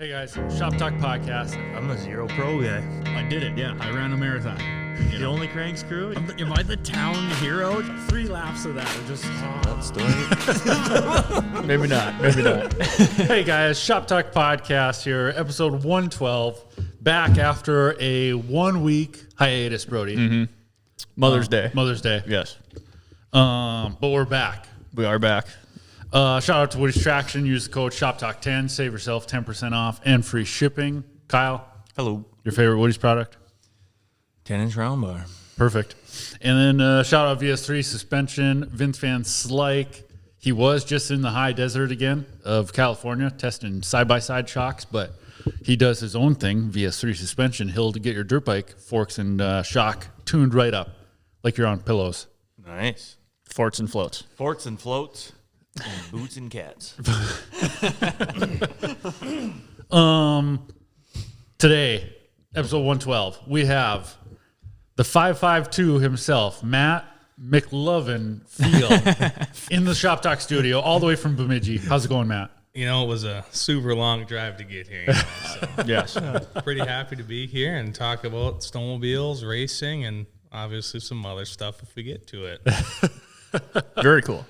Hey guys, Shop Talk Podcast. I'm a zero pro guy. I did it, yeah. I ran a marathon. You only crank screw? Am I the town hero? 3 laps of that are just. That story. Maybe not. Maybe not. Hey guys, Shop Talk Podcast here, episode 112. Back after a 1-week hiatus, Brody. Mother's Day. Mother's Day. Yes. But we're back. We are back. Shout out to Woody's Traction. Use the code SHOPTALK10. Save yourself 10% off and free shipping. Kyle, Hello. your favorite Woody's product? 10-inch round bar. Perfect. And then shout out VS3 Suspension. Vince Van Slyke. He was just in the high desert again of California testing side-by-side shocks, but he does his own thing, VS3 Suspension. He'll get your dirt bike forks and shock tuned right up like you're on pillows. Nice. Forts and floats. Forks and floats. And boots and cats. Today, episode 112, we have the 552 himself, Matt Mclovin Feil, in the Shop Talk studio, all the way from Bemidji. How's it going, Matt? You know, it was a super long drive to get here. So Yes. pretty happy to be here and talk about snowmobiles, racing, and obviously some other stuff if we get to it. Very cool.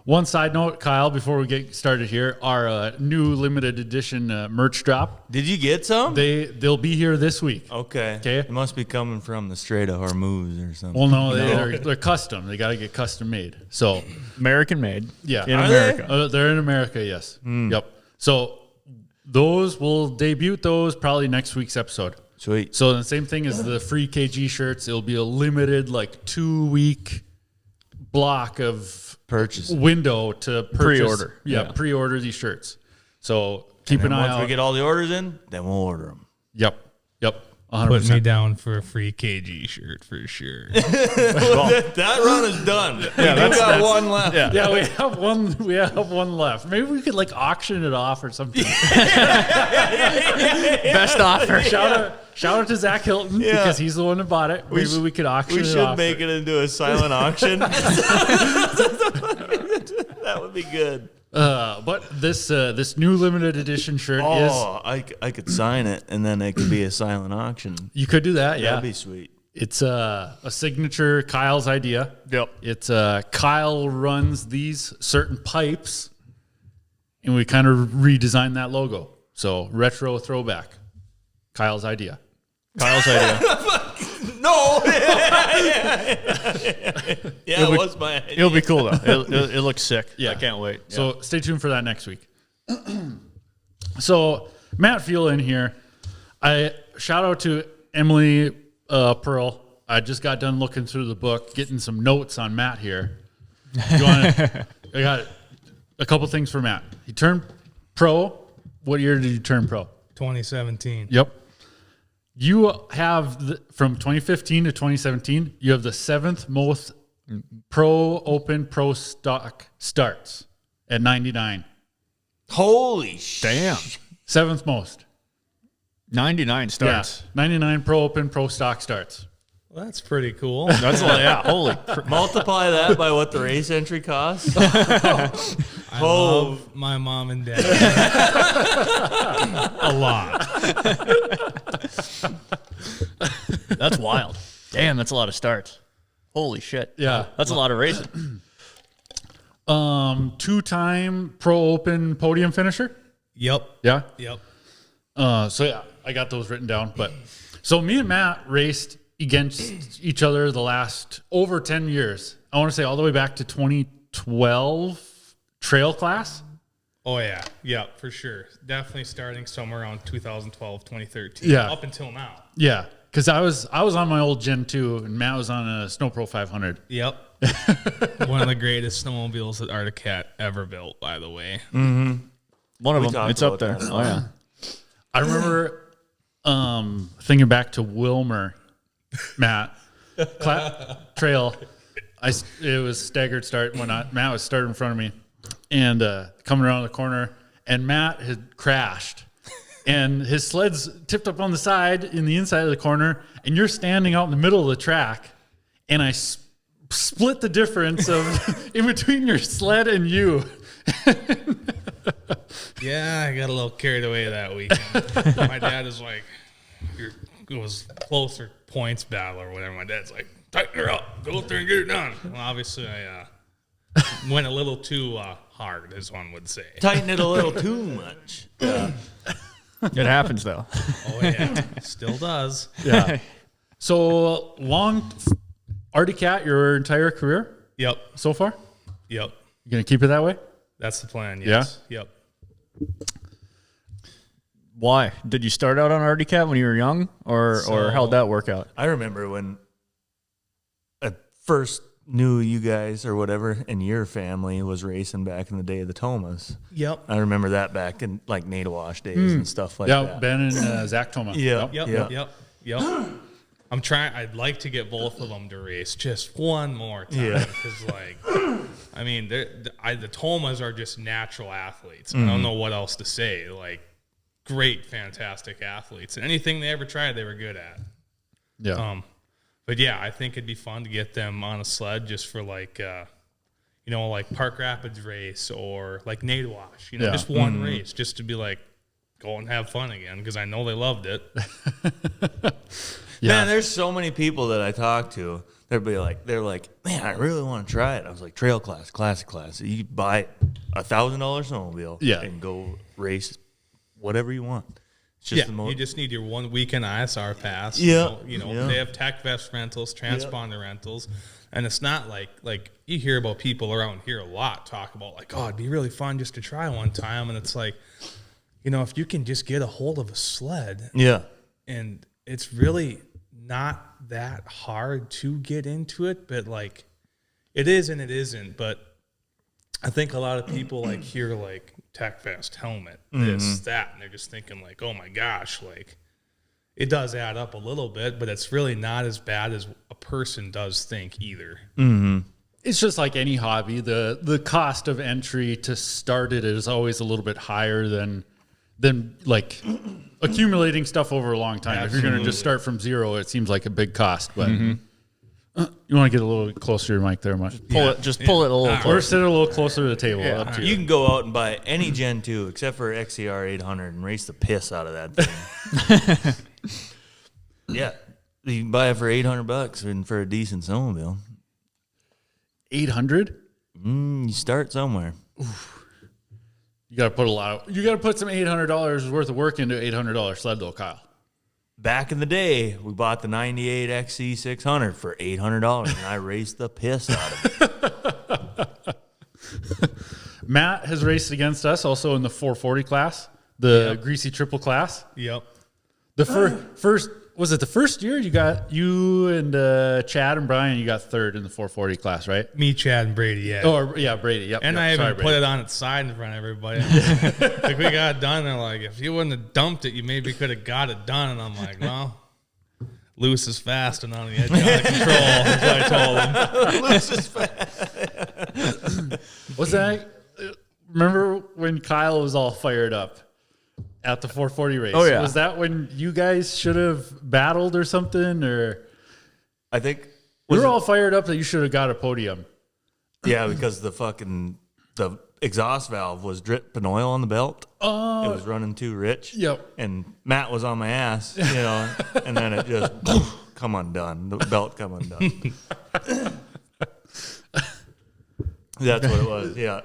One side note, Kyle, before we get started here, our new limited edition merch drop. Did you get some? They'll be here this week. Okay. Okay. It must be coming from the Strait of Hormuz or something. Well, no, they're custom. They got to get custom made. So, American made. yeah. In Are America. They're in America, yes. Yep. So those will debut those probably next week's episode. Sweet. So the same thing as the free KG shirts. It'll be a limited 2-week block of Purchase. window to purchase. Pre-order. Yeah, pre-order these shirts. So keep an eye Once out. we get all the orders in, then we'll order them. Yep. 100%. Put me down for a free KG shirt for sure. That run is done. Yeah, we got one left. Yeah. Yeah, we have one. We have one left. Maybe we could auction it off or something. Best offer. Shout out to Zach Hilton Yeah. because he's the one that bought it. Maybe we could auction We it should off. make it into a silent auction. That would be good. But this new limited edition shirt is. Oh, I could sign it, and then it could be a silent auction. You could do that. Yeah, That'd be sweet. it's a signature Kyle's idea. Yep. It's Kyle runs these certain pipes, and we kind of redesigned that logo. So retro throwback. Kyle's idea. Kyle's idea. No. Yeah, it was my idea. It'll be cool, though. It looks sick. Yeah. I can't wait. So stay tuned for that next week. So Matt Feil in here. I shout out to Emily Pearl. I just got done looking through the book, getting some notes on Matt here. I got a couple things for Matt. He turned pro. What year did you turn pro? 2017. Yep. You have, from 2015 to 2017, you have the 7th most pro stock starts at 99. Holy shit. Damn. 7th most. 99 starts. Yeah. 99 pro stock starts. Well, that's pretty cool. That's a lot. Yeah. Holy. Multiply that by what the race entry costs. I love my mom and dad a lot. That's wild. Damn, that's a lot of starts. Holy shit. Yeah. That's a lot of racing. 2-time pro open podium finisher. Yep. Yeah. Yep. So yeah, I got those written down. But so me and Matt raced against each other the last over 10 years. I want to say all the way back to 2012 trail class. Oh, yeah. Yeah, for sure. Definitely starting somewhere around 2012, 2013. Yeah. Up until now. Yeah. Because I was on my old Gen 2 and Matt was on a Snow Pro 500. Yep. One of the greatest snowmobiles that Arctic Cat ever built, by the way. One of them. talked It's up about there. that. Oh, yeah. I remember thinking back to Wilmer, Matt, trail. It was staggered start when Matt was starting in front of me and coming around the corner, and Matt had crashed. And his sled's tipped up on the side in the inside of the corner, and you're standing out in the middle of the track, and I split the difference of in between your sled and you. Yeah, I got a little carried away that weekend. My dad is like, it was closer points battle or whatever. My dad's like, tighten her up, go up there and get it done. Well, obviously, I went a little too hard, as one would say. Tighten it a little too much. It happens though. Oh yeah, still does. Yeah. So long Arctic Cat your entire career Yep, so far? yep. You gonna keep it that way? That's the plan. Yes. Yep. Why? Did you start out on Arctic Cat when you were young, or how'd that work out? I remember when I first knew you guys or whatever, and your family was racing back in the day of the Thomas. Yep. I remember that back in like Nadawash days and stuff like Yeah, that. Ben and Zach Toma. Yeah. Yep. I'm trying. I'd like to get both of them to race just one more time. Yeah. Because, like, I mean, the Tomas are just natural athletes. I don't know what else to say. Like, great, fantastic athletes. And anything they ever tried, they were good at. Yeah. But yeah, I think it'd be fun to get them on a sled just for like, like Park Rapids race or like Nadawash. Yeah. Just one race, just to be like, go and have fun again, because I know they loved it. Yeah. Man, there's so many people that I talk to. They're like, man, I really want to try it. I was like, trail class, classic class. You buy $1,000 snowmobile and go race whatever you want. It's just the most. You just need your 1 weekend ISR pass. Yeah. They have tech vest rentals, transponder rentals. And it's not like you hear about people around here a lot talk about like, oh, it'd be really fun just to try one time. And it's like, if you can just get a hold of a sled. Yeah. And it's really not that hard to get into it, but like it is and it isn't. But I think a lot of people like hear like tech vest, helmet, this, that, and they're just thinking like, oh my gosh, like it does add up a little bit, but it's really not as bad as a person does think either. It's just like any hobby. The cost of entry to start it is always a little bit higher than like accumulating stuff over a long time. Absolutely. If you're going to just start from zero, it seems like a big cost. But you want to get a little close to your mic there, Mike. Pull it a little Or closer. sit a little closer to the table. Up to You you. can go out and buy any Gen 2 except for XCR 800 and race the piss out of that thing. Yeah. You can buy it for $800 and for a decent snowmobile. 800. You start somewhere. You got to put some $800 worth of work into $800 sled though, Kyle. Back in the day, we bought the 98 XC600 for $800 and I raced the piss out of it. Matt has raced against us also in the 440 class, the greasy triple class. Yep. The first was it the first year you and Chad and Brian, you got third in the 440 class, right? Me, Chad, and Brady, yeah. Oh, yeah, Brady. Yep. And I even put it on its side in front of everybody. Like we got it done, they're like, if you wouldn't have dumped it, you maybe could have got it done. And I'm like, well, loose is fast and on the edge of control. That's what I told him. Loose is fast. Was that? Remember when Kyle was all fired up at the 440 race? Oh, yeah. Was that when you guys should have battled or something? Or I think we were all fired up that you should have got a podium. yeah, because the exhaust valve was dripping oil on the belt. Oh, It was running too rich. Yep. And Matt was on my ass, and then it just come undone. The belt come undone. That's what it was. Yeah.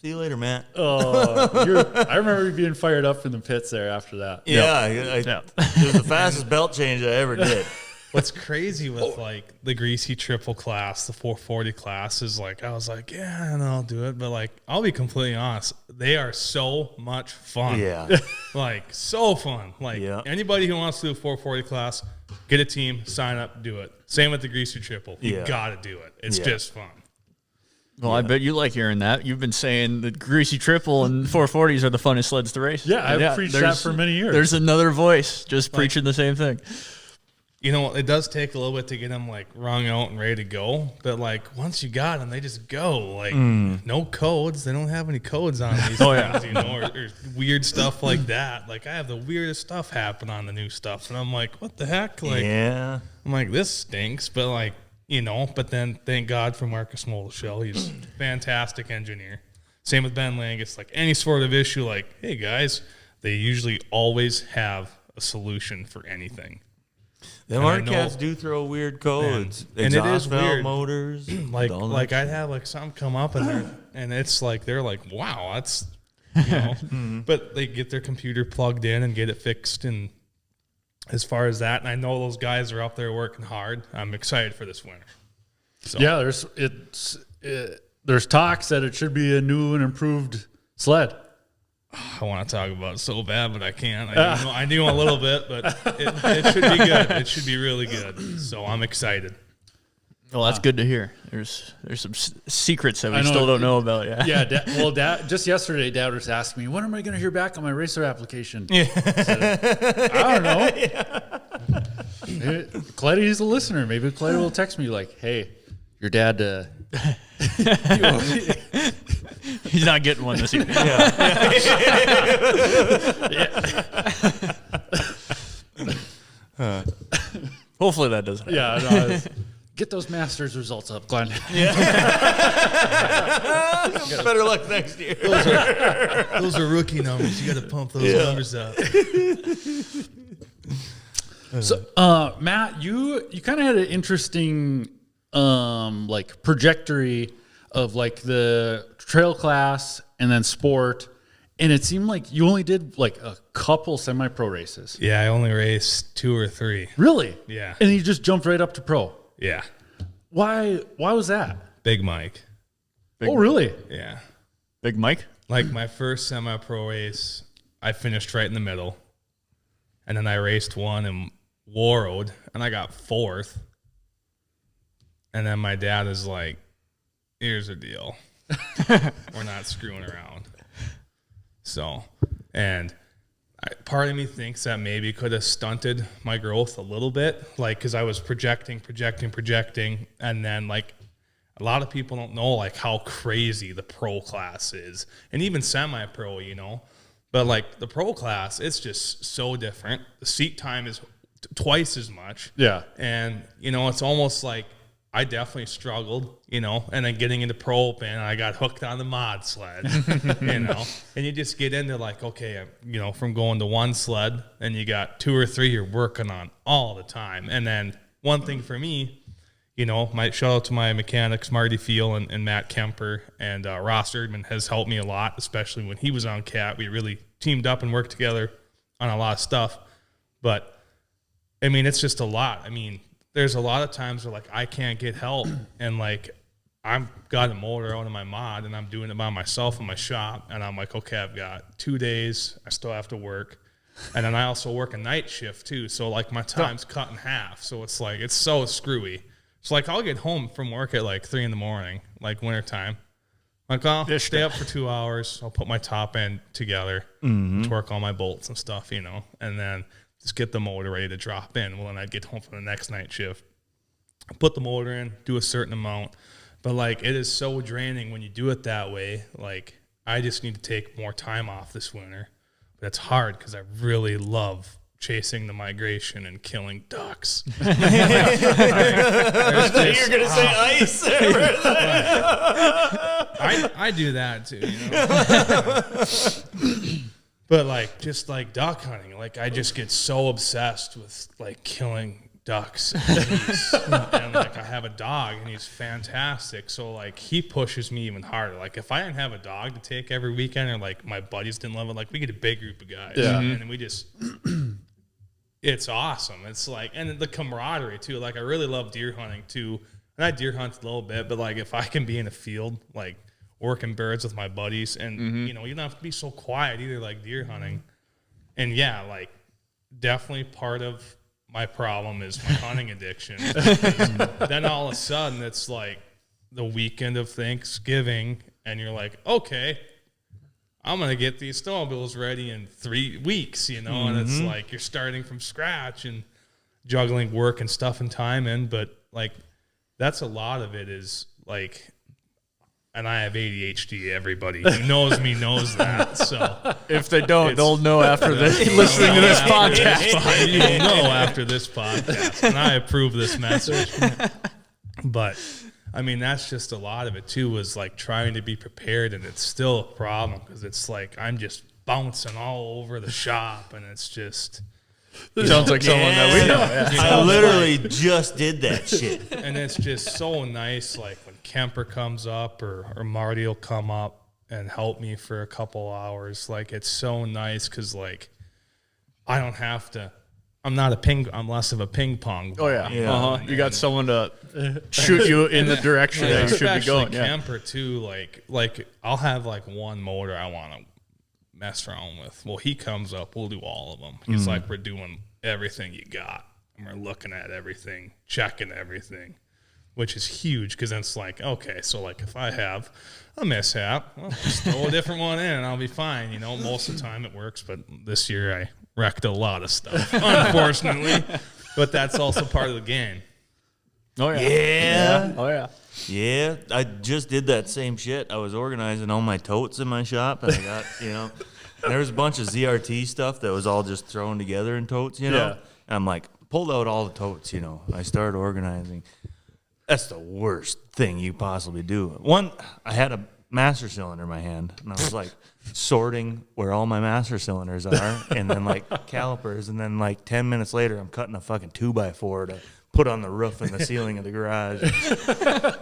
See you later, Matt. I remember you being fired up in the pits there after that. Yeah, it was the fastest belt change I ever did. What's crazy with like the greasy triple class, the 440 class is like, I was like, yeah, and I'll do it. But like, I'll be completely honest. They are so much fun. Yeah. Like so fun. Like anybody who wants to do a 440 class, get a team, sign up, do it. Same with the greasy triple. You got to do it. It's just fun. Well, I bet you like hearing that. You've been saying the greasy triple and 440s are the funnest sleds to race. Yeah, I've preached that for many years. There's another voice just preaching the same thing. It does take a little bit to get them like wrung out and ready to go. But like once you got them, they just go. Like no codes. They don't have any codes on these things, or weird stuff like that. Like I have the weirdest stuff happen on the new stuff, and I'm like, what the heck? Like, I'm like, this stinks. But like, but then thank God for Marcus Moleshell. He's a fantastic engineer. Same with Ben Langus. Like any sort of issue, like, hey guys, they usually always have a solution for anything. Them Arcats do throw weird codes. And it is weird. Motors. like I'd have like something come up and it's like they're like, wow, that's but they get their computer plugged in and get it fixed. And as far as that, and I know those guys are up there working hard. I'm excited for this winter. So. Yeah, there's talks that it should be a new and improved sled. I want to talk about it so bad, but I can't. I do a little bit, but it should be good. It should be really good. So I'm excited. Well, that's good to hear. There's some secrets that we still don't know about. Yeah. Yeah. Dad, just yesterday, Dad was asking me, when am I going to hear back on my racer application? Yeah. I don't know. Yeah. Clyde's a listener. Maybe Clyde will text me like, hey, your dad... He's not getting one this year. Hopefully that doesn't happen. Yeah. No, get those Masters results up, Glenn. Better luck next year. Those are rookie numbers. You got to pump those numbers up. So, Matt, you kind of had an interesting like trajectory of like the trail class and then sport, and it seemed like you only did like a couple semi-pro races. Yeah, I only raced 2 or 3. Really? Yeah. And you just jumped right up to pro. Yeah. Why was that? Big Mike. Oh, really? Yeah. Big Mike? Like my first semi-pro race, I finished right in the middle, and then I raced one in Warroad, and I got 4th. And then my dad is like, here's the deal. We're not screwing around. So, and part of me thinks that maybe could have stunted my growth a little bit. Like, because I was projecting. And then, like, a lot of people don't know, like, how crazy the pro class is. And even semi-pro, you know. But, like, the pro class, it's just so different. The seat time is twice as much. Yeah. And, you know, it's almost like, I definitely struggled, you know, and then getting into pro open, I got hooked on the mod sled, you know, and you just get into like, okay, you know, from going to one sled and you got 2 or 3 you're working on all the time. And then one thing for me, you know, my shout out to my mechanics, Matt Feil and Matt Kemper, and Ross Erdman has helped me a lot, especially when he was on CAT. We really teamed up and worked together on a lot of stuff. But I mean, it's just a lot. I mean, there's a lot of times where, like, I can't get help, and, like, I've got a motor out of my mod, and I'm doing it by myself in my shop, and I'm like, okay, I've got 2 days. I still have to work. And then I also work a night shift, too, so, like, my time's cut in half. So it's, like, it's so screwy. So, like, I'll get home from work at, like, 3 in the morning, like, wintertime. Like, I'll stay up for 2 hours. I'll put my top end together, torque all my bolts and stuff, you know, and then just get the motor ready to drop in. Well, then I'd get home from the next night shift, put the motor in, do a certain amount. But, like, it is so draining when you do it that way. Like, I just need to take more time off this winter. But it's hard because I really love chasing the migration and killing ducks. You're going to say ice. I do that, too, you know. But, like, just, like, duck hunting, like, I just get so obsessed with, like, killing ducks. And, like, I have a dog, and he's fantastic. So, like, he pushes me even harder. Like, if I didn't have a dog to take every weekend, or, like, my buddies didn't love it, like, we get a big group of guys. Yeah. And we just it's awesome. It's, like, and the camaraderie, too. Like, I really love deer hunting, too. And I deer hunt a little bit, but, like, if I can be in a field, like, working birds with my buddies, and you know, you don't have to be so quiet either, like deer hunting. And yeah, like, definitely part of my problem is my hunting addiction. Then all of a sudden it's like the weekend of Thanksgiving, and you're like, okay, I'm gonna get these snowmobiles ready in 3 weeks, you know. And it's like you're starting from scratch and juggling work and stuff and time in. But, like, that's a lot of it is, like, and I have ADHD. Everybody who knows me knows that. So if they don't, they'll know after listening to this podcast. You'll know after this podcast, and I approve this message. But I mean, that's just a lot of it too, was like trying to be prepared, and it's still a problem because it's like I'm just bouncing all over the shop, and it's just Sounds like someone that we know. Yeah. I literally just did that shit. And it's just so nice, like when Kemper comes up or Marty will come up and help me for a couple hours. Like, it's so nice because, like, I don't have to. I'm less of a ping pong. Oh yeah. You got someone to shoot you in the direction that you should be going. Kemper too. Like I'll have like one motor I want to mess around with. Well, he comes up, we'll do all of them. He's like, we're doing everything you got, and we're looking at everything, checking everything, which is huge because then it's like, okay, so like if I have a mishap, well, just throw a different one in and I'll be fine. You know, most of the time it works, but this year I wrecked a lot of stuff, unfortunately. But that's also part of the game. Oh yeah. Yeah. Oh yeah. Yeah, I just did that same shit. I was organizing all my totes in my shop, and I got, there was a bunch of ZRT stuff that was all just thrown together in totes, And I'm like, pulled out all the totes, I started organizing. That's the worst thing you possibly do. One, I had a master cylinder in my hand, and I was like sorting where all my master cylinders are, and then like calipers, and then like 10 minutes later, I'm cutting a fucking 2x4 to put on the roof and the ceiling of the garage.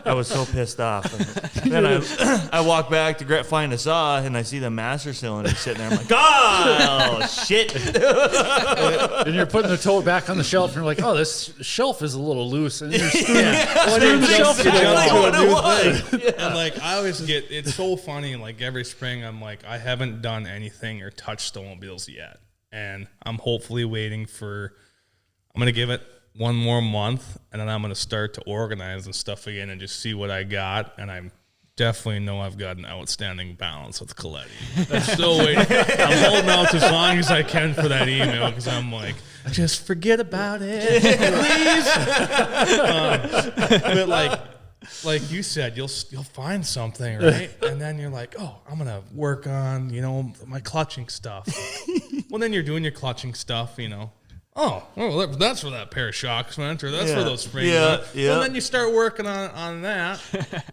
I was so pissed off. And then I walk back to find a saw, and I see the master cylinder sitting there. I'm like, oh, shit. And you're putting the tote back on the shelf, and you're like, oh, this shelf is a little loose. And you're screwing the shelf together. And like, I always get, it's so funny, like every spring, I'm like, I haven't done anything or touched snowmobiles yet. And I'm hopefully waiting for, I'm going to give it one more month, and then I'm going to start to organize and stuff again and just see what I got. And I definitely know I've got an outstanding balance with Coletti. I'm still waiting. I'm holding out as long as I can for that email because I'm like, just forget about it, please. But like you said, you'll find something, right? And then you're like, oh, I'm going to work on, my clutching stuff. Well, then you're doing your clutching stuff, Oh, well, that's for that pair of shocks, man, or that's for those springs. Yeah. Well, then you start working on that,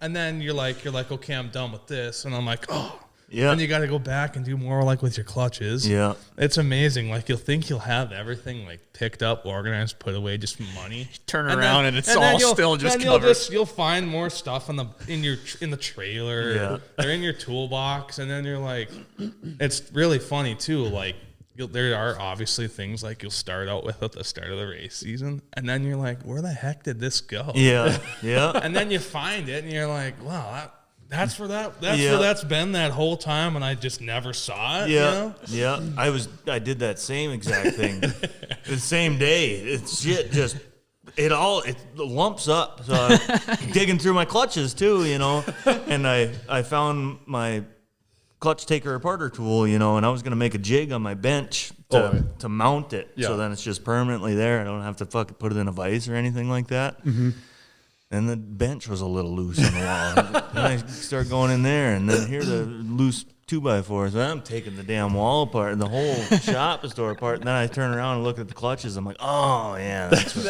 and then you're like, okay, I'm done with this, and I'm like, oh, yeah. And you got to go back and do more like with your clutches. Yeah, it's amazing. Like you'll think you'll have everything like picked up, organized, put away, just money. Turn around and it's all still just covered. You'll find more stuff in the trailer. Yeah, they're in your toolbox, and then you're like, it's really funny too, like. There are obviously things like you'll start out with at the start of the race season, and then you're like, where the heck did this go? Yeah, yeah. And then you find it, and you're like, wow, that's where that's been that whole time, and I just never saw it. Yeah, yeah. I did that same exact thing the same day. It's shit just. It lumps up. So I'm digging through my clutches too, and I found my clutch taker aparter tool, and I was going to make a jig on my bench to mount it. Yeah. So then it's just permanently there. I don't have to fucking put it in a vise or anything like that. Mm-hmm. And the bench was a little loose on the wall. And I start going in there, and then here's a loose 2x4s. I'm taking the damn wall apart and the whole shop is tore apart. And then I turn around and look at the clutches. I'm like, oh yeah, that's what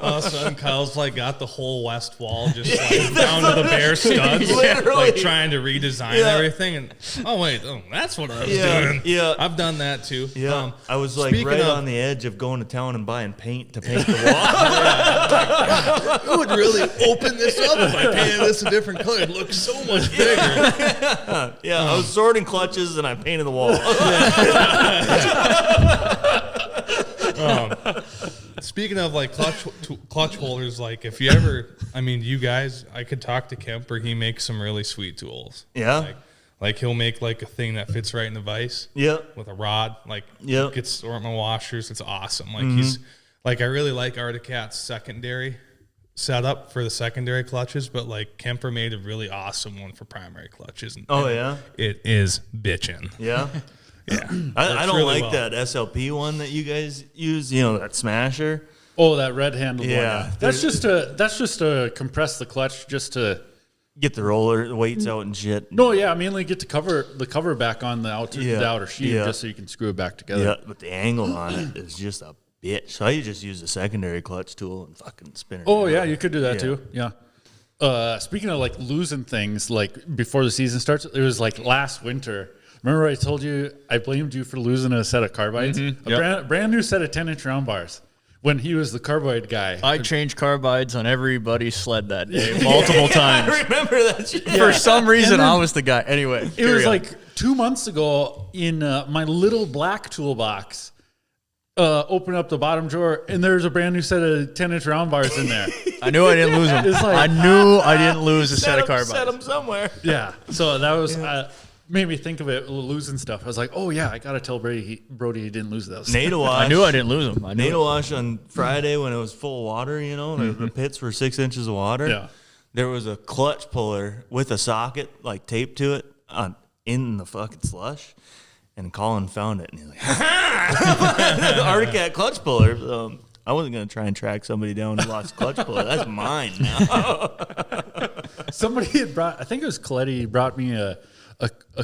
all of a sudden Kyle's like got the whole west wall just like down to the bare studs, like trying to redesign everything. And that's what I was doing. Yeah, I've done that too. Yeah, I was like on the edge of going to town and buying paint to paint the wall. It would really open this up if I painted this a different color. It looks so much bigger. Yeah, I was sorting clutches and I painted the wall. Speaking of like clutch holders, like if you ever, you guys, I could talk to Kemper. He makes some really sweet tools. Yeah. Like he'll make like a thing that fits right in the vise. Yeah. With a rod. Like gets ornament washers. It's awesome. Like he's like, I really like Articat's secondary setup for the secondary clutches, but like Kemper made a really awesome one for primary clutches. And it is bitchin'. Yeah. Yeah. I don't really like that SLP one that you guys use, that smasher. Oh, that red handled one. Yeah. That's just to compress the clutch just to get the roller weights out and shit. No, yeah, mainly get the cover back on the outer sheet just so you can screw it back together. Yeah, but the angle on it is just a bitch. So I just use the secondary clutch tool and fucking spin it. Oh around. yeah, you could do that too. Yeah. Speaking of like losing things, like before the season starts, it was like last winter. Remember I told you I blamed you for losing a set of carbides? A brand new set of 10-inch round bars when he was the carbide guy. I changed carbides on everybody's sled that day multiple times. I remember that shit. For some reason, I was the guy. Anyway, it was like 2 months ago in my little black toolbox. Open up the bottom drawer, and there's a brand new set of 10-inch round bars in there. I knew I didn't lose them. It's like, I knew I didn't lose a set of carbides. Set them somewhere. Yeah. So that was made me think of it, losing stuff. I was like, oh yeah, I gotta tell Brody he didn't lose those. Nada-wash. I knew I didn't lose them. Nada-wash on Friday when it was full water, you know, the pits were 6 inches of water. Yeah. There was a clutch puller with a socket like taped to it in the fucking slush. And Colin found it, and he's like, the Arctic Cat clutch puller. I wasn't going to try and track somebody down who lost clutch puller. That's mine now. Somebody had brought, I think it was Coletti, brought me a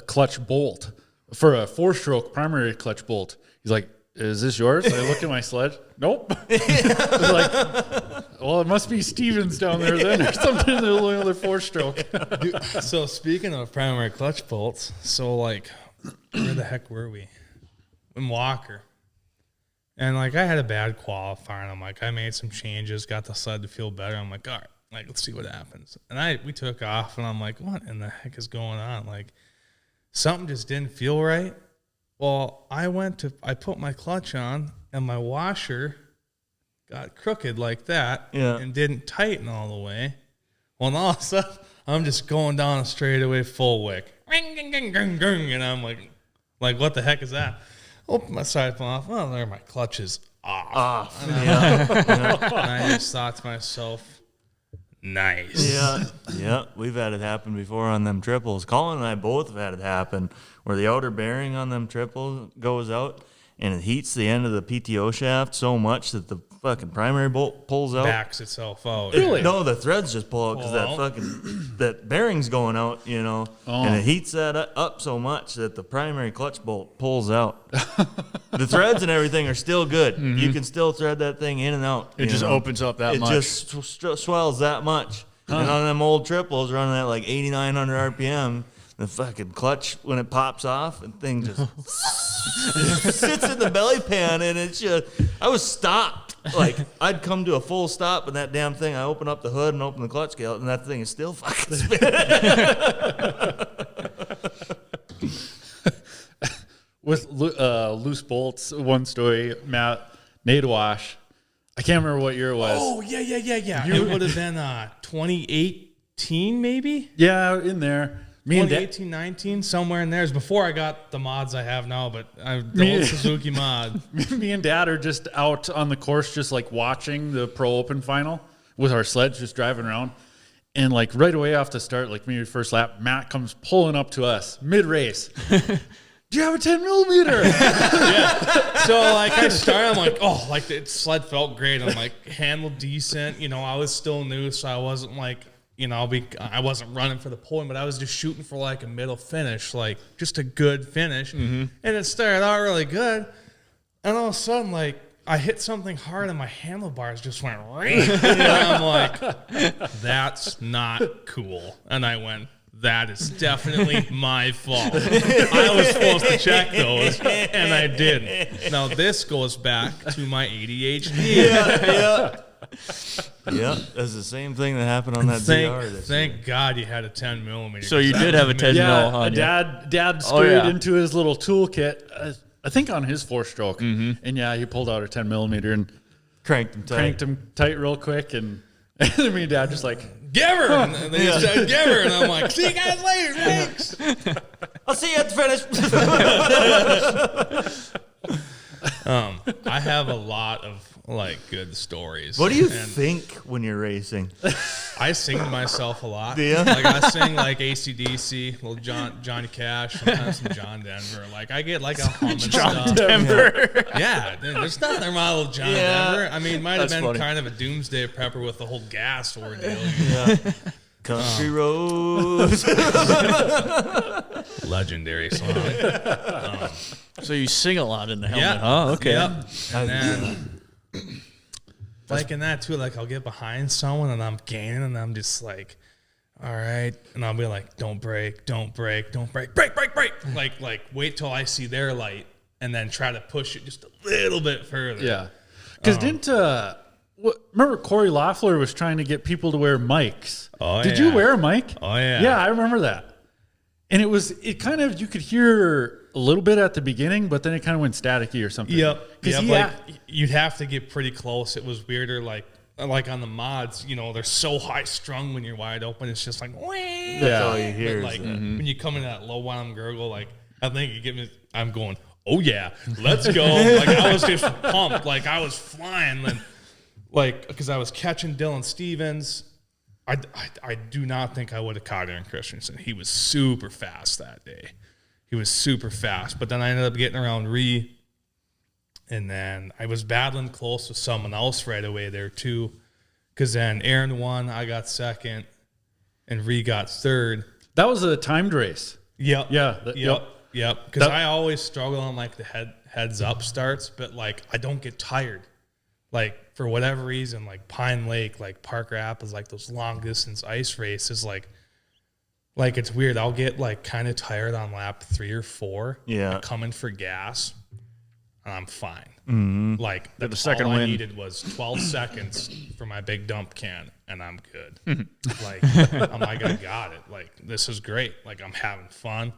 clutch bolt for a 4-stroke primary clutch bolt. He's like, is this yours? I looked at my sled. Nope. I was like, well, it must be Stevens down there then or something. They're only other 4-stroke. So speaking of primary clutch bolts, so like, where the heck were we? In Walker. And like I had a bad qualifier, and I'm like, I made some changes, got the sled to feel better. I'm like, all right, like let's see what happens. And we took off, and I'm like, what in the heck is going on? Like something just didn't feel right. Well, I put my clutch on, and my washer got crooked like that, and didn't tighten all the way. Well, and all of a sudden, I'm just going down a straightaway full wick. And I'm like, what the heck is that? Open my side panel off. Oh, there, my clutch is off. And I just thought to myself, nice. Yeah. We've had it happen before on them triples. Colin and I both have had it happen where the outer bearing on them triples goes out and it heats the end of the PTO shaft so much that the fucking primary bolt pulls out. Backs itself out. Really? No, the threads just pull out because that bearing's going out, you know, and it heats that up so much that the primary clutch bolt pulls out. The threads and everything are still good. You can still thread that thing in and out. It just opens up that much. It just swells that much. And on them old triples running at like 8,900 RPM, the fucking clutch, when it pops off, the thing just sits in the belly pan, and it's just, I was stopped. Like, I'd come to a full stop, and that damn thing, I open up the hood and open the clutch scale, and that thing is still fucking spinning. With loose bolts, one story, Matt, Nada-wash. I can't remember what year it was. Oh, yeah. It would have been 2018, maybe? Yeah, in there. Me and 2018, 19, somewhere in there. It's before I got the mods I have now, but the old Suzuki mod. Me and Dad are just out on the course, just like watching the Pro Open final with our sleds, just driving around. And like right away off the start, like maybe first lap, Matt comes pulling up to us mid-race. Do you have a 10 millimeter? Yeah. So like I started, I'm like, oh, like the sled felt great. I'm like handled decent. You know, I was still new, so I wasn't like, you know, I wasn't running for the podium, but I was just shooting for like a middle finish, like just a good finish. And it started out really good. And all of a sudden, like I hit something hard and my handlebars just went right. And I'm like, that's not cool. And I went, that is definitely my fault. I was supposed to check those, and I didn't. Now this goes back to my ADHD. Yeah, that's the same thing that happened on that ZR. Thank God you had a 10 millimeter. So you did have a 10 mil on you. Dad scurried into his little toolkit, I think on his 4-stroke, and yeah, he pulled out a 10 millimeter and cranked him tight real quick, and me and Dad just like, give her, and they said give her, and I'm like, see you guys later, thanks. I'll see you at the finish. I have a lot of like good stories. What do you think when you're racing? I sing to myself a lot. Do you? Like I sing like AC/DC, little Johnny Cash, sometimes some John Denver. Like I get like a humming John Denver. Yeah, there's nothing wrong with John Denver. I mean, might have been kind of a doomsday prepper with the whole gas ordeal. Yeah. Country roads. Legendary song. So you sing a lot in the helmet, huh? Okay. Yep. And then like in that too, like I'll get behind someone and I'm gaining and I'm just like, all right. And I'll be like, don't break, break. Like wait till I see their light and then try to push it just a little bit further. Yeah. Because remember Corey Loeffler was trying to get people to wear mics. Oh, Did you wear a mic? Oh, yeah. Yeah, I remember that. And it kind of, you could hear a little bit at the beginning, but then it kind of went staticky or something. Yep. Like you'd have to get pretty close. It was weirder, like on the mods, you know, they're so high strung when you're wide open. It's just like, whee! That's all you hear. But like when you come in that low bottom gurgle, like I think you get me. I'm going, oh yeah, let's go. Like I was just pumped. Like I was flying. Then, like because I was catching Dylan Stevens. I do not think I would have caught Aaron Christensen. He was super fast that day. He was super fast. But then I ended up getting around Ree. And then I was battling close with someone else right away there too. Because then Aaron won, I got second, and Ree got third. That was a timed race. Yep. Yeah. Yep. Because I always struggle on like the heads up starts, but like I don't get tired. Like for whatever reason, like Pine Lake, like Park Rapids, like those long distance ice races, like it's weird. I'll get like kind of tired on lap 3 or 4. Yeah. Coming for gas, and I'm fine. Mm-hmm. Like the second all I win. needed was 12 seconds for my big dump can, and I'm good. Like I'm like, I got it. Like this is great. Like I'm having fun.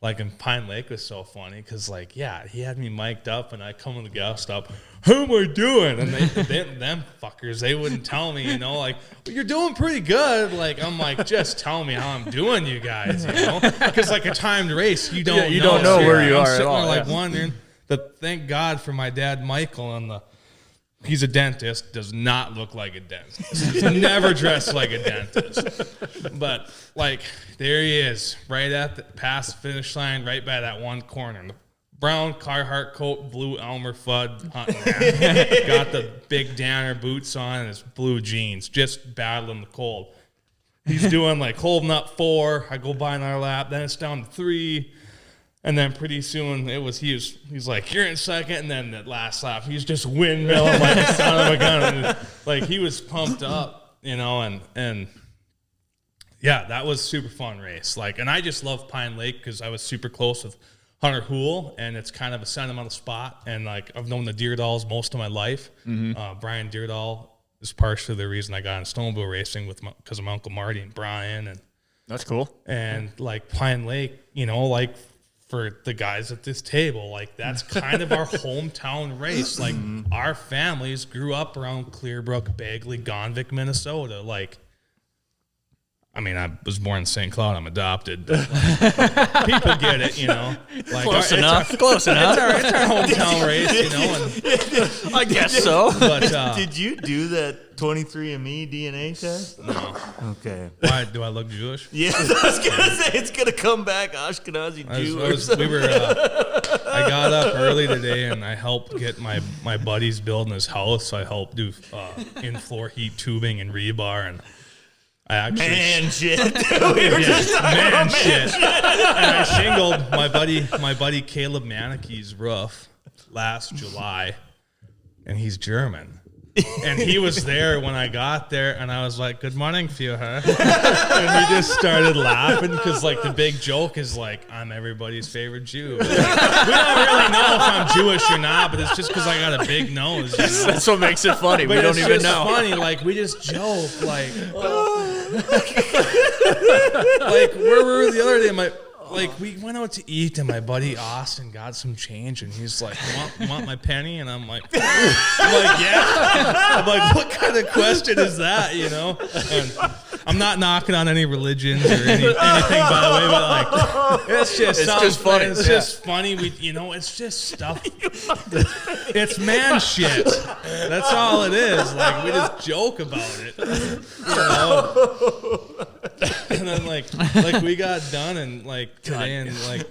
Like in Pine Lake was so funny because like he had me mic'd up and I come in the gas stop. How am I doing? And them fuckers, they wouldn't tell me, you know, like well, you're doing pretty good. Like I'm like, just tell me how I'm doing, you guys, you know, because like a timed race, you don't know where you I'm are sitting at all. there like wondering. But thank God for my dad Michael and he's a dentist, does not look like a dentist. He's never dressed like a dentist. But, like, there he is, right at the past the finish line, right by that one corner. The brown Carhartt coat, blue Elmer Fudd hunting hat. Got the big Danner boots on and his blue jeans, just battling the cold. He's doing, like, holding up 4. I go by another lap. Then it's down to 3. And then pretty soon he's like, you're in second. And then that last lap, he's just windmilling like the son of a gun. And like he was pumped up, you know, and yeah, that was a super fun race. Like, and I just love Pine Lake because I was super close with Hunter Hoole, and it's kind of a sentimental spot. And like I've known the Deerdals most of my life. Brian Deerdahl is partially the reason I got in snowmobile racing because of my Uncle Marty and Brian. And that's cool. And like Pine Lake, you know, like for the guys at this table, like that's kind of our hometown race. Like our families grew up around Clearbrook, Bagley, Gonvick, Minnesota. Like, I mean, I was born in St. Cloud. I'm adopted. But people get it, you know. Like Close enough. It's our hometown race, you know. And I guess so. But did you do that 23andMe DNA test? No. Okay. Why do I look Jewish? Yeah, I was gonna say it's gonna come back Ashkenazi Jew. I got up early today and I helped get my buddies building his house. So I helped do in-floor heat tubing and rebar, and I actually man shit. We were just talking about man shit. And I shingled my buddy Caleb Manicky's roof last July, and he's German. And he was there when I got there, and I was like, "Good morning, Führer." And he just started laughing because, like, the big joke is like, "I'm everybody's favorite Jew." Like, we don't really know if I'm Jewish or not, but it's just because I got a big nose. You know? That's what makes it funny. But we don't it's even just know. funny, like we just joke, like, like where were we the other day? Like we went out to eat, and my buddy Austin got some change, and he's like, "You want my penny?" And I'm like, "Yeah." I'm like, "What kind of question is that?" You know. And I'm not knocking on any religions or anything, by the way, but like, it's just funny. It's just funny. It's just stuff. It's man shit. That's all it is. Like we just joke about it. You know. And then like we got done, and like today, and like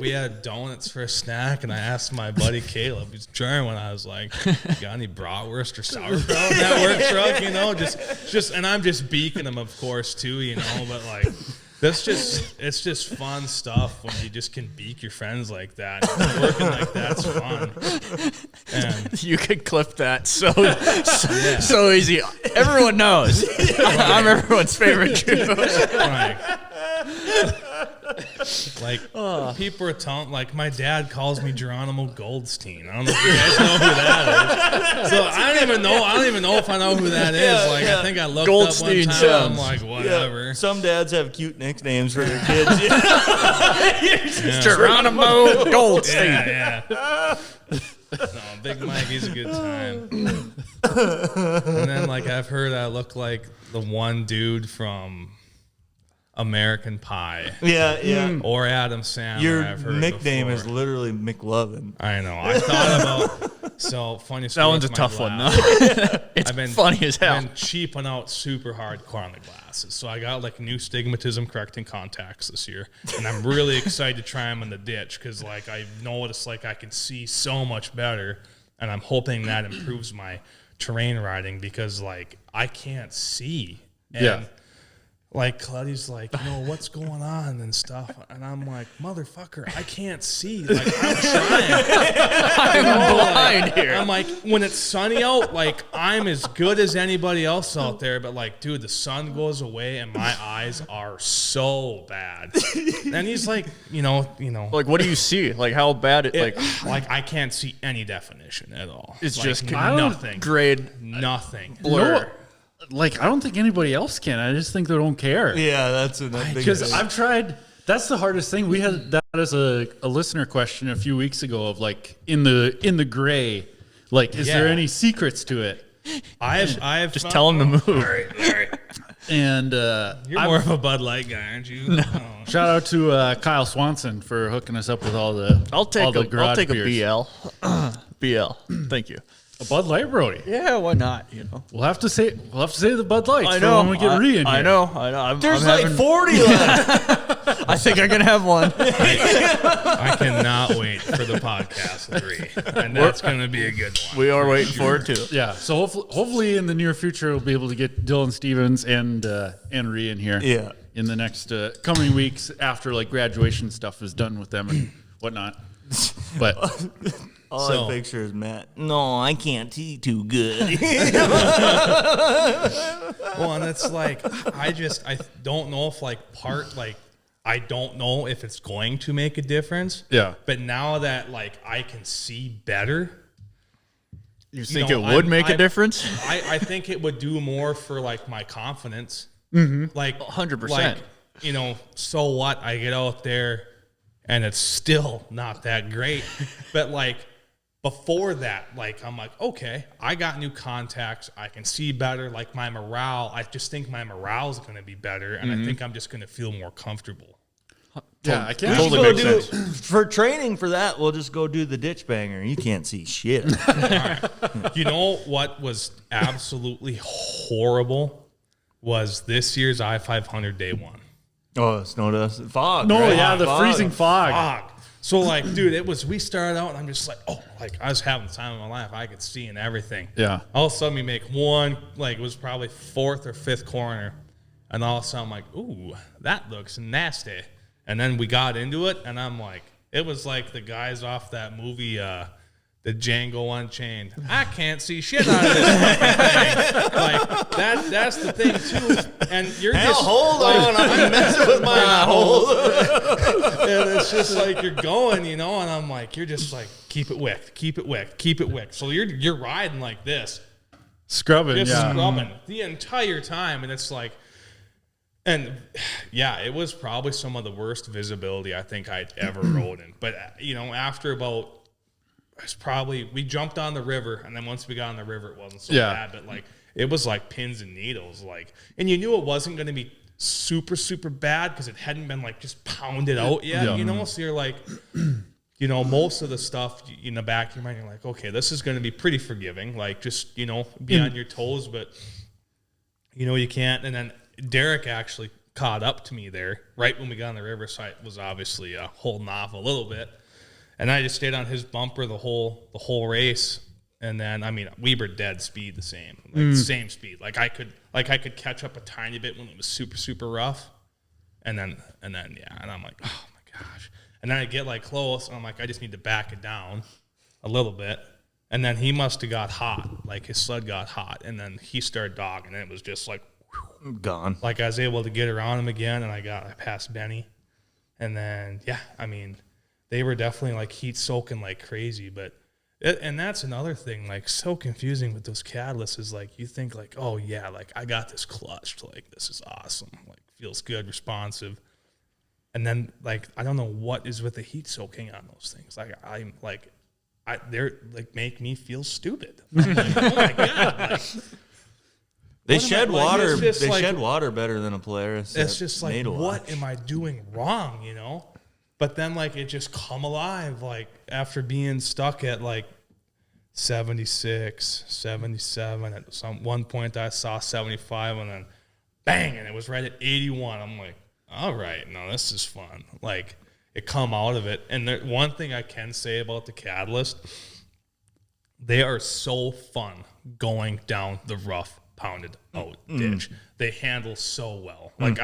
we had donuts for a snack, and I asked my buddy Caleb, he's German, I was like, "You got any bratwurst or sauerkraut in that work truck?" You know, just and I'm just beaking him, of course, too, you know, but like it's just fun stuff when you just can beak your friends like that. Working like that's fun. And You could clip that so easy. Everyone knows. I'm everyone's favorite Jew. Like people are telling, like my dad calls me Geronimo Goldstein. I don't know if you guys know who that is. So I don't even know if I know who that is. Like I think I looked Goldstein up one time. I'm like, whatever. Yeah. Some dads have cute nicknames for their kids. Geronimo Goldstein. Yeah. No, Big Mike, he's a good time. And then like I've heard I look like the one dude from American Pie. Yeah. Or Adam Sandler. Your I've heard nickname before. is literally Mclovin. I know. I thought about. So funny. That one's a tough one, though. It's funny as hell. I've been cheaping out super hardcore on the glasses. So I got like new stigmatism correcting contacts this year, and I'm really excited to try them in the ditch because like I noticed like I can see so much better, and I'm hoping that improves my terrain riding because like I can't see. And like Claudia's like, what's going on and stuff, and I'm like, motherfucker, I can't see. Like I'm trying. I'm blind here. I'm like, when it's sunny out, like I'm as good as anybody else out there, but like, dude, the sun goes away and my eyes are so bad. And he's like, Like, what do you see? Like, how bad it like I can't see any definition at all. It's like, just nothing. Grade Nothing. blur. Like, I don't think anybody else can. I just think they don't care. Yeah, that's a big Because thing. I've tried. That's the hardest thing. We had that as a listener question a few weeks ago of like in the gray. Like, is there any secrets to it? I have Just tell him to move. And you're more of a Bud Light guy, aren't you? No. shout out to Kyle Swanson for hooking us up with all the I'll take garage a beers. BL. Thank you. A Bud Light, Brody. Yeah, why not? We'll have to say the Bud Lights. I know. For when we get re in here. I know. There's like 40 left. I think I'm gonna have one. I cannot wait for the podcast 3, and that's going to be a good one. We are waiting for it too. Yeah. So hopefully in the near future we'll be able to get Dylan Stevens and Ree in here. Yeah. In the next coming weeks after like graduation stuff is done with them and whatnot. But All I picture is Matt. No, I can't see too good. Well, and it's like I don't know if I don't know if it's going to make a difference. Yeah. But now that like I can see better, You think it would make a difference? I think it would do more for like my confidence. Like 100%. Like, so what? I get out there and it's still not that great. But like before that, like I'm like, okay, I got new contacts. I can see better. Like my morale, I just think my morale is going to be better. And I think I'm just going to feel more comfortable. yeah, I can't. Totally makes sense. For training for that, we'll just go do the ditch banger. You can't see shit. You know what was absolutely horrible was this year's I-500 day one. Oh, snow dust. Fog. No, right? yeah, the Fog. freezing fog. Fog. So like, dude, we started out and I'm just like, I was having the time of my life. I could see and everything. Yeah. All of a sudden we make one, like it was probably 4th or 5th corner. And all of a sudden I'm like, ooh, that looks nasty. And then we got into it and I'm like, it was like the guys off that movie, the Django Unchained. I can't see shit out of this fucking thing. Like that's the thing too. And you're just Hold on, I'm messing with my hole. and it's just like you're going, and I'm like, you're just like, keep it wick, keep it wick, keep it wick. So you're riding like this, Scrubbing, just yeah. scrubbing the entire time, and it's like, and yeah, it was probably some of the worst visibility I think I'd ever rode in. But after about. We jumped on the river, and then once we got on the river, it wasn't so bad. But like, it was like pins and needles, like, and you knew it wasn't going to be super, super bad because it hadn't been like just pounded out yet, So you're like, most of the stuff in the back of your mind, you're like, okay, this is going to be pretty forgiving, like just be on your toes, but you can't. And then Derek actually caught up to me there right when we got on the river, so I was obviously holding off a little bit. And I just stayed on his bumper the whole race, and then we were dead speed the same, like same speed. Like I could catch up a tiny bit when it was super super rough, and then and I'm like, oh my gosh. And then I get like close, and I'm like, I just need to back it down a little bit, And then he must have got hot. Like his sled got hot. And then he started dogging. And it was just like, whew. Gone. Like I was able to get around him again. And I passed Benny. And then, yeah, I mean, they were definitely like heat soaking like crazy. And that's another thing, like so confusing with those catalysts is like you think like, oh yeah, like I got this clutched. Like this is awesome. Like feels good, responsive. And then like, I don't know what is with the heat soaking on those things. Like they're like make me feel stupid. I'm like, oh my God. Like, they shed water. Like, they shed water better than a Polaris. It's just like, what am I doing wrong? You know? But then like it just come alive. Like after being stuck at like 76, 77, at one point I saw 75 and then bang, and it was right at 81. I'm like, all right, no, this is fun. Like it come out of it. And one thing I can say about the Catalyst, they are so fun going down the rough, pounded out ditch. They handle so well. Like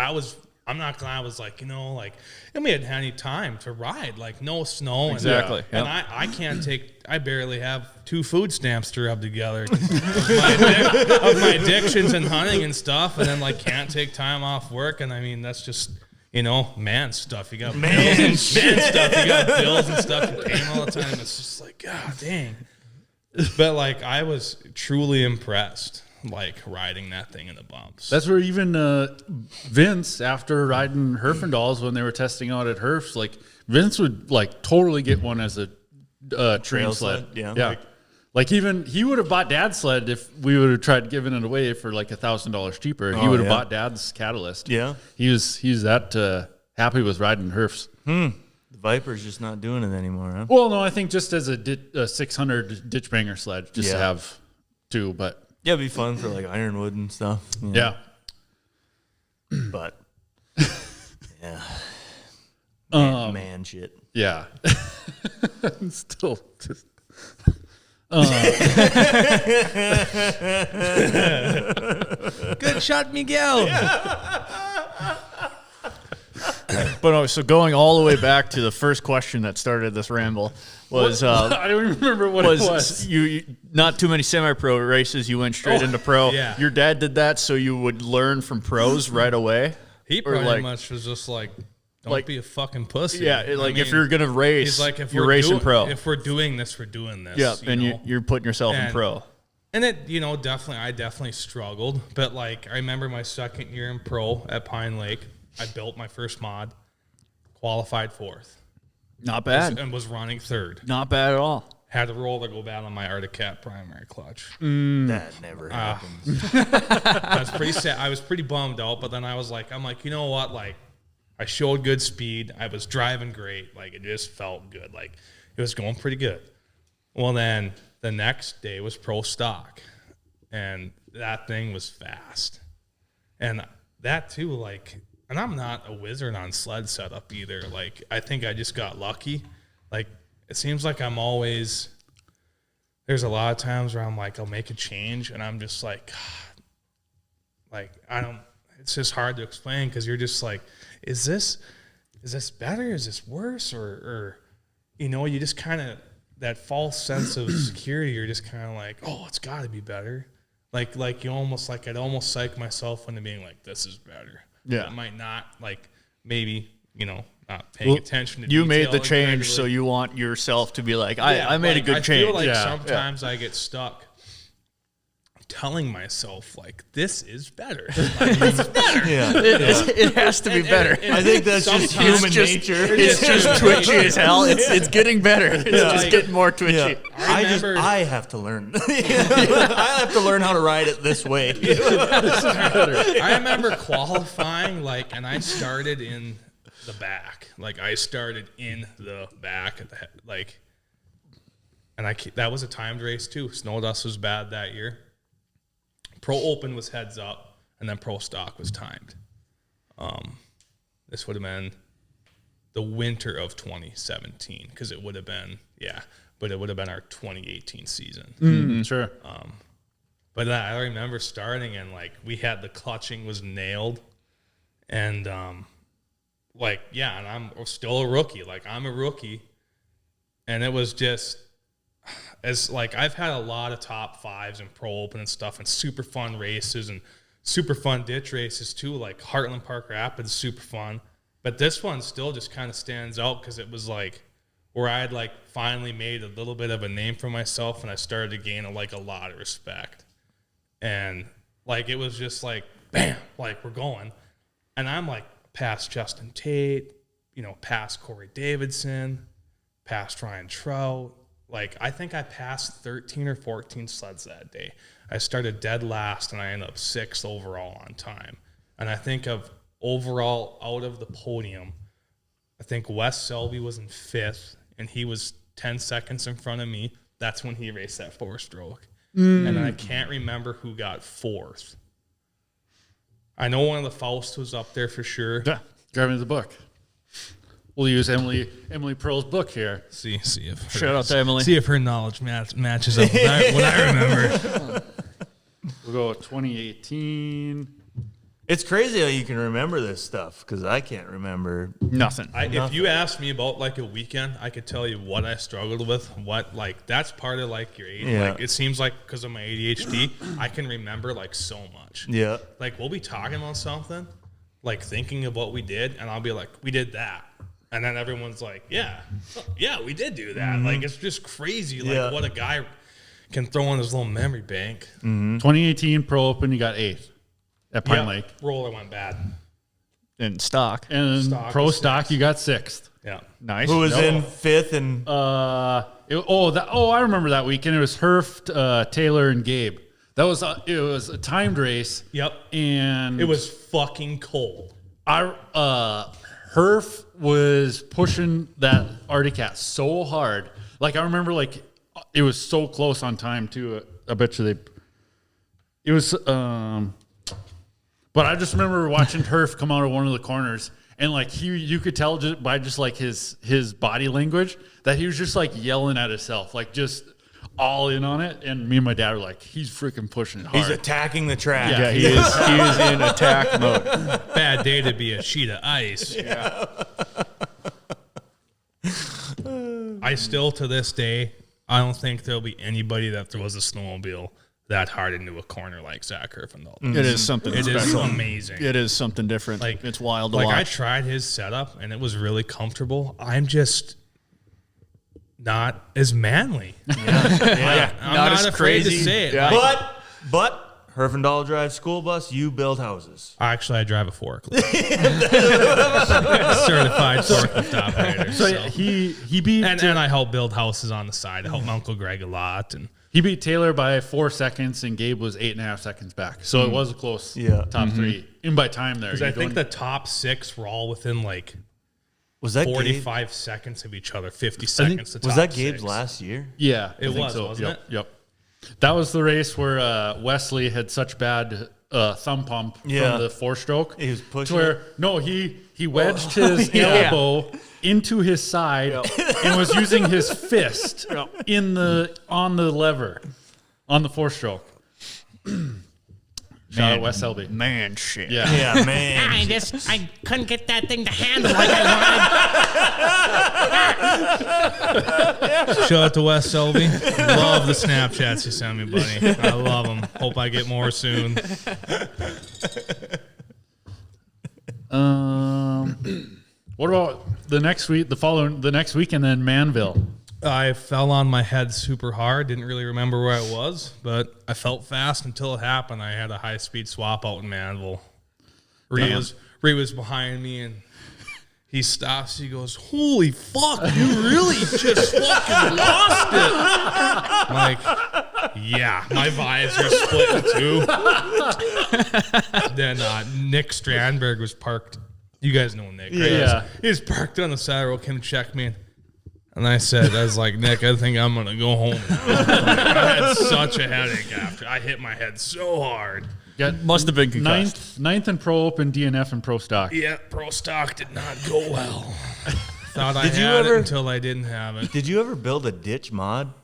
I'm not gonna. I was like, like, and we hadn't had any time to ride, like no snow. Exactly. And I can't I barely have 2 food stamps to rub together of my addictions and hunting and stuff, and then like can't take time off work. And I mean, that's just, man stuff. You got man stuff. You got bills and stuff to pay all the time. It's just like, God dang. But like, I was truly impressed, like riding that thing in the bumps. That's where even Vince, after riding Herfindals when they were testing out at Herf's, like Vince would like totally get one as a trail sled. Yeah. Like even he would have bought Dad's sled if we would have tried giving it away for like $1,000 cheaper. He would have bought Dad's Catalyst. Yeah, he was that happy with riding Herf's. The Viper's just not doing it anymore, huh? Well, no, I think just as a 600 ditch banger sled, just to have 2, but yeah, it'd be fun for like Ironwood and stuff. Yeah, but yeah, man shit. Yeah, still just. Good shot, Miguel. But so going all the way back to the first question that started this ramble was I don't remember what it was. You not too many semi-pro races. You went straight into pro. Yeah. Your dad did that so you would learn from pros right away. He pretty much was just like, don't be a fucking pussy. Yeah, if you're gonna race, he's like, if you're we're racing pro. If we're doing this, we're doing this. Yeah, and you're putting yourself in pro. And it, I definitely struggled. But like, I remember my second year in pro at Pine Lake, I built my first mod, qualified 4th. Not bad. And was running 3rd. Not bad at all. Had to roll to go bad on my Arctic Cat primary clutch. That never happens. I was pretty sad. I was pretty bummed out, but then I'm like, you know what? Like, I showed good speed. I was driving great. Like, it just felt good. Like, it was going pretty good. Well, then the next day was pro stock, and that thing was fast. And that too, like, and I'm not a wizard on sled setup either. Like, I think I just got lucky. Like, it seems like there's a lot of times where I'm like, I'll make a change, and I'm just like, God, like, it's just hard to explain because you're just like, is this better? Is this worse? Or you just kind of, that false sense of security, you're just kind of like, oh, it's got to be better. Like you almost, like, I'd almost psych myself into being like, this is better. Yeah. It might not, like, maybe, not paying attention to you detail. made the change, so you want yourself to be like, I made a good change. I feel like sometimes I get stuck telling myself, like, this is better. Like, it's better. Yeah. It has to be better. I think that's just human nature. It's just twitchy as hell. It's getting better. It's just getting more twitchy. Yeah. I have to learn. I have to learn how to ride it this way. I remember qualifying, like, and I started in the back. Like, I started in the back at the head, like, and that was a timed race too. Snow dust was bad that year. Pro Open was heads up, and then Pro Stock was timed. This would have been the winter of 2017, because it would have been, but it would have been our 2018 season. Sure. But I remember starting, and like, we had the clutching was nailed, and and I'm still a rookie. Like, I'm a rookie, and it was just, as like I've had a lot of top 5s in Pro Open and stuff, and super fun races and super fun ditch races too. Like Heartland Park Rapids, super fun. But this one still just kind of stands out because it was like where I had like finally made a little bit of a name for myself, and I started to gain a lot of respect. And like it was just like bam, like we're going, and I'm like past Justin Tate, past Corey Davidson, past Ryan Trout. Like I think I passed 13 or 14 sleds that day. I started dead last, and I ended up 6th overall on time. And I think of overall out of the podium, I think Wes Selby was in 5th, and he was 10 seconds in front of me. That's when he raced that 4-stroke. And I can't remember who got 4th. I know one of the Faust was up there for sure. Yeah, grab me the book. We'll use Emily Pearl's book here. See if Shout out to Emily. See if her knowledge matches up with what I remember. We'll go with 2018. It's crazy how you can remember this stuff because I can't remember Nothing. If you asked me about like a weekend, I could tell you what I struggled with. What like that's part of like your age. Yeah. Like it seems like because of my ADHD, I can remember like so much. Yeah. Like we'll be talking about something, like thinking of what we did, and I'll be like, we did that. And then everyone's like, yeah, we did do that. Like, it's just crazy, like, what a guy can throw in his little memory bank. 2018 Pro Open, you got 8th at Pine Lake. Roller went bad. In stock. And Stock Pro was Stock, you got 6th. Yeah. Nice. Who was in 5th and I remember that weekend. It was Herf, Taylor, and Gabe. It was a timed race. Yep. And It was fucking cold. Herf was pushing that Arctic Cat so hard. Like I remember, like it was so close on time too. I bet you it was. But I just remember watching Herf come out of one of the corners, and like you could tell just by like his body language that he was just like yelling at himself, like just all in on it. And me and my dad were like, he's freaking pushing it hard. he's attacking the track. Yeah, he is in attack mode. Bad day to be a sheet of ice. Yeah. I still, to this day, I don't think there'll be anybody that throws a snowmobile that hard into a corner like Zach Herfindahl. It is something It is special. amazing. It is something different. Like it's wild to like watch. I tried his setup and it was really comfortable. I'm just not as manly. I'm Not not as afraid crazy. to say it. Yeah. Like, But Herfindahl drives school bus, you build houses. actually, I drive a forklift. Certified forklift operator. So So. he beat And I help build houses on the side. I help my Uncle Greg a lot. And he beat Taylor by 4 seconds, and Gabe was 8.5 seconds back. So it was a close top 3. And by time there, I think the top 6 were all within like Was that 45 seconds of each other, 50 seconds to top Was that Gabe's 6. last year? Yeah, It I think was, so. wasn't Yep, it? Yep. That was the race where Wesley had such bad thumb pump from the 4-stroke. He was pushing to where it. no, he wedged his elbow into his side and was using his fist on the lever on the 4-stroke. Shout out Wes Selby. Man, shit. Yeah. Yeah, man. I couldn't get that thing to handle like I wanted. Shout out to Wes Selby. Love the Snapchats you send me, buddy. I love them. Hope I get more soon. What about the next week? The next weekend, then Manville. I fell on my head super hard. Didn't really remember where I was, but I felt fast until it happened. I had a high-speed swap out in Manville. Ree was behind me, and he stops. He goes, "Holy fuck, you really just fucking lost it." I'm like, yeah, my visor split in two. Then Nick Strandberg was parked. You guys know Nick, right? Yeah. He was parked on the side of the road, came to check me, and I was like, Nick, I think I'm going to go home now. I had such a headache after. I hit my head so hard. Must have been concussed. Ninth in Pro Open, DNF, and Pro Stock. Yeah, Pro Stock did not go well. Thought I Did you had ever- it until I didn't have it. Did you ever build a ditch mod?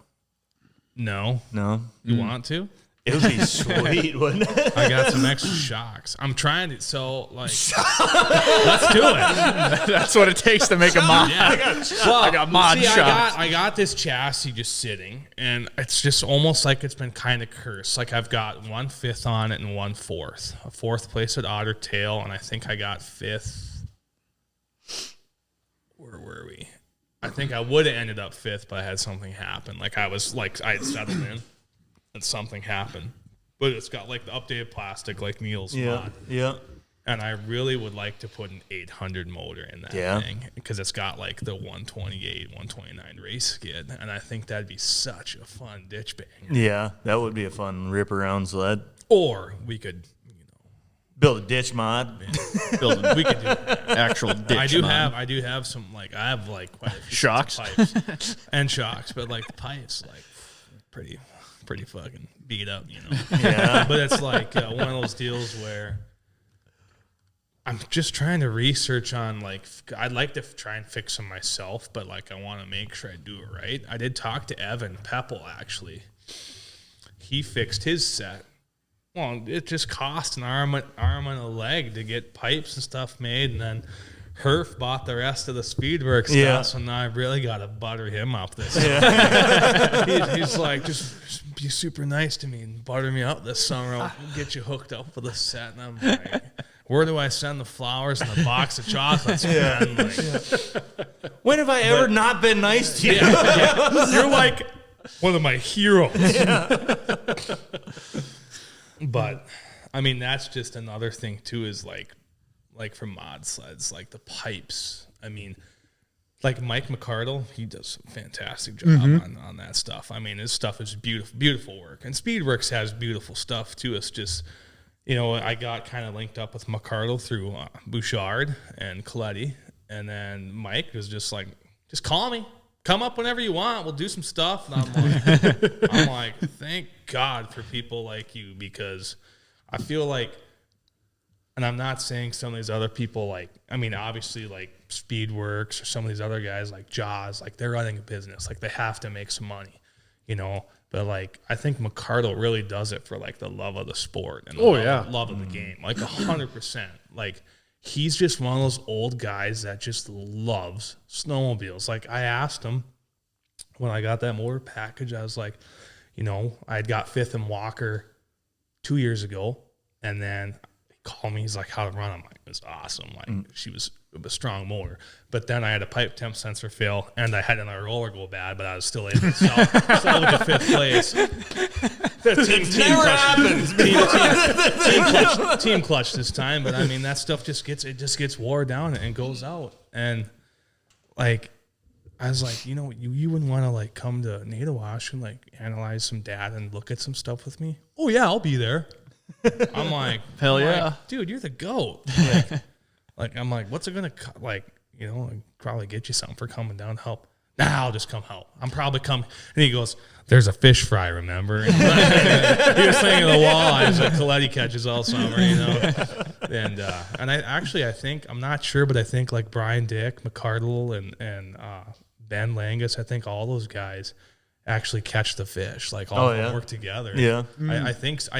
No. No. You want to? It would be sweet, wouldn't it? I got some extra shocks. I'm trying to, so like, let's do it. That's what it takes to make a mod. I got mod shocks. I got this chassis just sitting, and it's just almost like it's been kind of cursed. Like I've got 1/5 on it and 1/4. A 4th place at Otter Tail, and I think I got 5th. Where were we? I think I would have ended up 5th, but I had something happen. Like I had settled in. And something happened, but it's got like the updated plastic, like Neil's mod. Yeah. And I really would like to put an 800 motor in that thing because it's got like the 128, 129 race skid, and I think that'd be such a fun ditch banger. Yeah, that would be a fun rip around sled. Or we could, build a ditch mod. We could do Actual ditch mod. I do have some like I have like quite a few shocks pipes and shocks, but like the pipes like pretty fucking beat up, Yeah. But it's like one of those deals where I'm just trying to research on like I'd like to try and fix them myself, but like I want to make sure I do it right. I did talk to Evan Peppel actually. He fixed his set. Well, it just cost an arm and a leg to get pipes and stuff made, and then Herf bought the rest of the Speedworks stuff, so now I really got to butter him up this summer. He's like, just be super nice to me and butter me up this summer. I'll get you hooked up with a set. And I'm like, where do I send the flowers and the box of chocolates, man? Like, when have I ever not been nice to you? You're like one of my heroes. But, I mean, that's just another thing, too, is like for mod sleds, like the pipes. I mean, like Mike McCardle, he does a fantastic job on that stuff. I mean, his stuff is beautiful work. And Speedworks has beautiful stuff, too. It's just, I got kind of linked up with McCardle through Bouchard and Coletti. And then Mike was just like, just call me. Come up whenever you want. We'll do some stuff. And I'm like, thank God for people like you, because I feel like, and I'm not saying some of these other people, like, I mean, obviously, like Speedworks or some of these other guys like Jaws, like they're running a business, like they have to make some money, But like, I think McCardle really does it for like the love of the sport and love of the game, like 100%. Like he's just one of those old guys that just loves snowmobiles. Like I asked him when I got that motor package, I was like, I'd got 5th and Walker 2 years ago, and then call me. He's like, how to run? I'm like, it was awesome. Like she was a strong motor. But then I had a pipe temp sensor fail, and I had another roller go bad, but I was still able to sell with the 5th place. Team clutch this time. But I mean, that stuff just gets wore down and goes out. And like, I was like, you wouldn't want to like come to Nadawash and like analyze some data and look at some stuff with me? Oh yeah, I'll be there. I'm like, hell yeah, dude, you're the GOAT. Like I'm like, what's it gonna like? Probably get you something for coming down to help. Nah, I'll just come help. I'm probably coming. And he goes, "There's a fish fry, remember?" And he was thinking of the walleyes that Coletti catches all summer, And I think I'm not sure, but I think like Brian Dick, McCardle, and Ben Langus, I think all those guys actually catch the fish, like all of them work together. Yeah, I think so.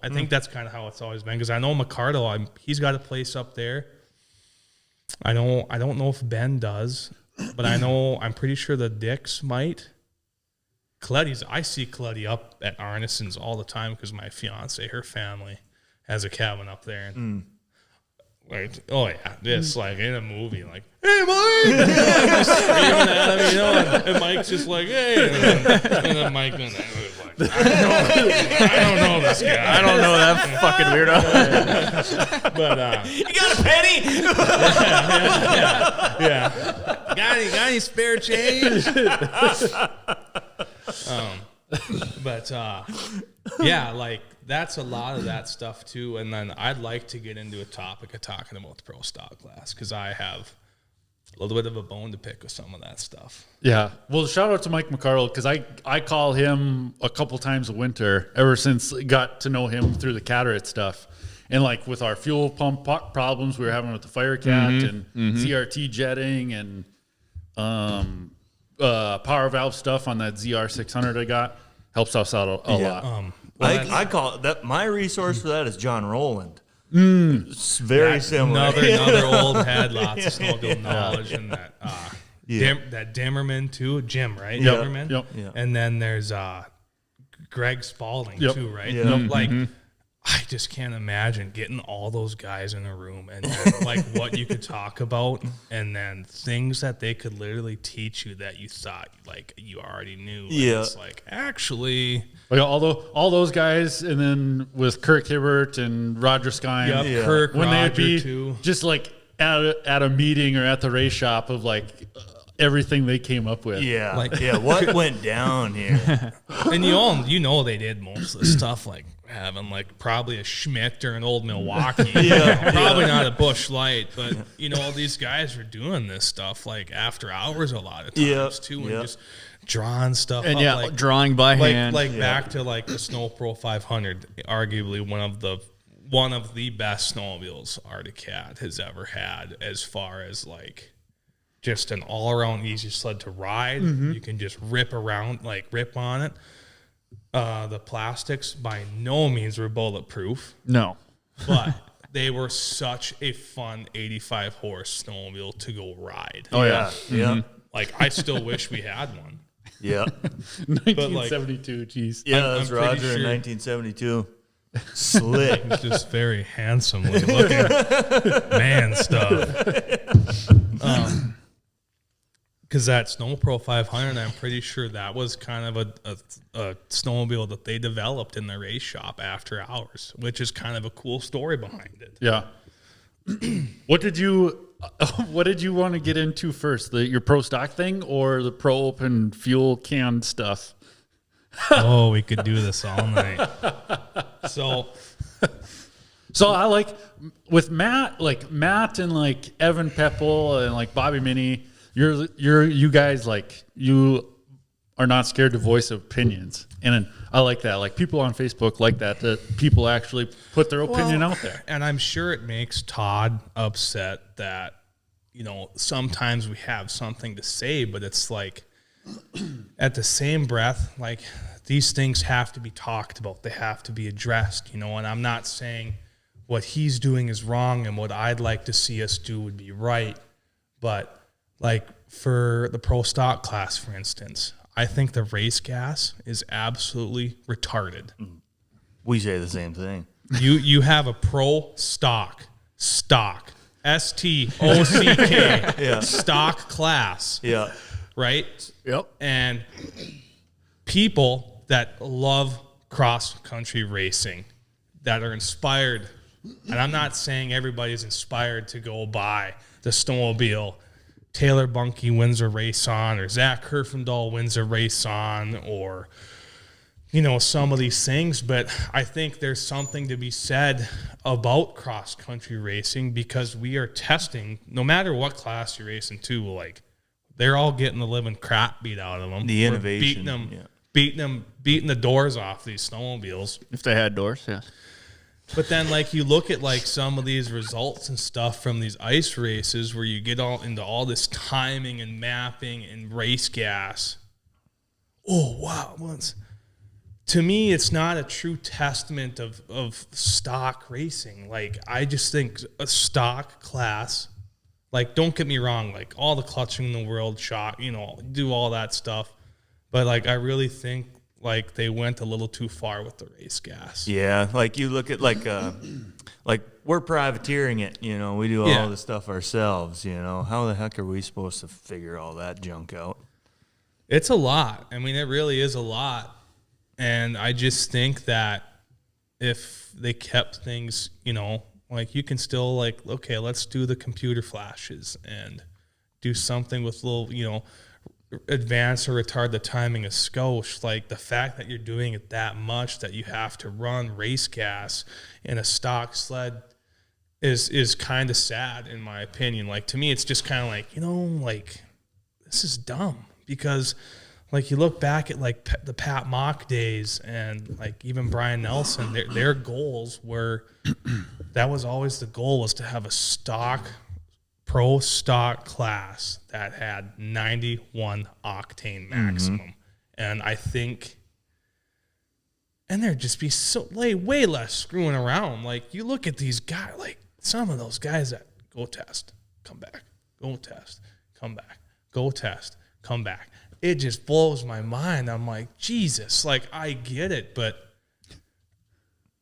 I think that's kind of how it's always been, because I know McCardle, he's got a place up there. I don't know if Ben does, but I'm pretty sure the Dicks might. I see Coletti up at Arneson's all the time because my fiance, her family, has a cabin up there. And like, oh yeah, this like in a movie, like, hey Mike, and Mike's just like, hey, and then Mike was like, I don't know this guy. I don't know that fucking weirdo. But you got a penny? yeah. Got any spare change? Yeah, like that's a lot of that stuff too. And then I'd like to get into a topic of talking about the pro stock class, because I have a little bit of a bone to pick with some of that stuff. Yeah. Well, shout out to Mike McCardle, because I call him a couple times a winter ever since I got to know him through the Cataract stuff. And like with our fuel pump problems we were having with the Firecat and ZRT jetting and power valve stuff on that ZR600 I got, helps us out a lot. I call it that. My resource for that is John Rowland. It's very similar. Another old head, lots of snowmobile knowledge, and that that Dimmerman too, Jim, right? Yep. Dimmerman. Yep. Yeah. And then there's Greg Spalding too, right? Yep. Like I just can't imagine getting all those guys in a room and then, like what you could talk about, and then things that they could literally teach you that you thought like you already knew. And it's like actually, like all those guys, and then with Kirk Hibbert and Roger Skine, Kirk, when Roger they'd be too. just like at a meeting or at the race shop of like everything they came up with. Yeah, Like- what went down here? And you know they did most of the stuff like having like probably a Schmidt or an old Milwaukee. Probably not a Busch Light, but you know, all these guys were doing this stuff like after hours a lot of times too, and just drawing stuff And up, like drawing by hand. back to like the Snow Pro 500, arguably one of the best snowmobiles Arctic Cat has ever had, as far as like just an all around easy sled to ride. You can just rip on it. The plastics by no means were bulletproof, no. but they were such a fun 85 horse snowmobile to go ride. Oh yeah. Yeah. Like I still wish we had one. Yeah. 1972. Jeez. Yeah, I'm that's pretty Roger in sure- 1972. Slick. It's just very handsomely looking man stuff. Because that Snow Pro 500, I'm pretty sure that was kind of a snowmobile that they developed in the race shop after hours, which is kind of a cool story behind it. Yeah. What did you want to get into first? Your pro stock thing or the pro open fuel can stuff? Oh, we could do this all night. So I like with Matt and like Evan Peppel and like Bobby Minnie, you guys like you are not scared to voice opinions. And I like that. Like people on Facebook like that people actually put their opinion out there. And I'm sure it makes Todd upset that, you know, sometimes we have something to say, but it's like at the same breath, like these things have to be talked about. They have to be addressed, you know, and I'm not saying what he's doing is wrong and what I'd like to see us do would be right. But like for the pro stock class, for instance, I think the race gas is absolutely retarded. We say the same thing. You have a pro stock, STOCK, stock class, Yeah. right? Yep. And people that love cross country racing, that are inspired, and I'm not saying everybody's inspired to go buy the snowmobile Taylor Bunke wins a race on, or Zach Herfindahl wins a race on, or, you know, some of these things. But I think there's something to be said about cross-country racing, because we are testing, no matter what class you're racing to, like, they're all getting the living crap beat out of them. The We're innovation. beating the doors off these snowmobiles. If they had doors, yeah. But then, like, you look at, like, some of these results and stuff from these ice races where you get all into all this timing and mapping and race gas. Oh, wow. To me, it's not a true testament of stock racing. Like, I just think a stock class, like, don't get me wrong, like, all the clutching in the world, shot, you know, do all that stuff. But, like, I really think, like, they went a little too far with the race gas. Yeah, like you look at like we're privateering it, you know, we do all the stuff ourselves, you know. How the heck are we supposed to figure all that junk out? It's a lot. I mean, it really is a lot. And I just think that if they kept things, you know, like you can still like, okay, let's do the computer flashes and do something with little, you know, advance or retard the timing of skosh. Like the fact that you're doing it that much that you have to run race gas in a stock sled is kind of sad, in my opinion. Like, to me, it's just kind of like, you know, like, this is dumb, because like you look back at like the Pat Mock days and like even Brian Nelson, their goals were, that was always the goal, was to have a stock pro stock class that had 91 octane maximum. And I think and there'd just be way less screwing around. Like, you look at these guys, like some of those guys that go test, come back, go test, come back, go test, come back. It just blows my mind. I'm like, Jesus, like, I get it, but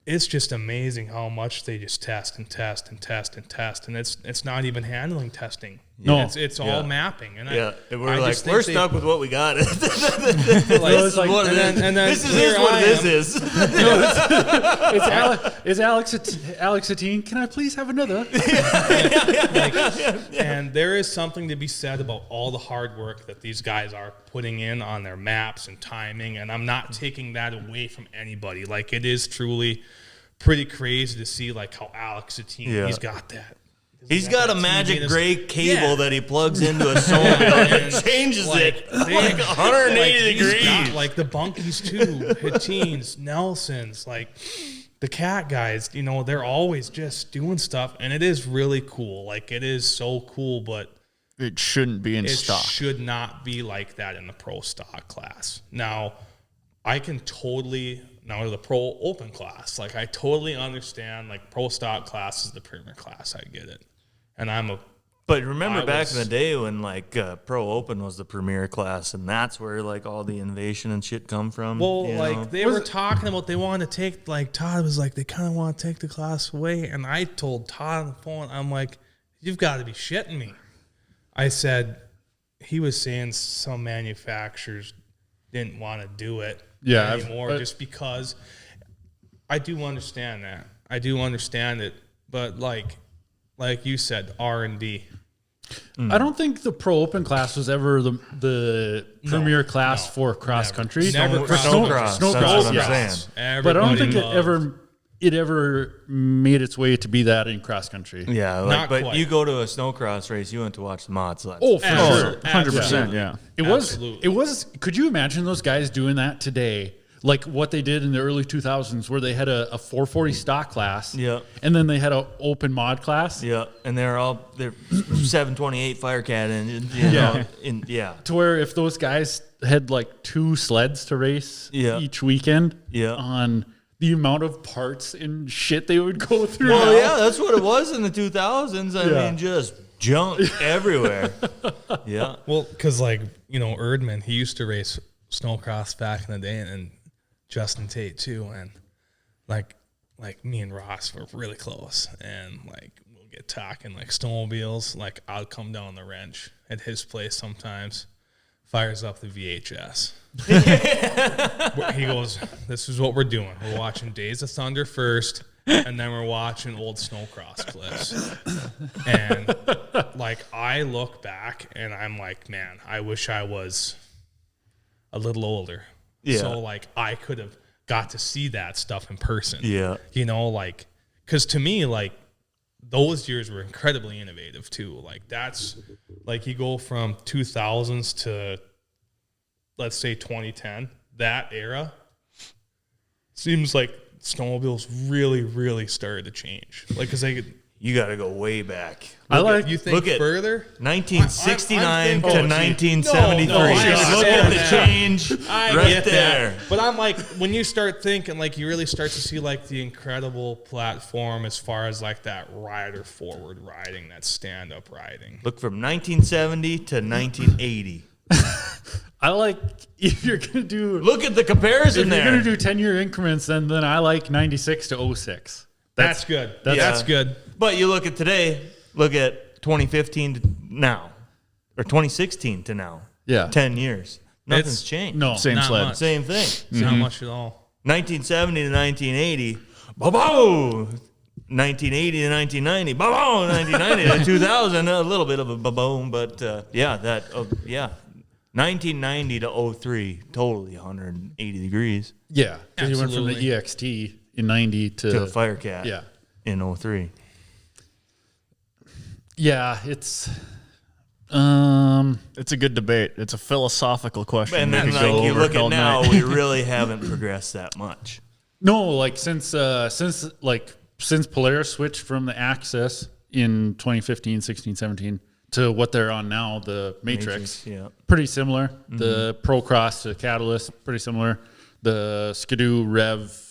it's just amazing how much they just test and test and test and test, and it's not even handling testing. No, it's all mapping. And we're like, we're stuck with what we got. This is what this is. Is Alex a teen? Can I please have another? And there is something to be said about all the hard work that these guys are putting in on their maps and timing, and I'm not taking that away from anybody. Like, it is truly pretty crazy to see like how Alex he's got that. He's got a magic gray cable that he plugs into a snowmobile and changes it like 180 degrees. Got, like the Bunkies too, Hittines, Nelsons, like the Cat guys, you know, they're always just doing stuff, and it is really cool. Like, it is so cool, but it shouldn't be in stock. It should not be like that in the pro stock class. Now, I can totally, now the pro open class, like, I totally understand, like, pro stock class is the premier class. I get it. And but remember back in the day when like Pro Open was the premier class, and that's where like all the innovation and shit come from. Well, like they were talking about they wanted to take, like Todd was like, they kind of want to take the class away, and I told Todd on the phone, I'm like, you've got to be shitting me. I said, he was saying some manufacturers didn't want to do it anymore just because. I do understand that. I do understand it, but like you said, R&D. I don't think the Pro Open class was ever the premier class for cross country. Never for snowcross. That's what I'm saying. But I don't think it ever made its way to be that in cross country. Yeah, like, but quite. You go to a snowcross race, you went to watch the mod sleds. Oh, for sure, 100%. Yeah, it was. Could you imagine those guys doing that today? Like what they did in the early 2000s, where they had a 440 stock class, and then they had an open mod class, and they're 728 Firecat engines, to where if those guys had like 2 sleds to race each weekend, on the amount of parts and shit they would go through. Well, that's what it was in the 2000s. I mean, just junk everywhere. Well, because like, you know, Erdman, he used to race snowcross back in the day, and Justin Tate too, and like me and Ross were really close, and like we'll get talking like snowmobiles. Like, I'll come down the wrench at his place sometimes, fires up the VHS. He goes, "This is what we're doing. We're watching Days of Thunder first, and then we're watching old snowcross clips." And like, I look back and I'm like, man, I wish I was a little older. So, like, I could have got to see that stuff in person. You know, like, because to me, like, those years were incredibly innovative, too. Like, that's, like, you go from 2000s to, let's say, 2010, that era, seems like snowmobiles really, really started to change. Like, because they could... You got to go way back. You think further? 1969 to 1973. Look at the change right there. That. But I'm like, when you start thinking, like, you really start to see like the incredible platform as far as like that rider forward riding, that stand up riding. Look from 1970 to 1980. I like, if you're gonna do, look at the comparison there. If you're gonna do 10-year increments, then I like 96 to 06. That's good. That's good. But you look at today, look at 2015 to now, or 2016 to now. 10 years. Nothing's changed. No. Same sled. Much. Same thing. It's not much at all. 1970 to 1980, ba-boom. 1980 to 1990, ba-boom. 1990 to 2000, a little bit of a ba-boom, but 1990 to 03, totally 180 degrees. Yeah, because you went from the EXT in 90 to the Firecat in 03. Yeah, it's a good debate. It's a philosophical question. And then, like, you look at now, we really haven't progressed that much. No, like since Polaris switched from the Axis in 2015, 16, 17 to what they're on now, the Matrix. Yeah, pretty similar. Mm-hmm. The Pro Cross to Catalyst, pretty similar. the Skidoo Rev,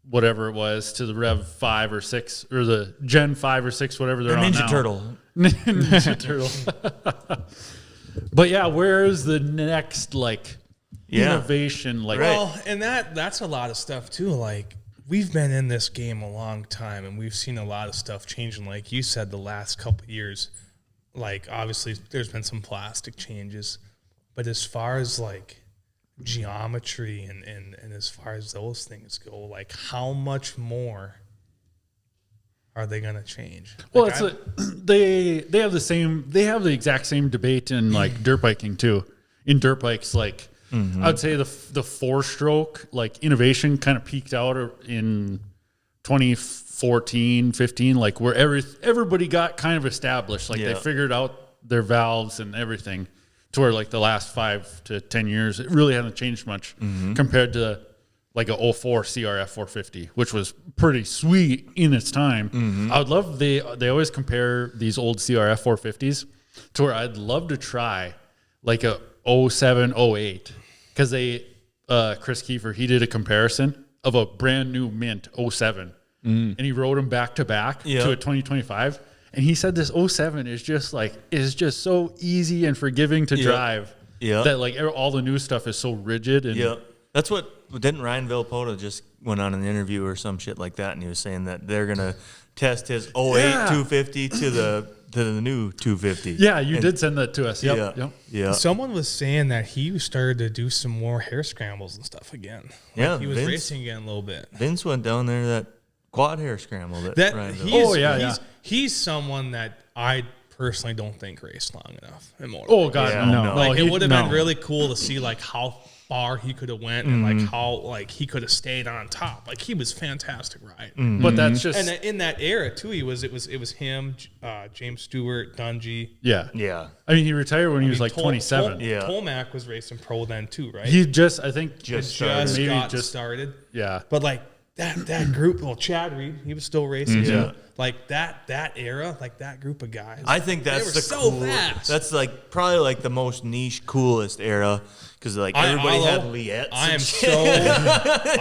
whatever it was, to the Rev 5 or 6, or the Gen 5 or 6, whatever they're on now. Ninja Turtle. Ninja Turtle. But yeah, where is the next innovation? Well, and that's a lot of stuff too. Like, we've been in this game a long time, and we've seen a lot of stuff changing. Like you said, the last couple of years, like obviously there's been some plastic changes, but as far as like geometry and as far as those things go, like how much more are they gonna change? Well, they have the exact same debate in like dirt biking too. In dirt bikes, like I'd say the 4-stroke like innovation kind of peaked out in 2014, 15, like where everybody got kind of established, like they figured out their valves and everything. To where like the last 5 to 10 years, it really hasn't changed much compared to like a 04 CRF 450, which was pretty sweet in its time. I would love, they always compare these old CRF 450s to where I'd love to try like a 07, 08, because Chris Kiefer, he did a comparison of a brand new mint 07, and he rode them back to back to a 2025. And he said this 07 is just so easy and forgiving to drive that like all the new stuff is so rigid. And that's what, didn't Ryan Villepota just went on an interview or some shit like that, and he was saying that they're going to test his 08 250 to the new 250. Yeah, you did send that to us. Yep. Someone was saying that he started to do some more hair scrambles and stuff again. Like he was racing again a little bit. Vince went down there that quad hair scramble he's someone that I personally don't think raced long enough in motorcycle. Oh God, no. Like it would have been really cool to see like how far he could have went and like how like he could have stayed on top. Like he was fantastic riding. But that's just, and in that era too, it was him, James Stewart, Dungy. Yeah. I mean, he retired when he was like 27. Tomac was racing pro then too, right? He just, I think, just started. Yeah. But like that group, well, Chad Reed, he was still racing too. Like that era, like that group of guys. I think that's fast. That's like probably like the most niche, coolest era, because like everybody had Liettes.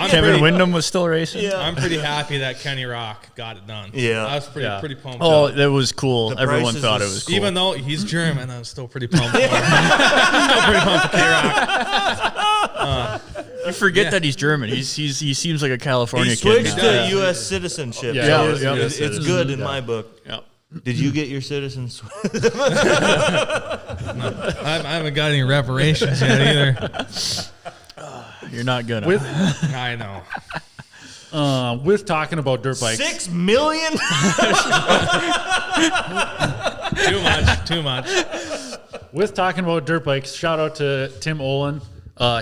Kevin Windham was still racing. Yeah. I'm pretty happy that Kenny Rock got it done. Yeah, I was pretty pumped. Oh, that was cool. Everyone thought it was cool. Even though he's German, I was still pretty pumped for him. Still pretty pumped for Kenny Rock. You forget that he's German. He seems like a California he switched kid. to U.S. citizenship. It's good in my book. Yep. Did you get your citizenship? I haven't got any reparations yet either. You're not gonna. I know. With talking about dirt bikes, $6 million. Too much. With talking about dirt bikes, shout out to Tim Olin.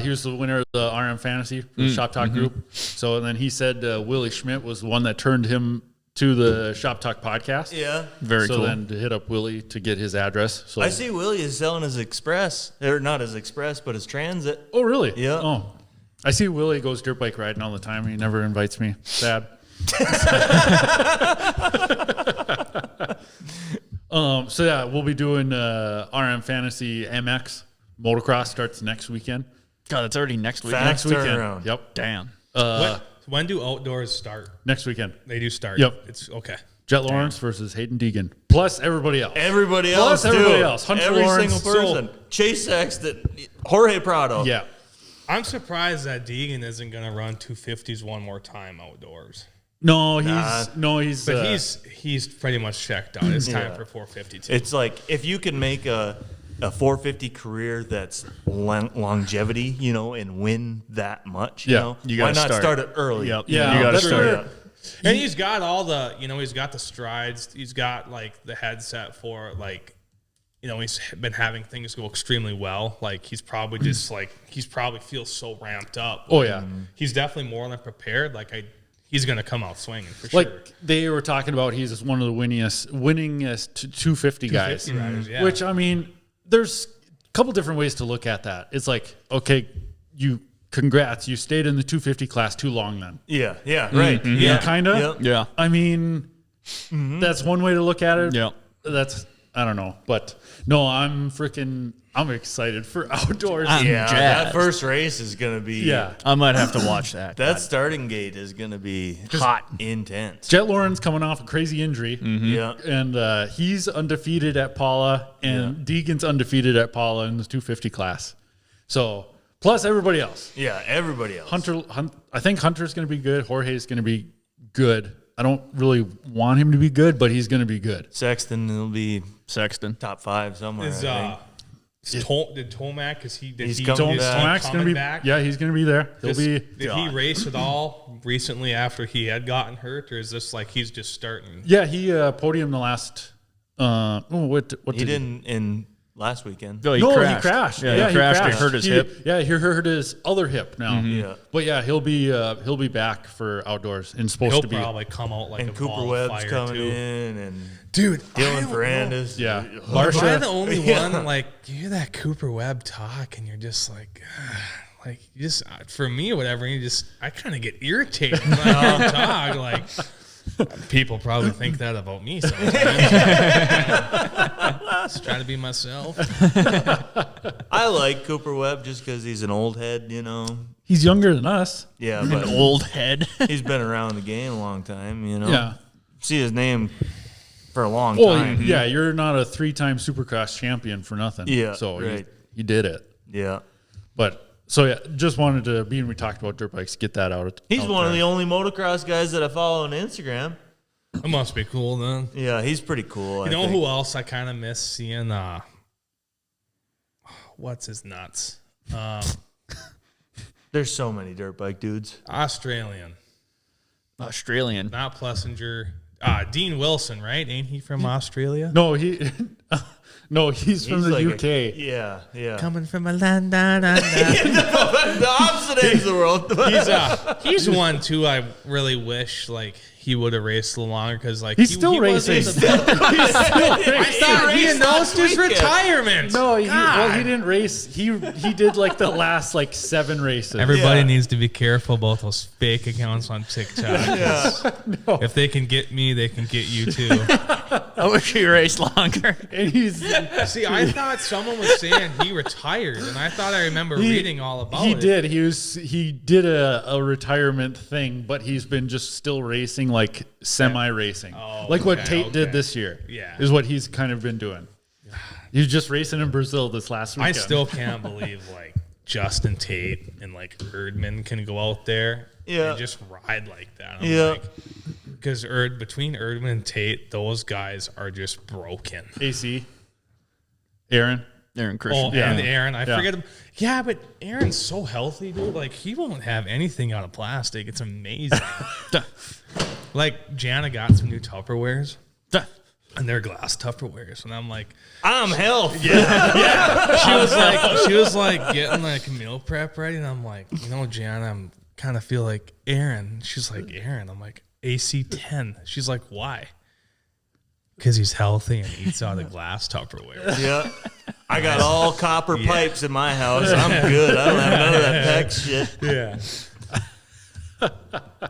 He was the winner of the RM Fantasy Shop Talk group. So and then he said Willie Schmidt was the one that turned him to the Shop Talk podcast. Yeah, very cool. So then to hit up Willie to get his address. So I see Willie is selling his Express, or not his Express, but his Transit. Oh, really? Yeah. Oh, I see Willie goes dirt bike riding all the time. He never invites me. Sad. So yeah, we'll be doing RM Fantasy MX. Motocross starts next weekend. God, it's already next weekend. Fast Next weekend. turnaround. Yep. Damn. When do outdoors start? Next weekend. They do start. Yep. It's okay. Jet Lawrence versus Hayden Deegan. Plus everybody else. Everybody else, Hunter Every Lawrence. single person. Chase Sexton. Jorge Prado. Yeah. I'm surprised that Deegan isn't going to run 250s one more time outdoors. No, he's pretty much checked out. It's time for 452. It's like if you can make a 450 career that's longevity, and win that much, you why not start it early? Yep. Yeah, you got to start it. And he's got all the, he's got the strides. He's got like the headset for like, he's been having things go extremely well. Like he's probably just like, feels so ramped up. Oh yeah. He's definitely more than prepared. Like he's going to come out swinging for sure. Like they were talking about, he's one of the winningest 250 guys. 250 riders, yeah. Which I mean, there's a couple different ways to look at that. It's like, okay, congrats, you stayed in the 250 class too long then. Yeah, right. Yeah, kind of. Yep. Yeah. I mean, that's one way to look at it. Yeah. That's I don't know. But no, I'm excited for outdoors. I'm Yeah, jazzed. that first race is gonna be. Yeah. I might have to watch that. That starting gate is gonna be hot. intense. Jet Lauren's coming off a crazy injury. Yeah. And he's undefeated at Paula, and Deegan's undefeated at Paula in the 250 class. So, plus everybody else. Yeah, everybody else. I think Hunter's going to be good. Jorge's going to be good. I don't really want him to be good, but he's going to be good. Sexton will be Sexton. top 5 somewhere. Is I think. did Tomac? Is he? Did He's he coming back. Tomac's going to be back? Yeah, he's going to be there. He'll be. Did he race at all recently after he had gotten hurt, or is this like he's just starting? Yeah, he podiumed the last. What He did didn't in last weekend. No, he crashed. Yeah, he crashed. He hurt his hip. Yeah, he hurt his other hip now. Yeah. But yeah, he'll be back for outdoors and supposed He'll to be. probably come out like And a Cooper ball Webb's of fire coming too. in, and Dude, Dylan Ferrandis. Yeah, Am I Marsha. the only one? Like, you hear that Cooper Webb talk, and you're just like you just for me, whatever. I kind of get irritated when I hear him talk. Like, people probably think that about me sometimes. Just trying to be myself. I like Cooper Webb just because he's an old head, you know. He's younger than us. Yeah, but Old head. he's been around the game a long time, you know. Yeah. See his name for a long Well, time. yeah, you're not a 3-time Supercross champion for nothing. Yeah, so right. he did it. Yeah. But so yeah, just wanted to, being we talked about dirt bikes, get that out. He's one of the only motocross guys that I follow on Instagram. That must be cool then. Yeah, he's pretty cool. You know who else I kind of miss seeing? What's his nuts? There's so many dirt bike dudes. Australian, Australian. not Plessinger. Dean Wilson, right? Ain't he from Australia? No, he's from the UK. Yeah. Coming from a land down under. The opposite ends of the world. He's one too. I really wish like he would have raced a little longer because like He's he still wasn't racing. the- I thought he raced announced last his weekend. retirement. No, he God. didn't race. He did like the last 7 races. Everybody Yeah. needs to be careful about those fake accounts on TikTok. If they can get me, they can get you too. I wish he raced longer. And he's See, I thought someone was saying he retired, and I thought I remember reading all about he it. did. He did a retirement thing, but he's been just still racing, like semi-racing, like what Tate did this year. Yeah. is what he's kind of been doing. He was just racing in Brazil this last weekend. I still can't believe like Justin Tate and like Erdman can go out there and just ride like that. I'm because between Erdman and Tate, those guys are just broken. AC, Aaron. Christian. And Aaron, I forget him. Yeah, but Aaron's so healthy, dude. Like he won't have anything out of plastic. It's amazing. Like Jana got some new Tupperwares. And they're glass Tupperwares, and I'm like, I'm health. she was like getting like meal prep ready, and I'm like, Jana, I'm kind of feel like Aaron. She's like, Aaron. I'm like, AC10. She's like, why? Because he's healthy and eats out of glass Tupperware. Yeah. I got all copper pipes in my house. I'm good. I don't have none of that PEX shit. Yeah.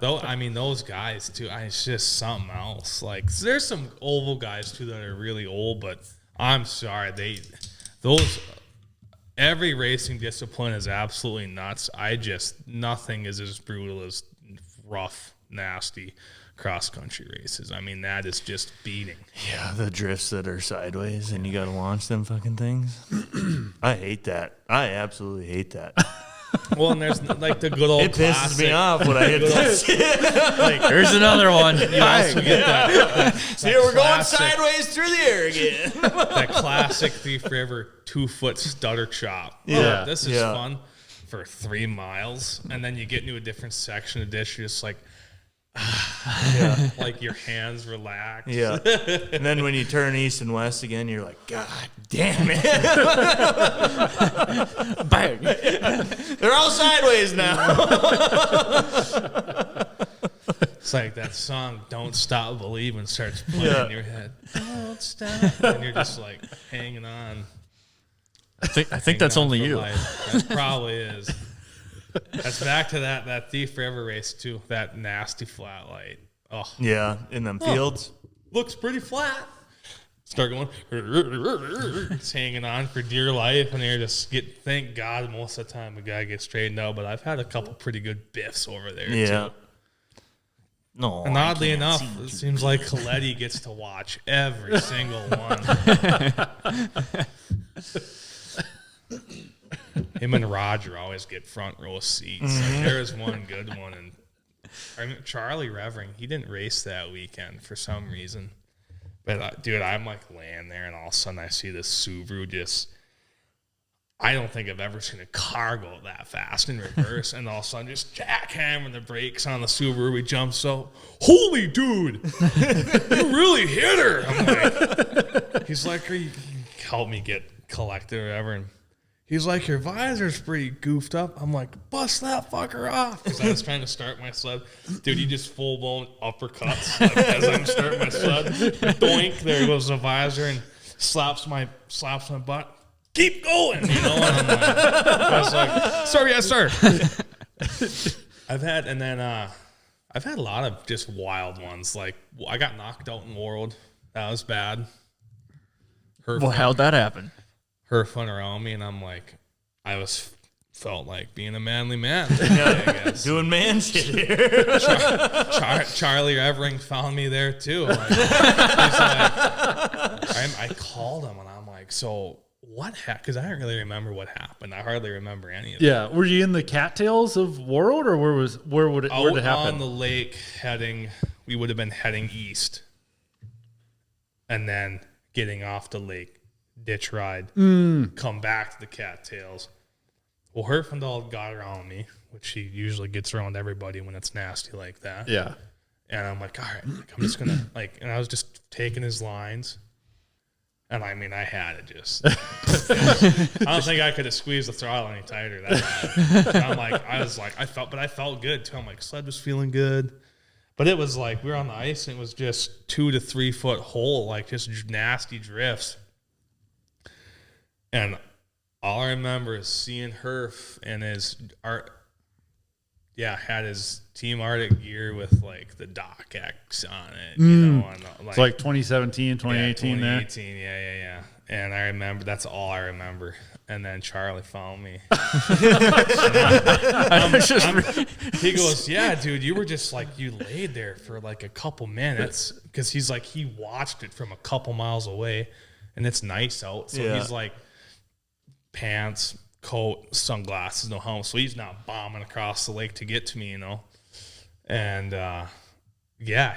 Though I mean those guys too, it's just something else. Like there's some oval guys too that are really old, but I'm sorry, every racing discipline is absolutely nuts. Nothing is as brutal as rough, nasty cross country races. I mean that is just beating. Yeah, the drifts that are sideways and you got to launch them fucking things. I hate that. I absolutely hate that. Well, and there's like the good old It pisses classic. me off when I hit that shit. There's another one. You also get that Here we're going classic- sideways through the air again. that classic Thief River 2-foot stutter chop. Yeah. This is Yeah. fun for 3 miles, and then you get into a different section of dish. You're just like, like your hands relax. Yeah. And then when you turn east and west again, you're like, God damn it. Bang. They're all sideways now. It's like that song "Don't Stop Believing" starts playing in your head. Don't stop, and you're just like hanging on. I think that's hanging on only for you. life. That probably is. That's back to that Thief River race too. That nasty flat light. Oh, Yeah, in them fields. looks pretty flat. start going, it's hanging on for dear life, and they're just thank God most of the time a guy gets straightened out, but I've had a couple pretty good biffs over there too. No, and oddly enough, it seems like Coletti gets to watch every single one. Him and Roger always get front row seats. Like, there was one good one, and I mean, Charlie Revering, he didn't race that weekend for some reason. But dude, I'm like laying there, and all of a sudden I see this Subaru just. I don't think I've ever seen a car go that fast in reverse, and all of a sudden just jackhammering the brakes on the Subaru. He jumps out. Holy dude, you really hit her! I'm like, he's like, "You help me get collected or whatever." And he's like, "Your visor's pretty goofed up." I'm like, "Bust that fucker off!" Because I was trying to start my sled. Dude, he just full blown uppercuts like, as I'm starting my sled. Doink! There goes the visor and slaps my butt. Keep going, you know. And I was like, "Sorry, yes, sir." I've had a lot of just wild ones. Like I got knocked out in World. That was bad. How'd that happen? Her fun around me, and I'm like, felt like being a manly man. I guess. Doing man shit here. Charlie Evering found me there too. Like, he's like, I called him, and I'm like, so. What happened? Because I don't really remember what happened. I hardly remember any of it. Yeah. Were you in the cattails of World, or where did it happen? On the lake we would have been heading east. And then getting off the lake, ditch ride, come back to the cattails. Well, Herfindahl got around me, which he usually gets around everybody when it's nasty like that. Yeah. And I'm like, all right, I'm just going to, and I was just taking his lines. And I mean, I had it just. I don't think I could have squeezed the throttle any tighter. I felt good too. I'm like, sled was feeling good. But it was like, we were on the ice and it was just 2 to 3 foot hole, like just nasty drifts. And all I remember is seeing Herf and had his Team Arctic gear with like the Doc X on it, you know. And it's like 2017, 2018 there. 2018, yeah. And I remember, that's all I remember. And then Charlie found me. He goes, yeah, dude, you were just like, you laid there for like a couple minutes. Because he's like, he watched it from a couple miles away and it's nice out. So he's like, pants, coat, sunglasses, no helmet. So he's not bombing across the lake to get to me, you know. And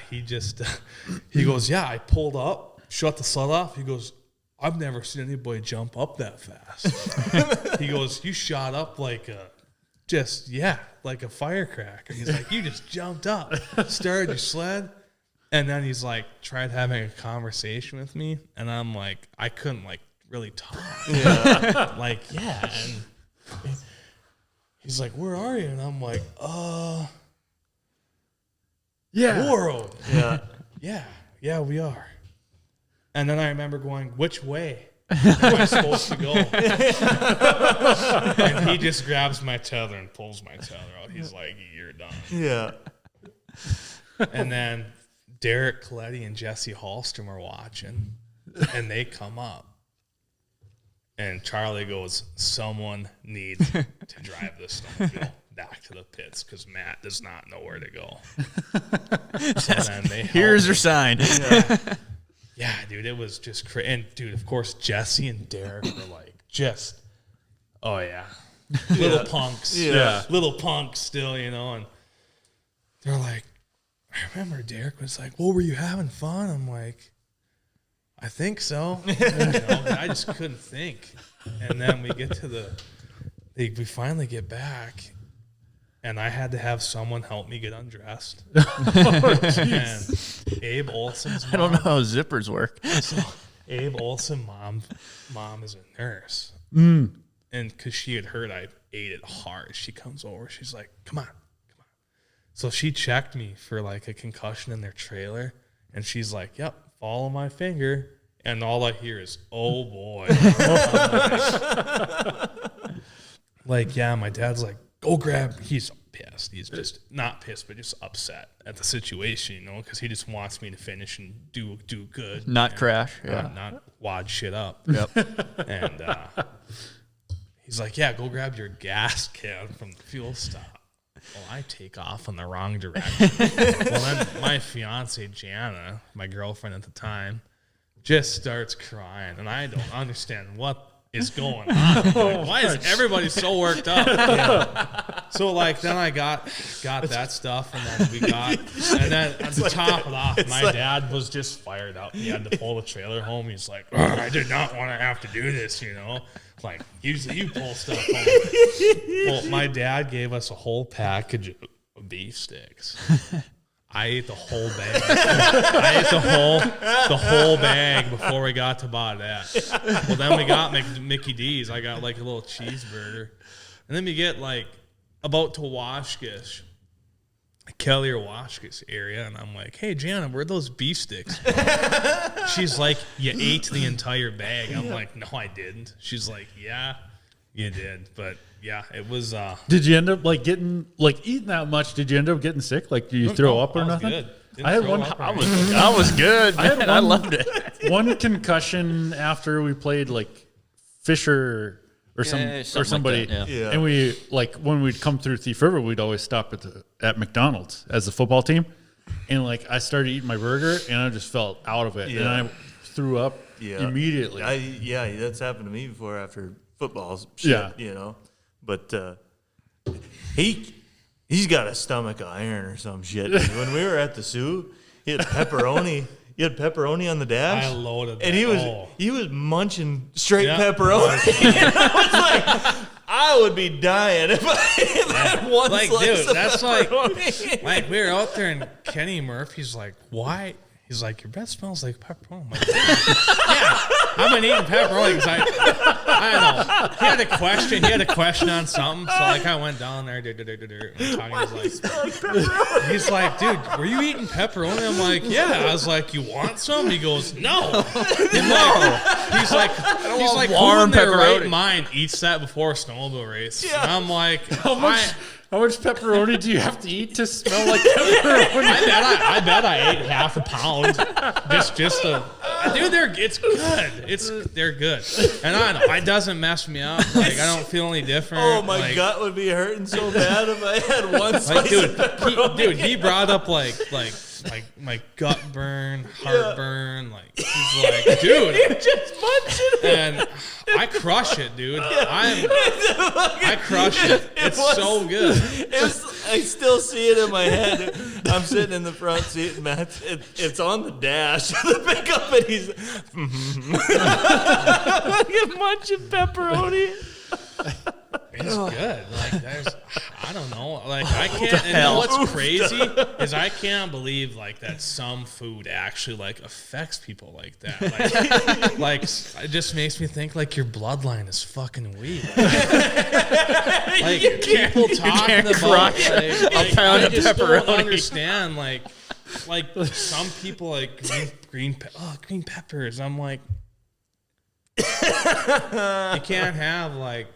he just he goes, yeah, I pulled up, shut the sled off. He goes, I've never seen anybody jump up that fast. He goes, you shot up like a firecracker. He's like, you just jumped up, started your sled. And then he's like, tried having a conversation with me. And I'm like, I couldn't like really talk. Yeah. And he's like, where are you? And I'm like, World. Yeah, we are. And then I remember going, which way am I supposed to go? And he just grabs my tether and pulls my tether out. He's like, you're done. Yeah. And then Derek Coletti and Jesse Hallstrom are watching, and they come up. And Charlie goes, someone needs to drive this snowmobile back to the pits because Matt does not know where to go. So then here's your sign. Yeah, dude, it was just crazy. And, dude, of course, Jesse and Derek were like, little punks. Yeah. Little punks still, you know. And they're like, I remember Derek was like, well, were you having fun? I'm like, I think so. I just couldn't think. And then we get to we finally get back, and I had to have someone help me get undressed. And Abe Olson's mom. I don't know how zippers work. So Abe Olson mom is a nurse. And because she had heard I ate it hard, she comes over. She's like, come on. So she checked me for like a concussion in their trailer. And she's like, yep, follow my finger. And all I hear is, oh boy. My dad's like, go grab, he's pissed. He's just not pissed, but just upset at the situation, because he just wants me to finish and do good. Not crash. Yeah. Not wad shit up. Yep. And he's like, yeah, go grab your gas can from the fuel stop. Well, I take off in the wrong direction. Well, then my fiance, Jana, my girlfriend at the time, just starts crying. And I don't understand what is going on. Like, why is everybody so worked up? Yeah. So, then I got that stuff, and then to top it off, my dad was just fired up. He had to pull the trailer home. He's like, I did not want to have to do this, Like, usually you pull stuff home. Well, my dad gave us a whole package of beef sticks. I ate the whole bag. I ate the whole bag before we got to Baudette. Well, then we got Mickey D's. I got a little cheeseburger. And then we get about to Washkish, Kelly or Washkish area, and I'm like, hey, Jana, where'd those beef sticks go? She's like, you ate the entire bag. I'm like, no, I didn't. She's like, yeah, you did. But yeah, it was. Did you end up getting eating that much? Did you end up getting sick? Did you throw up or nothing? Good. I had one. I was good. Man. I loved it. One concussion after we played Fisher or somebody, Yeah. and we when we'd come through Thief River, we'd always stop at McDonald's as a football team, and I started eating my burger, and I just felt out of it, and I threw up immediately. That's happened to me before after football shit, But he's got a stomach of iron or some shit. When we were at the Sioux, he had pepperoni. You had pepperoni on the dash. I loaded that. And he was munching straight pepperoni. And I was like, I would be dying if I had one slice of pepperoni. We were out there and Kenny Murphy's like, why? He's like, your breath smells like pepperoni. I'm like, yeah, I've been eating pepperoni because I don't know. He had a question on something, so I went down there, and talking. He's like, dude, were you eating pepperoni? I'm like, yeah. I was like, you want some? He goes, no. He's like, who in their right mind eats that before a snowmobile race? Yeah. And I'm like, How much pepperoni do you have to eat to smell like pepperoni? I bet I ate half a pound. Dude, it's good. They're good. And I know it doesn't mess me up. I don't feel any different. Oh, my gut would be hurting so bad if I had one slice of pepperoni. He brought up my gut burn, heartburn. He's like, dude, you just munch it. And I crush it, dude. I crush it. It's so good. I still see it in my head. I'm sitting in the front seat, and Matt, it's on the dash of the pickup, and he's munching pepperoni. It's good. I don't know. I can't. And what's crazy is I can't believe that some food actually affects people like that. It just makes me think your bloodline is fucking weak. People talking about a pound of just pepperoni. Don't understand some people green peppers. I'm like, you can't have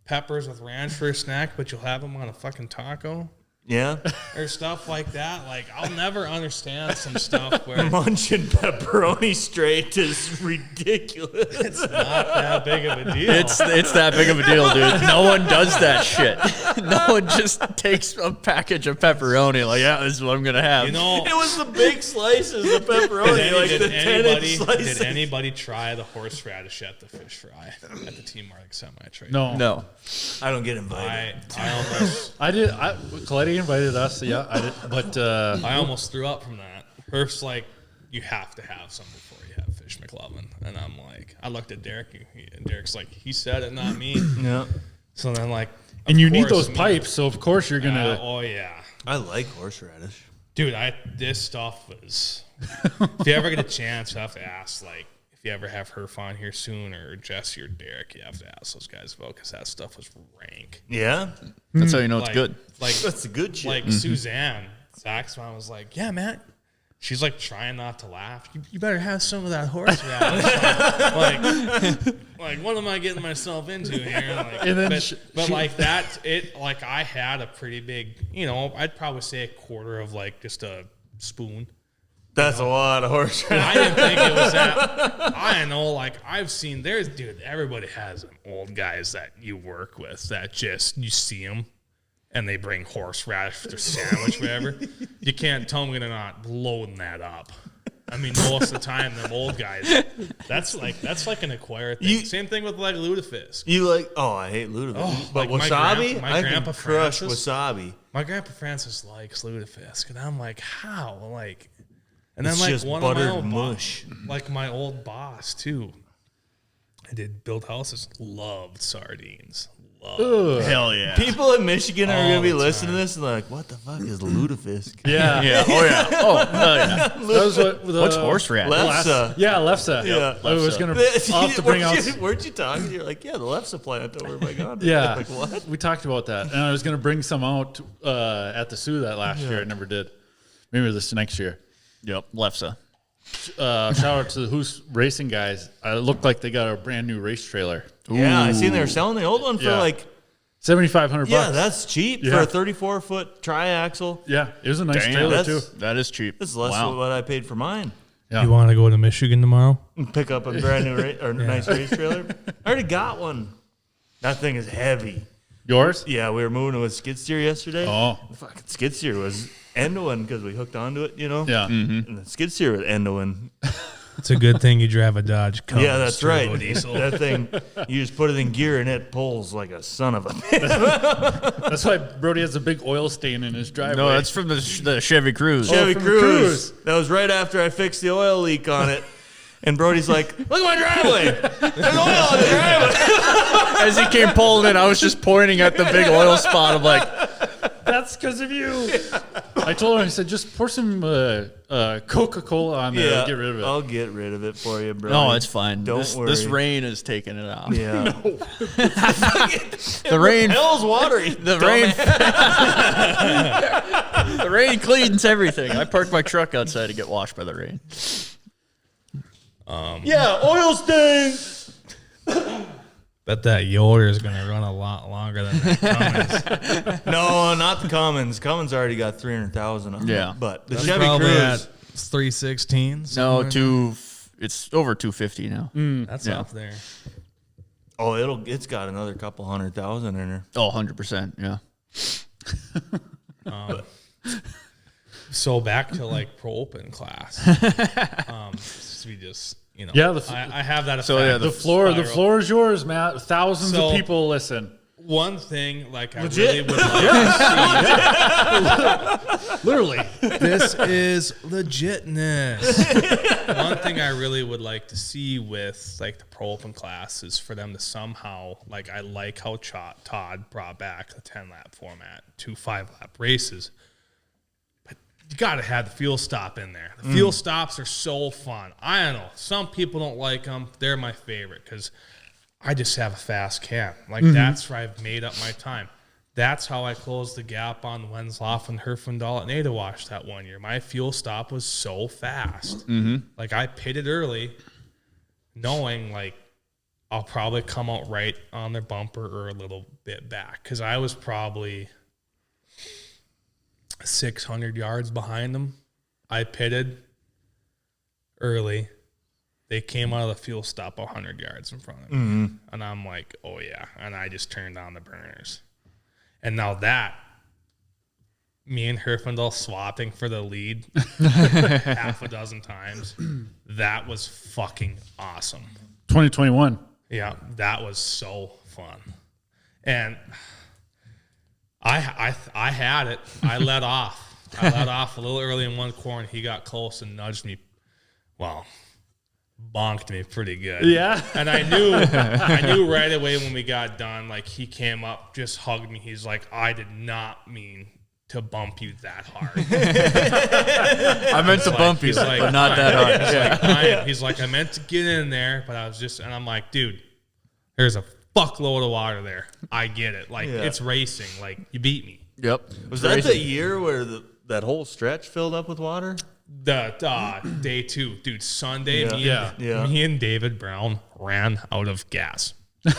peppers with ranch for a snack, but you'll have them on a fucking taco. Yeah. Or stuff like that. I'll never understand some stuff where munching pepperoni straight is ridiculous. It's not that big of a deal. It's that big of a deal, dude. No one does that shit. No one just takes a package of pepperoni this is what I'm gonna have. It was the big slices of pepperoni, the 10-inch slices. Did anybody try the horseradish at the fish fry at the Team Mark semi-trade? No. I don't get invited. I did. Coletti invited us. Yeah, I did. But I almost threw up from that. Herf's you have to have some before you have fish Mclovin. And I'm like, I looked at Derek, and Derek's like, he said it, not me. Yeah. So then and you need those pipes, so of course you're gonna. Oh yeah. I like horseradish. Dude, this stuff was. If you ever get a chance, you have to ask if you ever have Herf on here soon, or Jesse or Derek, you have to ask those guys about, because that stuff was rank. Yeah. That's how you know it's good. That's the good shit. Suzanne, Zach's mom, was like, yeah, Matt, she's like trying not to laugh. You better have some of that horseradish. like, what am I getting myself into here? Like, And then but like that, like I had a pretty big, I'd probably say a quarter of like just a spoon. That's a lot of horseradish. I didn't think it was that. I know, like I've seen. Dude, everybody has them old guys that you work with that just you see them. And they bring horseradish for their sandwich, whatever. You can't tell me they're not loading that up. I mean, most of the time, them old guys. That's like an acquired thing. Same thing with like lutefisk. I hate lutefisk. Oh, but like wasabi, my grandpa can crush Francis, wasabi. My grandpa Francis likes lutefisk, and I'm like, how? Like, and It's then like just one of my buttered old mush. like my old boss too. I did build houses. Loved sardines. Hell yeah. People in Michigan are going to be the listening time. to this and they're like, what the fuck is lutefisk? Yeah. Yeah. Oh yeah. Oh hell yeah. That was What's horseradish? Lefse. Yeah, lefse. Yeah. I was going to off to bring out. Weren't you talking? You're like, yeah, the lefse plant over by God. Yeah. Like, what? We talked about that. And I was going to bring some out at the Sioux that last year. I never did. Maybe this next year. Yep. Lefse. Shout out to the Hoos Racing guys. It looked like they got a brand new race trailer. Yeah, I seen they were selling the old one for Yeah. like, $7,500. yeah, that's cheap for a 34-foot triaxle. Yeah, it was a nice Damn. trailer too. That is cheap. This is less than what I paid for mine. Yeah. You want to go to Michigan tomorrow? Pick up a brand new nice race trailer. I already got one. That thing is heavy. Yours? Yeah, we were moving to a skid steer yesterday. Oh. The fucking skid steer was end-to-end because we hooked onto it, Yeah. And the skid steer was end-to-end. It's a good thing you drive a Dodge Cummins. Yeah, that's turbo right. Diesel. That thing, you just put it in gear and it pulls like a son of a bitch. That's why Brody has a big oil stain in his driveway. No, that's from the Chevy Cruze. Chevy from the Cruze. Cruze. That was right after I fixed the oil leak on it. And Brody's like, look at my driveway. There's oil in the driveway. As he came pulling in, I was just pointing at the big oil spot. I'm like, That's because of you. I told him, I said, just pour some Coca-Cola on there and get rid of it. I'll get rid of it for you, bro. no, it's fine. Don't This worry. rain is taking it off. Yeah. The rain. Hell's watery. The rain. The rain cleans everything. I parked my truck outside to get washed by the rain. Yeah, oil stains. Bet that Yoder is going to run a lot longer than that Cummins. No, not the Cummins. Cummins already got 300,000 on Yeah. it. But the That's Chevy probably at Cruze. 316. No, it's over 250 now. That's yeah. up there. Oh, it's got another couple 100,000 in her. Oh, 100%. Yeah. So back to like pro open class. We just, Yeah, I have that. So, yeah, The floor is yours, Matt. Thousands So- of people listen. One thing, like I Legit. really would like Literally. this is legitness. One thing I really would like to see with like the pro open class is for them to somehow, like I like how Todd brought back the 10-lap format to 5-lap races. But you got to have the fuel stop in there. The fuel stops are so fun. I don't know. Some people don't like them. They're my favorite because I just have a fast cam. Like that's where I've made up my time. That's how I closed the gap on Wensloff and Herfindahl at Nadawash that one year. My fuel stop was so fast. Like I pitted early, knowing like I'll probably come out right on their bumper or a little bit back because I was probably 600 yards behind them. I pitted early. They came out of the fuel stop 100 yards in front of me. And I'm like, oh, yeah. And I just turned on the burners. And now that, me and Herfindahl swapping for the lead half a dozen times, that was fucking awesome. 2021. Yeah, that was so fun. And I had it. I let off. I let off a little early in one corner. He got close and nudged me. Well, bonked me pretty good. Yeah. And I knew right away when we got done, like he came up, just hugged me. He's like, I did not mean to bump you that hard. I meant to bump you, He's like, but not that hard. He's like, I meant to get in there, but I was just, and I'm like, dude, there's a fuckload of water there. I get it. Like, it's racing. Like, you beat me. Yep. Was that the year where that whole stretch filled up with water? The day 2, dude. Sunday, me and David Brown ran out of gas.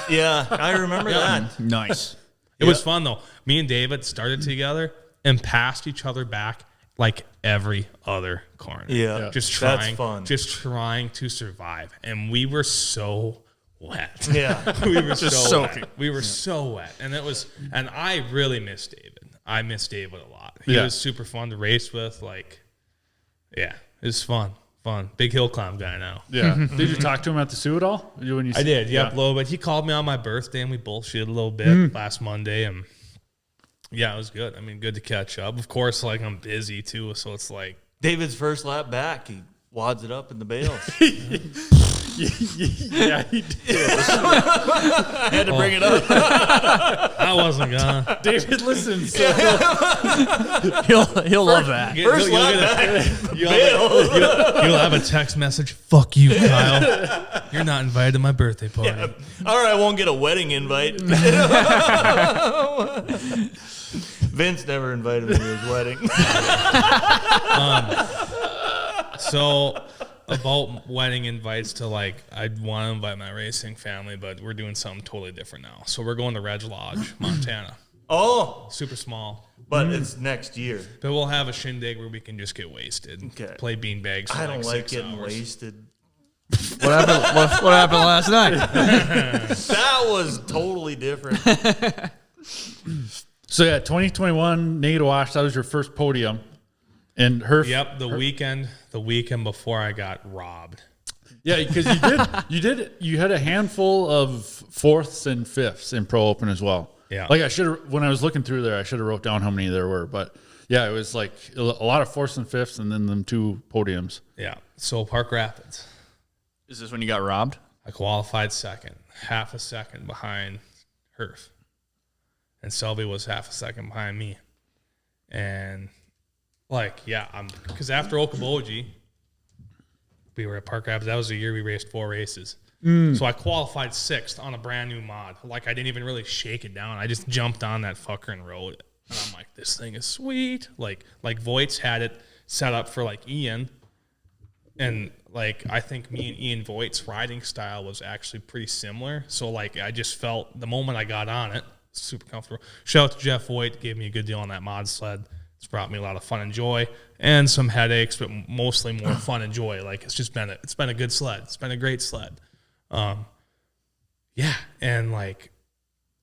Yeah, I remember that. Nice. It was fun though. Me and David started together and passed each other back like every other corner. Yeah. Just trying, that's fun. Just trying to survive, and we were so wet. Yeah, we were so wet. We were so wet, and I really miss David. I miss David a lot. He was super fun to race with. Like, yeah, it was fun. Big hill climb guy now. Yeah. Did you talk to him at the Sioux at all? I did. Yep, a little bit. He called me on my birthday, and we bullshitted a little bit last Monday, and yeah, it was good. I mean, good to catch up. Of course, like I'm busy too, so it's like David's first lap back, he wads it up in the bales. Yeah, he did. I had to bring it up. I wasn't gonna. David listens. So He'll love that. First lap back, You'll have a text message. Fuck you, Kyle. You're not invited to my birthday party. Yeah. All right, I won't get a wedding invite. Vince never invited me to his wedding. So about wedding invites to like, I'd want to invite my racing family, but we're doing something totally different now. So we're going to Red Lodge, Montana. Oh, Super small. but it's next year. But we'll have a shindig where we can just get wasted. Okay. Play beanbags for I don't like 6 getting hours. wasted. What happened last night? That was totally different. So yeah, 2021 Naked Wash. That was your first podium, and Yep, the weekend before I got robbed. Yeah, because you had a handful of 4ths and 5ths in Pro Open as well. Yeah, like I should have, when I was looking through there, I should have wrote down how many there were. But yeah, it was like a lot of 4ths and 5ths, and then them 2 podiums. Yeah. So Park Rapids. Is this when you got robbed? I qualified second, half a second behind Herf. And Selby was half a second behind me. And like, yeah, because after Okoboji, we were at Park Rapids. That was the year we raced 4 races. So I qualified 6th on a brand new mod. Like, I didn't even really shake it down. I just jumped on that fucker and rode it. And I'm like, this thing is sweet. Like Voigt's had it set up for like Ian. And like, I think me and Ian Voigt's riding style was actually pretty similar. So like, I just felt the moment I got on it, super comfortable. Shout out to Jeff Voigt, gave me a good deal on that mod sled. It's brought me a lot of fun and joy and some headaches, but mostly more fun and joy. Like, it's been a good sled. It's been a great sled. Yeah. And like,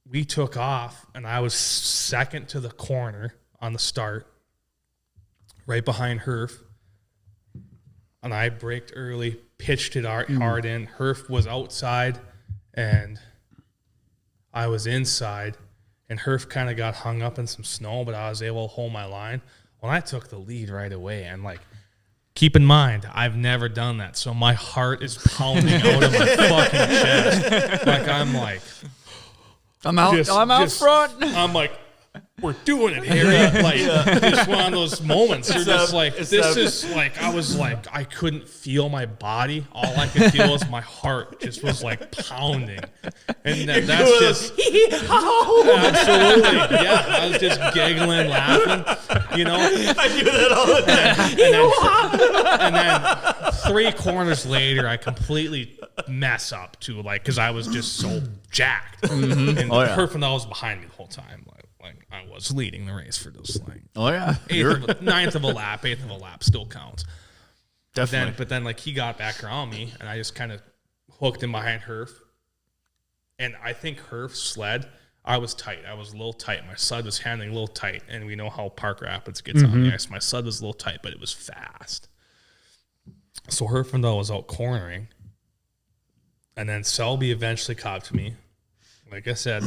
we took off and I was second to the corner on the start, right behind Herf. And I braked early, pitched it hard in. Herf was outside and I was inside, and Herf kind of got hung up in some snow, but I was able to hold my line. Well, I took the lead right away, and like, keep in mind, I've never done that, so my heart is pounding out of my fucking chest. Like, I'm like, I'm out front. I'm like, we're doing it, Harry. Like, it's one of those moments. You're just like, this is like, I was like, I couldn't feel my body. All I could feel was my heart just was like pounding. And that's just, absolutely. Yeah, I was just giggling, laughing, you know? I do that all the time. And then 3 corners later, I completely mess up too, like, because I was just so jacked. And Herfindahl was behind me the whole time. Like I was leading the race for those, like, 9th of a lap still counts. Definitely. But then like, he got back around me, and I just kind of hooked him behind Herf. And I think Herf's sled, I was tight. I was a little tight. My sled was handling a little tight, and we know how Park Rapids gets on the ice. My sled was a little tight, but it was fast. So Herfindahl was out cornering, and then Selby eventually caught to me. Like I said,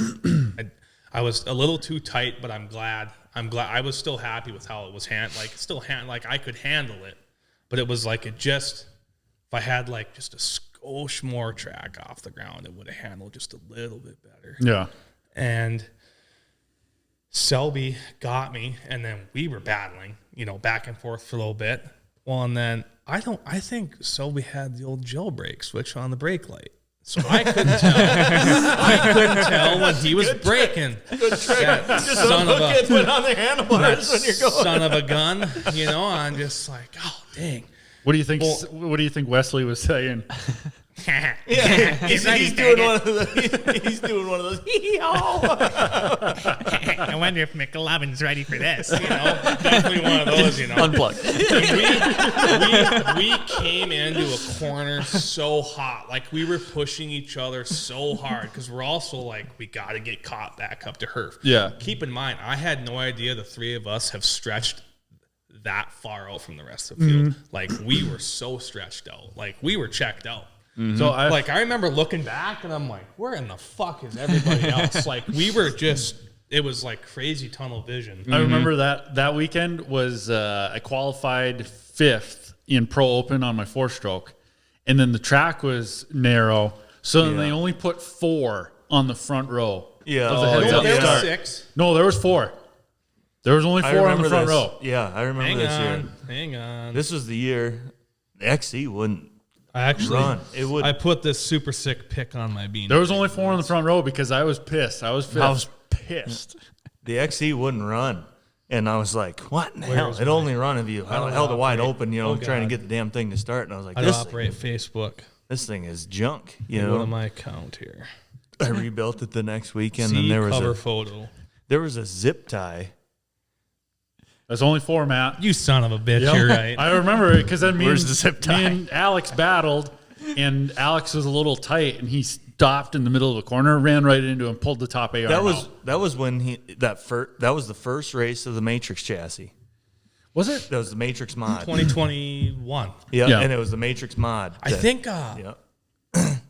I was a little too tight, but I'm glad. I was still happy with how it was like I could handle it, but it was like, if I had like just a skosh more track off the ground, it would have handled just a little bit better. Yeah. And Selby got me, and then we were battling, back and forth for a little bit. Well, and then I think Selby had the old jailbreak switch on the brake light. So I couldn't tell. I couldn't tell when he was braking. Good trick. Just son don't of look a- at put on the handlebars when you're going. Son of a gun, you know. I'm just like, oh dang. What do you think? What do you think Wesley was saying? Yeah, he's doing one of the. He's doing one of those. I wonder if Mclovin's ready for this. You know, definitely one of those. You know, Unplugged. we came into a corner so hot, like we were pushing each other so hard because we're also like we got to get caught back up to Herf. Yeah. Keep in mind, I had no idea the three of us have stretched that far out from the rest of the field. Like we were so stretched out, like we were checked out. So I remember looking back and I'm like, where in the fuck is everybody else? Like we were just, it was like crazy tunnel vision. I remember that weekend was I qualified 5th in Pro Open on my 4-stroke, and then the track was narrow, so then they only put 4 on the front row. Yeah. Of the heads up There was start. 6. No, there was 4. There was only 4 on the front row. Yeah, I remember this year. Hang on. This was the year the XC wouldn't I actually, run. It would. I put this super sick pick on my bean. There was only 4 on the front row because I was pissed. I was 5th. I was pissed. The XC wouldn't run. And I was like, what in the hell? It only run if you held it wide open, you know, trying to get the damn thing to start. And I was like, I don't operate Facebook. this thing is junk. You Go to know, my account here. I rebuilt it the next weekend, See and there cover was photo. a zip tie. That's only 4, Matt. You son of a bitch, you're right. I remember it because then Where's the zip tie? me and Alex battled, and Alex was a little tight, and he stopped in the middle of the corner, ran right into him, pulled the top A arm out. That was when that was the first race of the Matrix chassis. Was it? That was the Matrix mod. 2021. Yeah. And it was the Matrix mod. I think Yeah.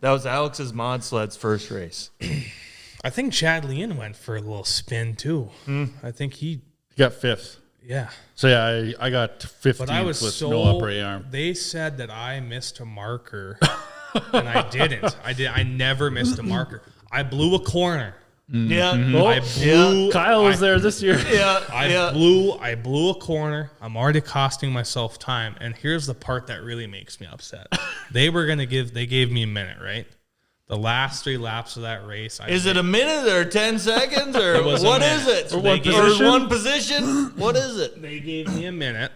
That was Alex's mod sled's first race. I think Chad Leon went for a little spin too. I think he He got 5th. yeah. So yeah, I got 15th But I was with so no upper A arm. They said that I missed a marker and I didn't. I never missed a marker. I blew a corner. Yeah. I blew Kyle was there this year. Yeah. I blew a corner. I'm already costing myself time. And here's the part that really makes me upset. They gave me a minute, right? The last 3 laps of that race. Is it a minute or 10 seconds or was a what minute. is it? Or what Or position? one position? What is it? They gave me a minute.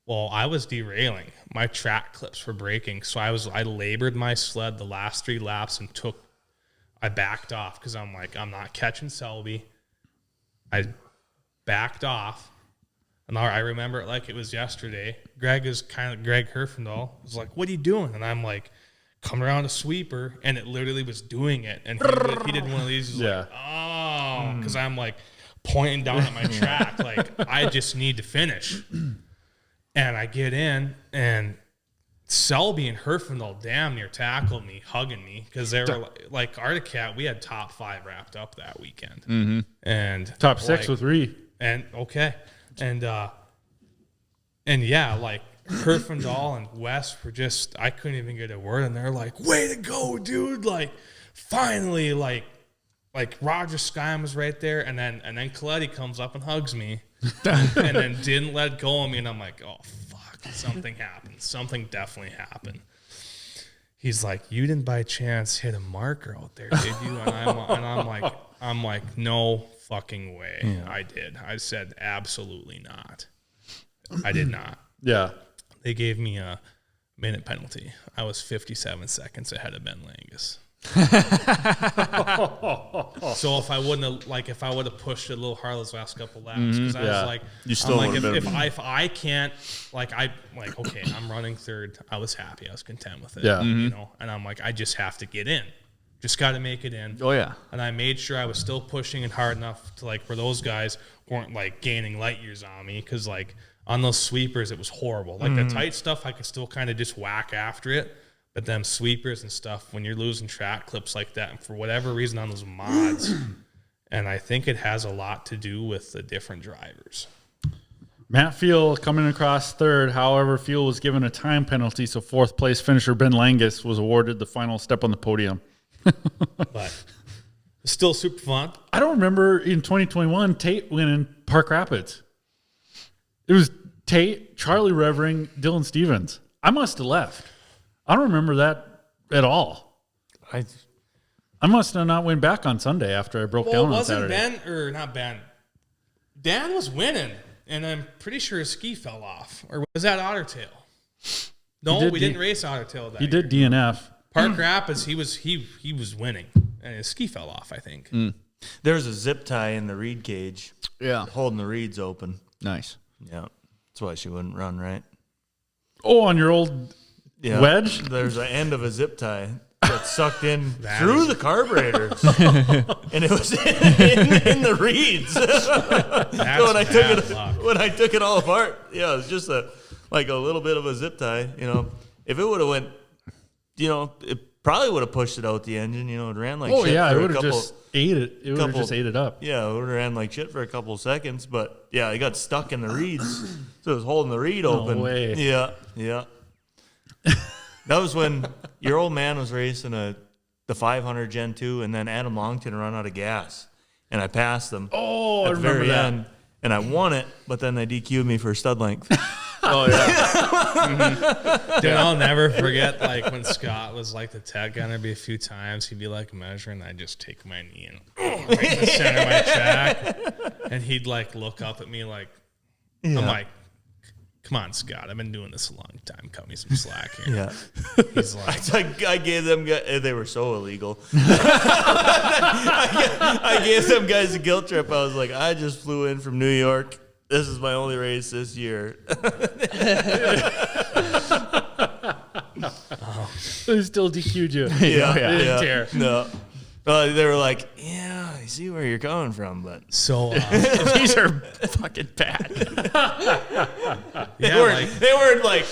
Well, I was derailing. My track clips were breaking. So I labored my sled the last 3 laps and I backed off because I'm like, I'm not catching Selby. I backed off. And I remember it like it was yesterday. Greg Herfindahl was like, what are you doing? And I'm like, come around a sweeper. And it literally was doing it. And he did one of these. He was like, oh, because I'm like pointing down at my track. Like, I just need to finish. And I get in and Selby and Herfindahl damn near tackled me, hugging me, because they were like Articat. We had top 5 wrapped up that weekend, and Top 6 with Reed. and yeah, like Herfindahl and Wes were just, I couldn't even get a word, and they're like, "Way to go, dude!" Like, finally, like Roger Skym was right there, and then Coletti comes up and hugs me, and then didn't let go of me, and I'm like, "Oh fuck, something happened. Something definitely happened." He's like, "You didn't by chance hit a marker out there, did you?" And I'm like, "No fucking way, I did." I said, "Absolutely not. I did not." Yeah. They gave me a minute penalty. I was 57 seconds ahead of Ben Langus. So if I would have pushed it a little harder those last couple laps, because I was like, You still I'm like, would've been- if I can't, okay, I'm running 3rd. I was happy. I was content with it. Yeah. You know, and I'm like, I just have to get in. Just got to make it in. Oh yeah. And I made sure I was still pushing it hard enough to where those guys weren't gaining light years on me, because on those sweepers it was horrible. The tight stuff I could still kind of just whack after it, but them sweepers and stuff, when you're losing track clips like that, and for whatever reason on those mods, and I think it has a lot to do with the different drivers. Matt Feil coming across 3rd. However, Feil was given a time penalty, so 4th place finisher Ben Langus was awarded the final step on the podium. But it's still super fun. I don't remember in 2021 Tate winning Park Rapids. It was Tate, Charlie Revering, Dylan Stevens. I must have left. I don't remember that at all. I must have not went back on Sunday after I broke down on Saturday. Not Ben. Dan was winning, and I'm pretty sure his ski fell off. Or was that Ottertail? No, we didn't race Ottertail that He year. did DNF. Park Rapids, he was winning, and his ski fell off, I think. There was a zip tie in the reed cage. Yeah. Holding the reeds open. Nice. Yeah. That's why she wouldn't run, right? Oh, on your old wedge? There's an end of a zip tie that sucked in through the carburetors. And it was in the reeds. So when I took it all apart, it was just a little bit of a zip tie. If it would have went, it probably would have pushed it out the engine. It ran like shit. It would have just ate it. It would have just ate it up. Yeah, it would have ran like shit for a couple of seconds. But yeah, it got stuck in the reeds. So it was holding the reed open. No way. Yeah. That was when your old man was racing the 500 Gen 2, and then Adam Longton ran out of gas. And I passed them. Oh, at I the remember very that. end. And I won it, but then they DQ'd me for stud length. Oh, yeah. Dude, I'll never forget, when Scott was, the tech gunner a few times. He'd be, measuring. I'd just take my knee and right in the center of my track. And he'd, look up at me I'm like, come on, Scott. I've been doing this a long time. Cut me some slack here. Yeah. He's like, I gave them guys, they were so illegal. I gave them guys a guilt trip. I was like, I just flew in from New York. This is my only race this year. They still DQ'd you. Yeah. They didn't care. No. They were like, yeah, I see where you're coming from, but so, These are fucking bad. they weren't like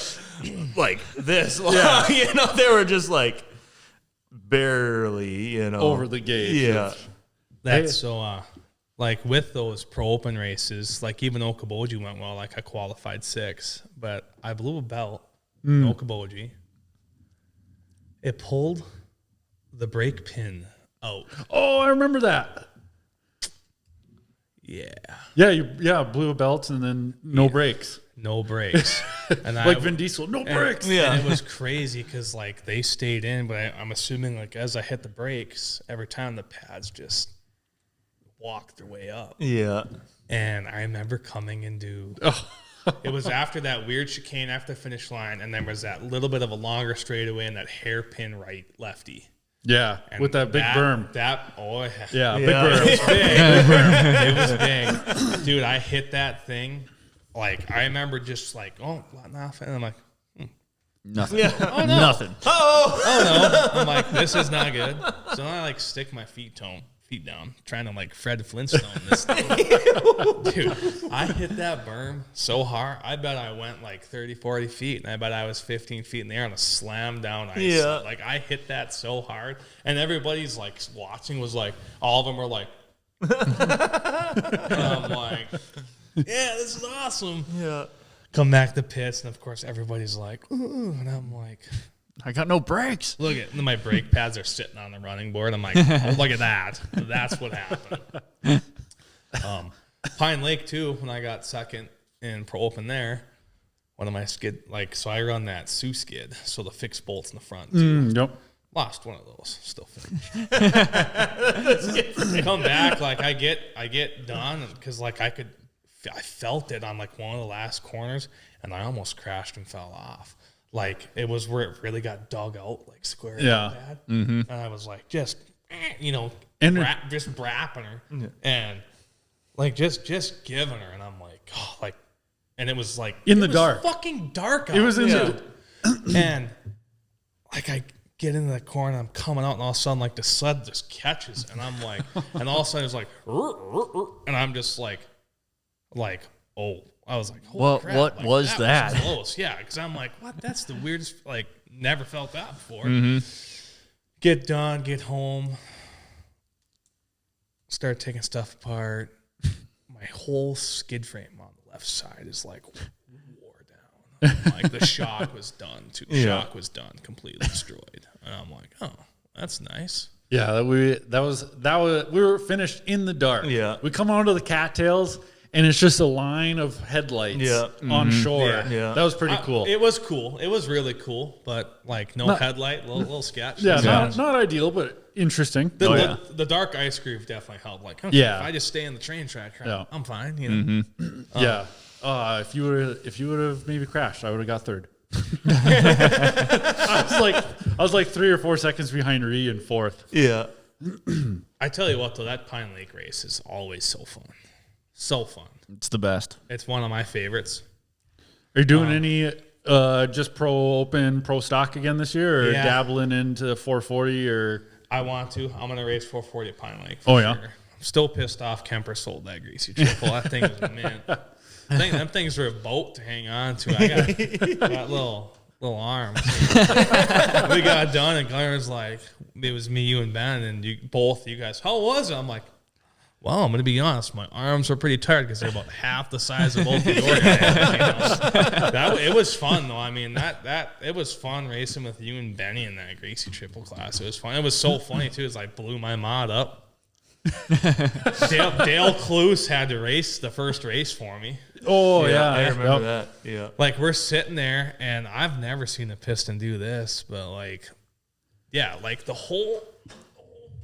this. Yeah. They were just barely, Over the gauge. Yeah. that's so, with those pro open races, even Okoboji went well, I qualified 6, but I blew a belt in Okoboji. It pulled the brake pin out. Oh, I remember that. Yeah. Yeah, blew a belt and then no brakes. No brakes. And Vin Diesel, no brakes. Yeah. And it was crazy because they stayed in, but I'm assuming as I hit the brakes, every time the pads just walked their way up. Yeah. And I remember coming into it was after that weird chicane after the finish line, and then was that little bit of a longer straightaway and that hairpin right lefty. Yeah, And with that big berm. Yeah, Big berm. It was big. It was big. Dude, I hit that thing. I remember just nothing. And I'm like, Nothing. Yeah. oh no. Nothing. Oh no. I'm like, this is not good. So then I stick my feet down, trying to Fred Flintstone this thing. Dude, I hit that berm so hard. I bet I went 30, 40 feet, and I bet I was 15 feet in the air on a slam down ice. Yeah. I hit that so hard, and everybody's watching was all of them were and I'm like, yeah, this is awesome. Yeah. Come back to pits, and of course everybody's like, ooh, and I'm like, I got no brakes. look at my brake pads are sitting on the running board. I'm like, oh, look at that. That's what happened. Pine Lake too. When I got second in pro open there, one of my skid so I run that Sioux skid, so the fixed bolts in the front too. Yep. Lost one of those. Still finished. Come back I get done because I felt it on one of the last corners, and I almost crashed and fell off. It was where it really got dug out, square. Yeah. Bad. Mm-hmm. And I was just just brapping her, and just giving her, and I'm and it was in the dark, fucking dark out. It was in the, and I get into the corner, I'm coming out, and all of a sudden the sled just catches, and I'm and all of a sudden it's and I'm just oh. I was like, holy crap. What was that? Was close. Yeah, because I'm like, what? That's the weirdest, never felt that before. Mm-hmm. Get done, get home, start taking stuff apart. My whole skid frame on the left side is wore down. The shock was done too. Yeah. Shock was done, completely destroyed. And I'm like, oh, that's nice. Yeah, we were finished in the dark. Yeah. We come onto the cattails, and it's just a line of headlights on shore. Yeah. That was pretty cool. It was cool. It was really cool, but like no headlight, little sketch. Yeah, not ideal, but interesting. The dark ice groove definitely helped. Like, okay, Yeah. if I just stay in the train track, I'm fine. Yeah. If you would have maybe crashed, I would have got third. I was like 3 or 4 seconds behind Ree in fourth. Yeah. I tell you what, though, that Pine Lake race is always so fun. So fun. It's the best. It's one of my favorites. Are you doing any just pro open, pro stock again this year, or dabbling into 440 or? I want to. I'm going to race 440 at Pine Lake. Oh, yeah? Sure. I'm still pissed off Kemper sold that greasy triple. That thing was mint. Them things are a boat to hang on to. I got little arms. We got done, and Gunner's like, it was me, you, and Ben, and you guys, how was it? I'm like, well, I'm going to be honest. My arms were pretty tired because they're about half the size of both of your guys. It was fun, though. I mean, it was fun racing with you and Benny in that greasy triple class. It was fun. It was so funny, too. It's like blew my mod up. Dale Cluse had to race the first race for me. Oh, yeah. I remember that. Yeah. Like, we're sitting there, and I've never seen a piston do this, but, like, yeah, like the whole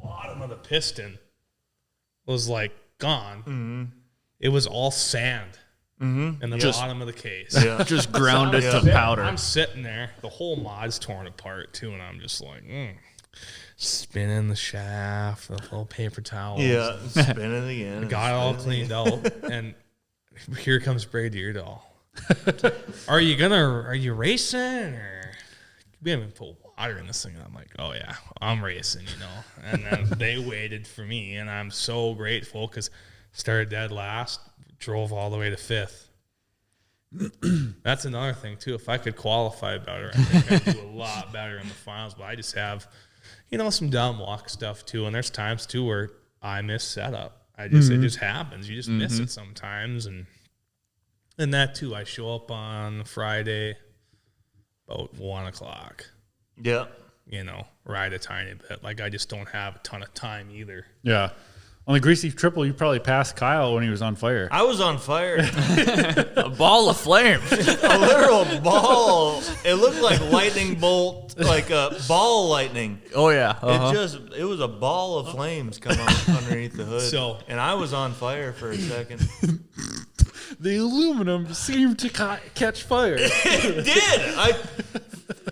bottom of the piston was, like, gone. Mm-hmm. It was all sand in the bottom of the case. Yeah. Just ground it to powder. I'm sitting there. The whole mod's torn apart, too, and I'm just like, spinning the shaft, the little paper towels. Yeah, spinning again. Got it all cleaned out, and here comes Bray Deerdahl. Are you racing, or we haven't put water in this thing? And I'm like, oh yeah, I'm racing, And then they waited for me, and I'm so grateful because started dead last, drove all the way to fifth. That's another thing too. If I could qualify better, I think I'd do a lot better in the finals. But I just have, some dumb walk stuff too. And there's times too where I miss setup. It just happens. You just miss it sometimes, and that too. I show up on Friday about 1:00. Yeah. Ride a tiny bit. Like I just don't have a ton of time either. Yeah. On the greasy triple, you probably passed Kyle when he was on fire. I was on fire. A ball of flame. A literal ball. It looked like lightning bolt, like a ball lightning. Oh, yeah. It was a ball of flames coming up underneath the hood. And I was on fire for a second. The aluminum seemed to catch fire. It did.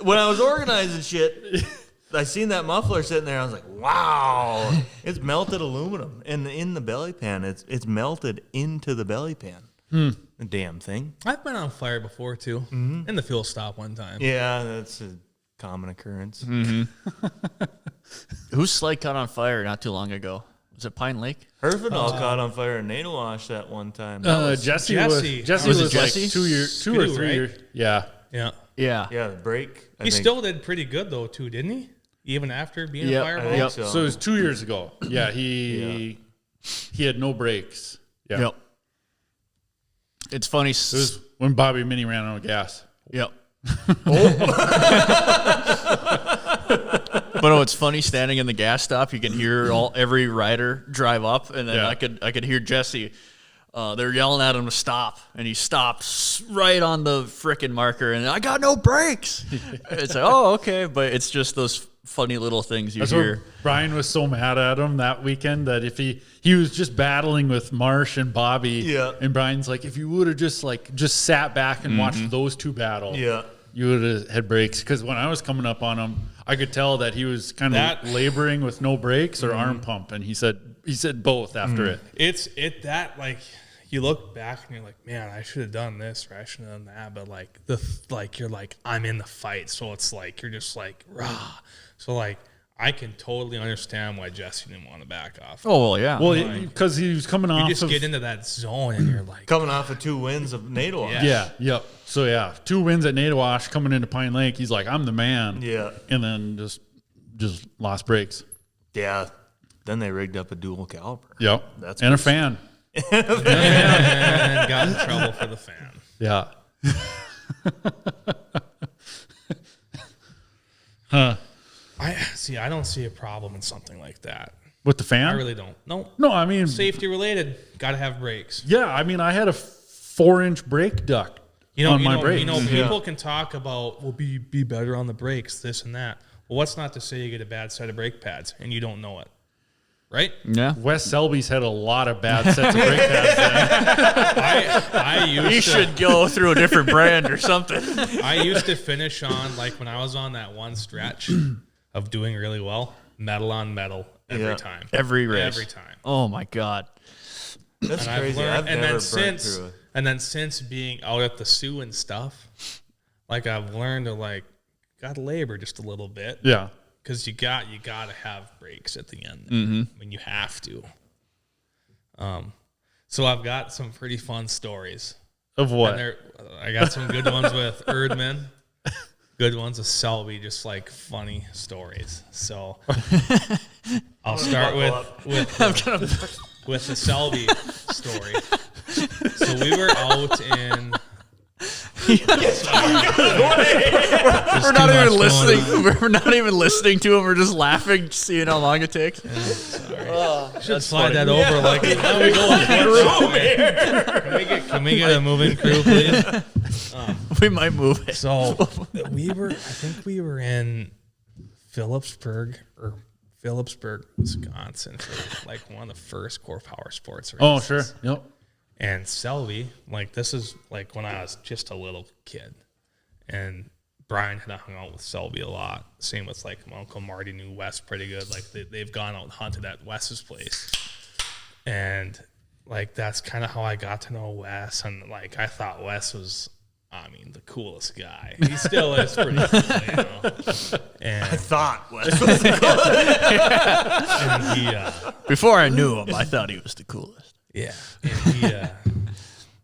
When I was organizing shit, I seen that muffler sitting there. I was like, wow, it's melted aluminum. And in the belly pan, it's melted into the belly pan. The damn thing. I've been on fire before too. In the fuel stop one time. Yeah, that's a common occurrence. Whose sled caught on fire not too long ago? Was it Pine Lake? Herfindahl caught on fire in Natowash that one time. Jesse was it like Jesse? 2 or 3 years. Yeah. Yeah. Yeah. Yeah, the break. He still did pretty good though too, didn't he? Even after being a fireball. I think so. So it was 2 years ago. Yeah, he had no brakes. Yeah. Yep. It's funny. It was when Bobby Mini ran out of gas. Yep. But it's funny standing in the gas stop. You can hear every rider drive up, and then I could hear Jesse. They're yelling at him to stop, and he stops right on the frickin' marker, and I got no brakes. It's like, oh, okay, but it's just those funny little things you hear. Brian was so mad at him that weekend that if he was just battling with Marsh and Bobby, and Brian's like, if you would have just sat back and watched those two battle, you would have had brakes. Because when I was coming up on him, I could tell that he was kind of laboring with no brakes or arm pump, and he said both after it. It's like you look back and you're like, man, I should have done this or I should have done that, but you're like, I'm in the fight, so it's like you're just like rah. So like I can totally understand why Jesse didn't want to back off. Oh well, yeah. Well, because he was coming off. You just get into that zone and you're like coming off of 2 wins of Natowash. Yep. So 2 wins at Natowash, coming into Pine Lake. He's like, I'm the man. Yeah. And then just lost brakes. Yeah. Then they rigged up a dual caliper. Yep. That's and a fan. and got in trouble for the fan. Yeah. I don't see a problem in something like that. With the fan? I really don't. No, I mean Safety related. Got to have brakes. Yeah, I mean I had a 4-inch brake duct on my brakes. People can talk about, well, be better on the brakes, this and that. Well, what's not to say you get a bad set of brake pads and you don't know it, right? Yeah. Wes Selby's had a lot of bad sets of brake pads. You should go through a different brand or something. I used to finish on, like when I was on that one stretch of doing really well, metal on metal every time. Every race. Every time. Oh, my God. That's And crazy. I've learned, I've never burned through it. and then since being out at the Sioux and stuff, like I've learned to like, got to labor just a little bit. Yeah. Because you got to have brakes at the end when you have to. So I've got some pretty fun stories. Of what? I got some good ones with Erdman, good ones with Selby, just like funny stories. So I'll start with the Selby story. So we were out in. We're not even listening. We're not even listening to him. We're just laughing, seeing how long it takes. Should slide that over like how we go. Can we get a moving crew, please? We might move it. So I think we were in Phillipsburg, Wisconsin for like one of the first Core Power Sports races. Oh, sure. Yep. And Selby, like this is like when I was just a little kid, and Brian had hung out with Selby a lot. Same with like my Uncle Marty knew Wes pretty good. Like they've gone out and hunted at Wes's place, and like that's kind of how I got to know Wes. And like I thought Wes was, I mean, the coolest guy. He still is pretty cool, you know. And I thought Wes was the and he, Before I knew him, I thought he was the coolest. yeah, and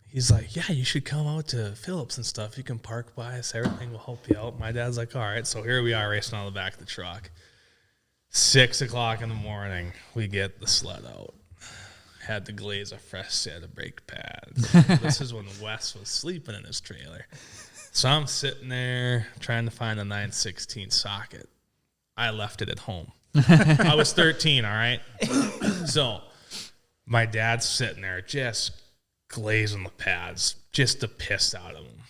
he's like, yeah, you should come out to Phillips and stuff. You can park by us. Everything will help you out. My dad's like, all right. So here we are racing on the back of the truck. 6 o'clock in the morning, we get the sled out. Had to glaze a fresh set of brake pads. This is when Wes was sleeping in his trailer. So I'm sitting there trying to find a 9/16 socket. I left it at home. I was 13, all right? So my dad's sitting there just glazing the pads, just the piss out of him.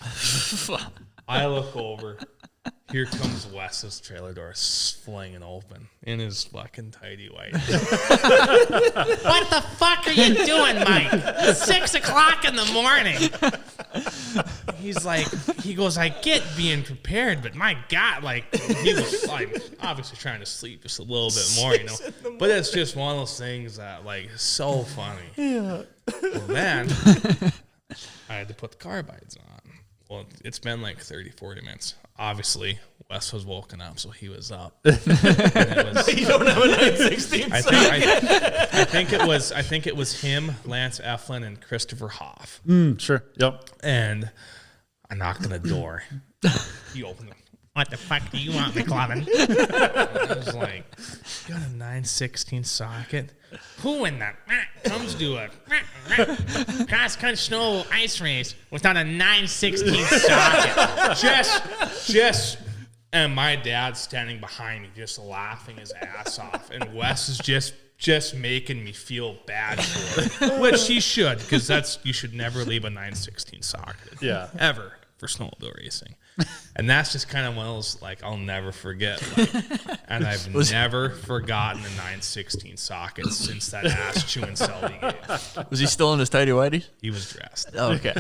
I look over. Here comes Wes's trailer door flinging open in his fucking tidy white. What the fuck are you doing, Mike? 6 o'clock in the morning. He's like, he goes, I get being prepared, but my God, like, he was like, obviously trying to sleep just a little bit more, you know. But it's just one of those things that, like, is so funny. Yeah. Well, then I had to put the carbides on. Well, it's been like 30, 40 minutes. Obviously, Wes was woken up, so he was up. And it was, You don't have a 9/16. I think it was him, Lance Eflin, and Christopher Hoff. Sure. Yep. And I knocked on the door. He opened it. What the fuck do you want, Mclovin? I was like, you got a 9/16 socket? Who in the comes to a cross-country snow ice race without a 9/16 socket? And my dad's standing behind me, just laughing his ass off. And Wes is just making me feel bad for it, which he should, because you should never leave a 9/16 socket. Yeah. Ever for snowmobile racing. And that's just kind of one of those, like, I'll never forget. Like, and I've never forgotten a 9/16 socket since that ass chewing Selby game. Was he still in his tidy whities? He was dressed. Oh, okay.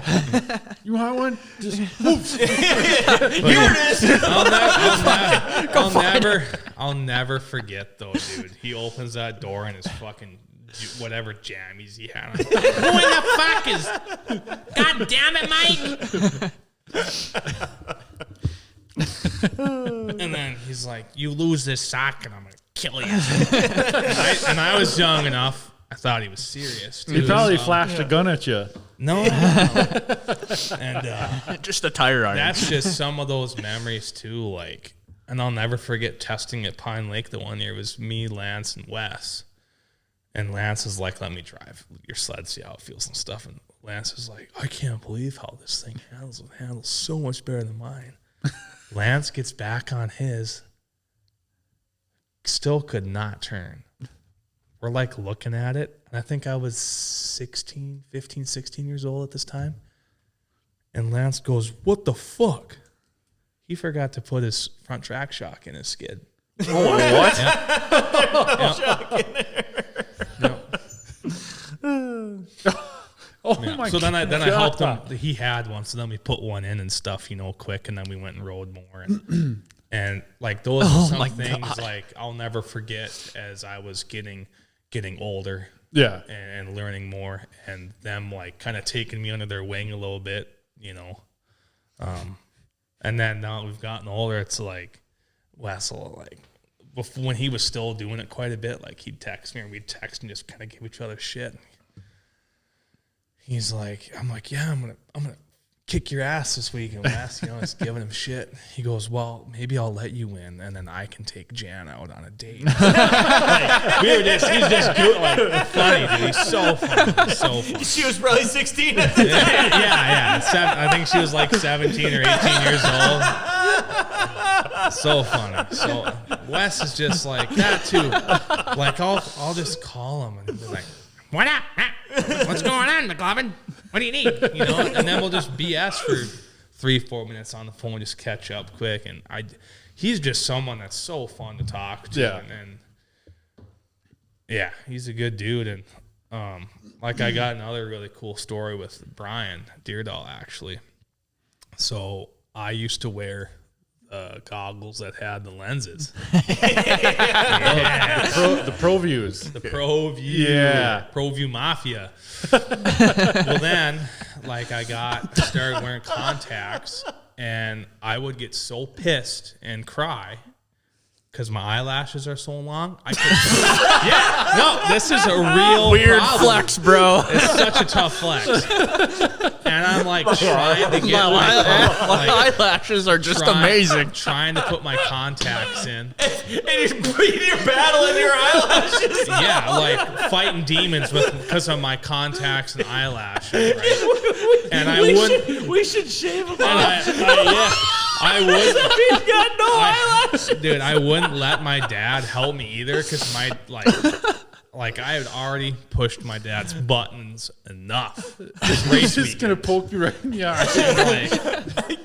You want one? Just Here it is. I'll never forget though, dude. He opens that door and his fucking whatever jammies he had on. Who in the fuck is? God damn it, Mike! And then he's like, you lose this socket, I'm gonna kill you. and I was young enough. I thought he was serious. he probably flashed a gun at you. No. And Just a tire iron. that's just some of those memories too. Like, and I'll never forget testing at Pine Lake the one year. It was me, Lance, and Wes. And Lance is like, let me drive your sled, see how it feels and stuff. And Lance is like, I can't believe how this thing handles. It handles so much better than mine. Lance gets back on his, still could not turn. we're like looking at it. And I think I was 15, 16 years old at this time. And Lance goes, "What the fuck?" He forgot to put his front track shock in his skid. Oh, what? Oh Yeah. my So then I God. helped him. He had one, so then we put one in and stuff, quick, and then we went and rode more. And like those are some things like I'll never forget as I was getting older. Yeah. And learning more, and them like kind of taking me under their wing a little bit, and then now we've gotten older, it's like Wessel, like before, when he was still doing it quite a bit, like he'd text me or we'd text and just kind of give each other shit. He's like, I'm like, yeah, I'm gonna kick your ass this week, and Wes, just giving him shit. He goes, well, maybe I'll let you win, and then I can take Jan out on a date. Like, he's just good, like funny, dude. He's so funny, so funny. She was probably 16. Yeah. I think she was like 17 or 18 years old. So funny. So Wes is just like that too. Like I'll just call him and be like, What up? What's going on, Mclovin? What do you need? and then we'll just BS for 3-4 minutes on the phone, just catch up quick. And he's just someone that's so fun to talk to. Yeah. And yeah, he's a good dude. And like I got another really cool story with Brian Deerdahl, actually. So I used to wear goggles that had the lenses. The Pro Views. The Pro View. Yeah. Pro View Mafia. Well, then, like, I started wearing contacts, and I would get so pissed and cry because my eyelashes are so long. This is a real Weird problem. flex, bro. It's such a tough flex. And I'm like trying to get My eyelashes are just amazing. Trying to put my contacts in. And you're battling your eyelashes. Yeah, like fighting demons because of my contacts and eyelashes, right? And We should shave them and off. I would. He's got no eyelashes. Dude, I wouldn't let my dad help me either because like I had already pushed my dad's buttons enough. He's just going to poke you right in the eye.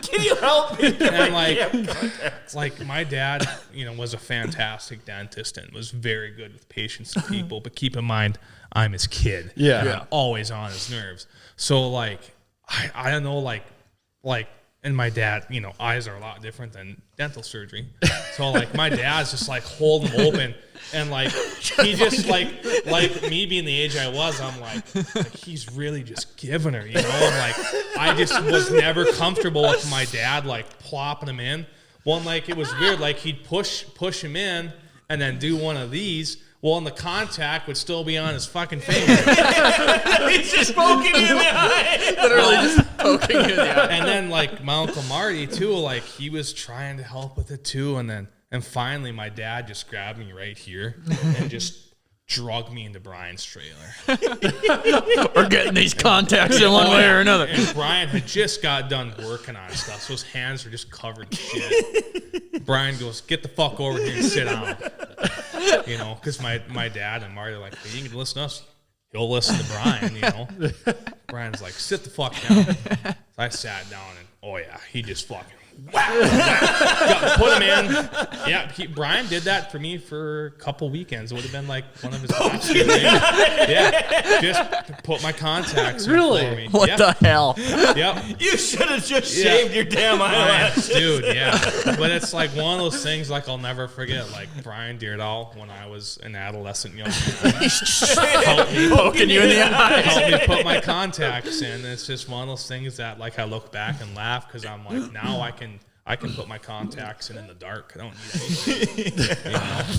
Can you help me? And like my dad, was a fantastic dentist and was very good with patients and people. But keep in mind, I'm his kid. Yeah. And I'm always on his nerves. So like, I don't know, like, and my dad, eyes are a lot different than dental surgery. So like my dad's just like holding them open, and like he just like me being the age I was, I'm like he's really just giving her, And like I just was never comfortable with my dad like plopping him in. One, like it was weird, like he'd push him in and then do one of these. Well, and the contact would still be on his fucking finger. He's just poking you in the eye. Literally just poking you in the eye. And then like my Uncle Marty too, like he was trying to help with it too. And finally my dad just grabbed me right here and just drug me into Brian's trailer. We're getting these contacts in one way or another. And Brian had just got done working on stuff, so his hands were just covered in shit. Brian goes, "Get the fuck over here and sit down." Because my dad and Marty are like, "Hey, you can listen to us. He'll listen to Brian, Brian's like, "Sit the fuck down." So I sat down and he just fucking put him in. Yeah, Brian did that for me for a couple weekends. It would have been like one of his last things. Yeah, just put my contacts in Really? for me. What the hell? Yep. You should have just shaved your damn eyelashes. Dude, yeah. But it's like one of those things like I'll never forget. Like Brian Deerdahl, when I was an adolescent young man, helped me Poking you in the eye. helped me put my contacts in. It's just one of those things that like I look back and laugh because I'm like, now I can put my contacts in the dark. I don't need anything.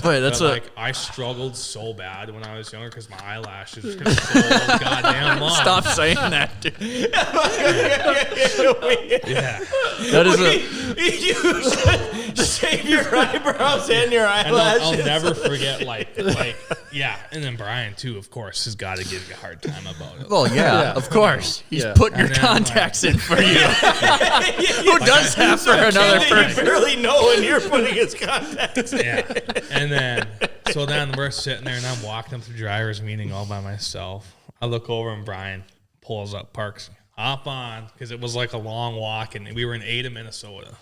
Wait, that's But, like I struggled so bad when I was younger because my eyelashes were so goddamn long. Stop saying that, dude. Yeah. That is You should shave your eyebrows and your And eyelashes. I'll never forget, like, yeah. And then Brian, too, of course, has got to give you a hard time about it. Well, yeah, of course. He's Yeah. putting your And then, contacts in for you. Who does that for another You person? barely know when you're putting his contacts in. Yeah. And then So then we're sitting there, and I'm walking up to the driver's meeting all by myself. I look over, and Brian pulls up, parks, hop on, because it was like a long walk, and we were in Ada, Minnesota.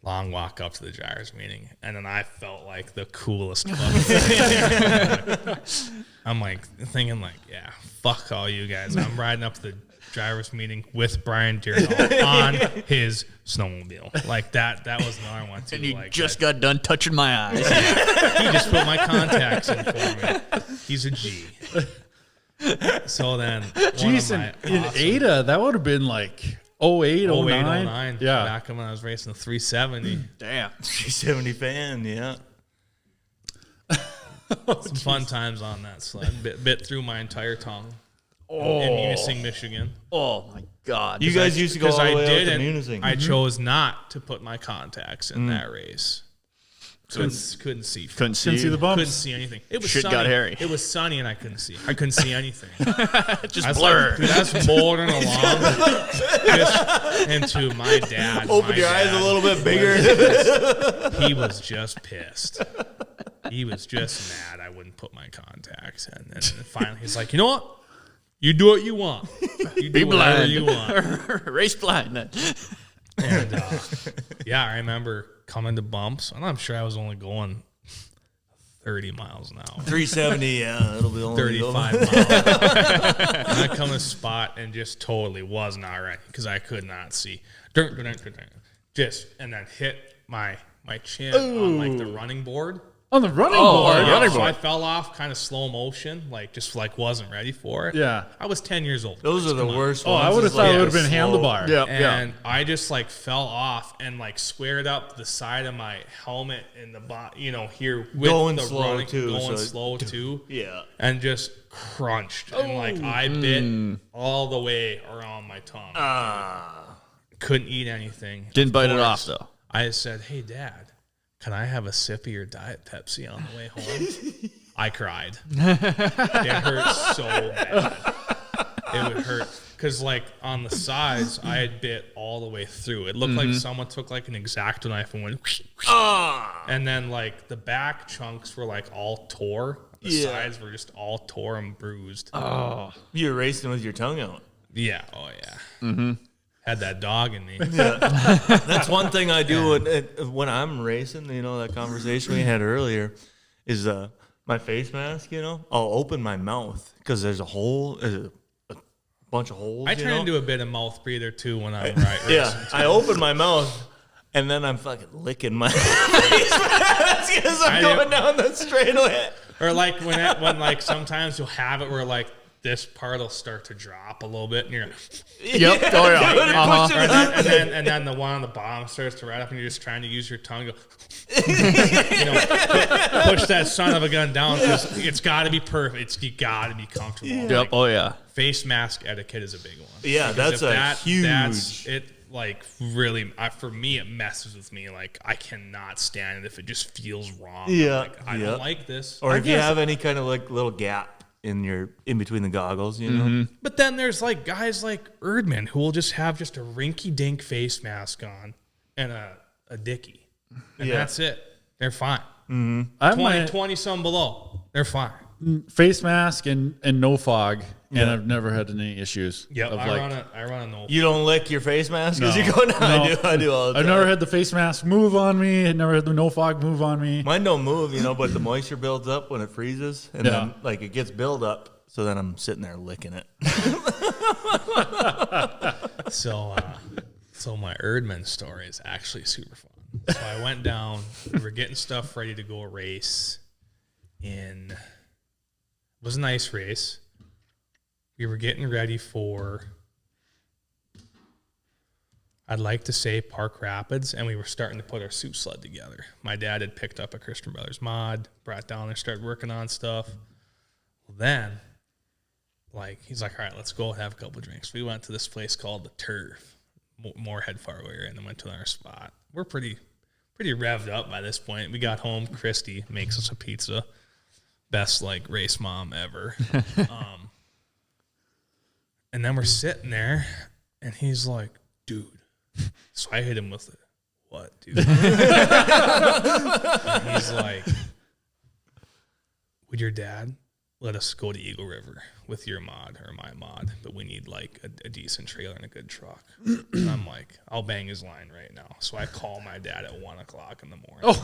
Long walk up to the driver's meeting, and then I felt like the coolest fucking. I'm like thinking like, yeah, fuck all you guys. I'm riding up to the driver's meeting with Brian Deerhall on his snowmobile. Like that was another one too. And you like just got done touching my eyes. he just put my contacts in for me. He's a G. So then, Jeez, in Ada, that would have been like 08, 09. Yeah. Back when I was racing the 370. Damn. 370 fan, yeah. Some fun times on that sled. Bit through my entire tongue. In Munising, Michigan. Oh my God. You guys used to go all the way out to Munising. I chose not to put my contacts in that race. Couldn't see. Couldn't see the bumps. Couldn't see anything. It was Shit sunny. got hairy. It was sunny and I couldn't see. I couldn't see anything. Just blur. Like, dude, that's moldering along just into my dad. Open your eyes a little bit bigger. He was just pissed. He was just mad I wouldn't put my contacts in. And then finally he's like, you know what? You do what you want. You do whatever you want. Race blind. And yeah, I remember coming to bumps, and I'm sure I was only going 30 miles an hour. 370, yeah, it'll be only 35 miles. And I come to a spot and just totally was not right because I could not see. Just, and then hit my chin on like the running board. On the running board. Yeah, so I fell off kind of slow motion, just wasn't ready for it. Yeah. I was 10 years old. Those are the worst ones. I would have thought it would have been handlebar. Yeah. And I just fell off and squared up the side of my helmet in the here with Going the slow running, too, going so slow too. Yeah. And just crunched and I bit all the way around my tongue. Couldn't eat anything. Didn't bite it off though. I said, "Hey, Dad, can I have a sip of your Diet Pepsi on the way home?" I cried. It hurt so bad. It would hurt because, on the sides, I had bit all the way through. It looked like someone took an X-Acto knife and went, and then the back chunks were all tore. The sides were just all tore and bruised. Oh, you were racing with your tongue out. Yeah. Oh yeah. Mm-hmm. Had that dog in me. Yeah. That's one thing I do when I'm racing. That conversation we had earlier is my face mask. I'll open my mouth because there's a bunch of holes. I turn into a bit of mouth breather too when I'm racing. Yeah, I open my mouth and then I'm fucking licking my face mask because I'm going down the straightaway. Or when sometimes you'll have it where this part will start to drop a little bit, and you're Yep. Oh yeah. And then the one on the bottom starts to ride up, and you're just trying to use your tongue to go, push that son of a gun down because it's got to be perfect. You got to be comfortable. Yep. Oh yeah. Face mask etiquette is a big one. Yeah, Because that's huge. That's it. Really, for me, it messes with me. I cannot stand it if it just feels wrong. Yeah. I don't like this. Or if you have any kind of little gap in between the goggles, But then there's guys like Erdman who will just have a rinky-dink face mask on and a dickie. And that's it. They're fine. Mm-hmm. 20 some below. They're fine. Face mask and no fog, and I've never had any issues. Yeah, I run a no. You don't lick your face mask as No. you go down? No. I do all the time. I've never had the face mask move on me. I've never had the no fog move on me. Mine don't move, but the moisture builds up when it freezes, and then it gets built up. So then I'm sitting there licking it. So my Erdman story is actually super fun. So I went down. We were getting stuff ready to go race. It was a nice race. We were getting ready for, I'd like to say, Park Rapids, and we were starting to put our soup sled together. My dad had picked up a Christian Brothers mod, brought down and started working on stuff. Well, then, he's like, all right, let's go have a couple drinks. We went to this place called the Turf, Moorhead Far area, and then went to our spot. We're pretty revved up by this point. We got home. Christy makes us a pizza. Best race mom ever. And then we're sitting there, and he's like, dude. So I hit him with it. What, dude? And he's like, would your dad let us go to Eagle River with your mod or my mod, but we need like a decent trailer and a good truck. And I'm like, I'll bang his line right now. So I call my dad at 1:00 in the morning.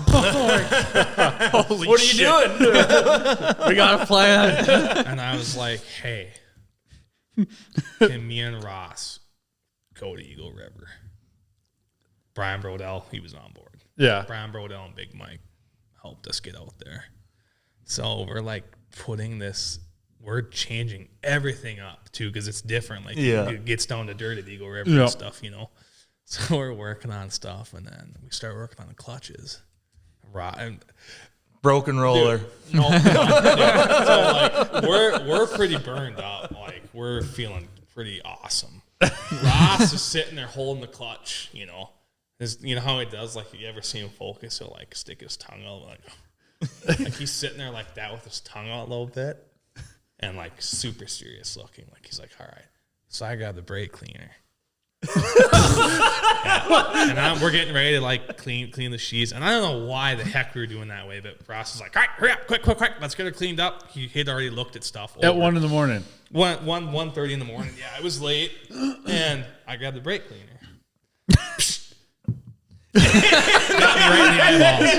Holy what shit. Are you doing? We got a plan. And I was like, hey, can me and Ross go to Eagle River? Brian Brodell, he was on board. Yeah. Brian Brodell and Big Mike helped us get out there. So we're like we're changing everything up too, because it's different. Like it gets down to dirt at Eagle River and stuff, you know. So we're working on stuff, and then we start working on the clutches. Broken roller. Dude, no. So like we're pretty burned up. Like we're feeling pretty awesome. Ross is sitting there holding the clutch, you know. You know how he does, like, you ever see him focus, he'll like stick his tongue out, like he's sitting there like that with his tongue out a little bit and like super serious looking. Like he's like, all right. So I grabbed the brake cleaner. And we're getting ready to like clean the sheets. And I don't know why the heck we were doing that way, but Ross is like, all right, hurry up, quick, let's get it cleaned up. He had already looked at stuff at 1 in the morning. 1:30 in the morning. Yeah, it was late, and I grabbed the brake cleaner. Got me right in the eyeballs.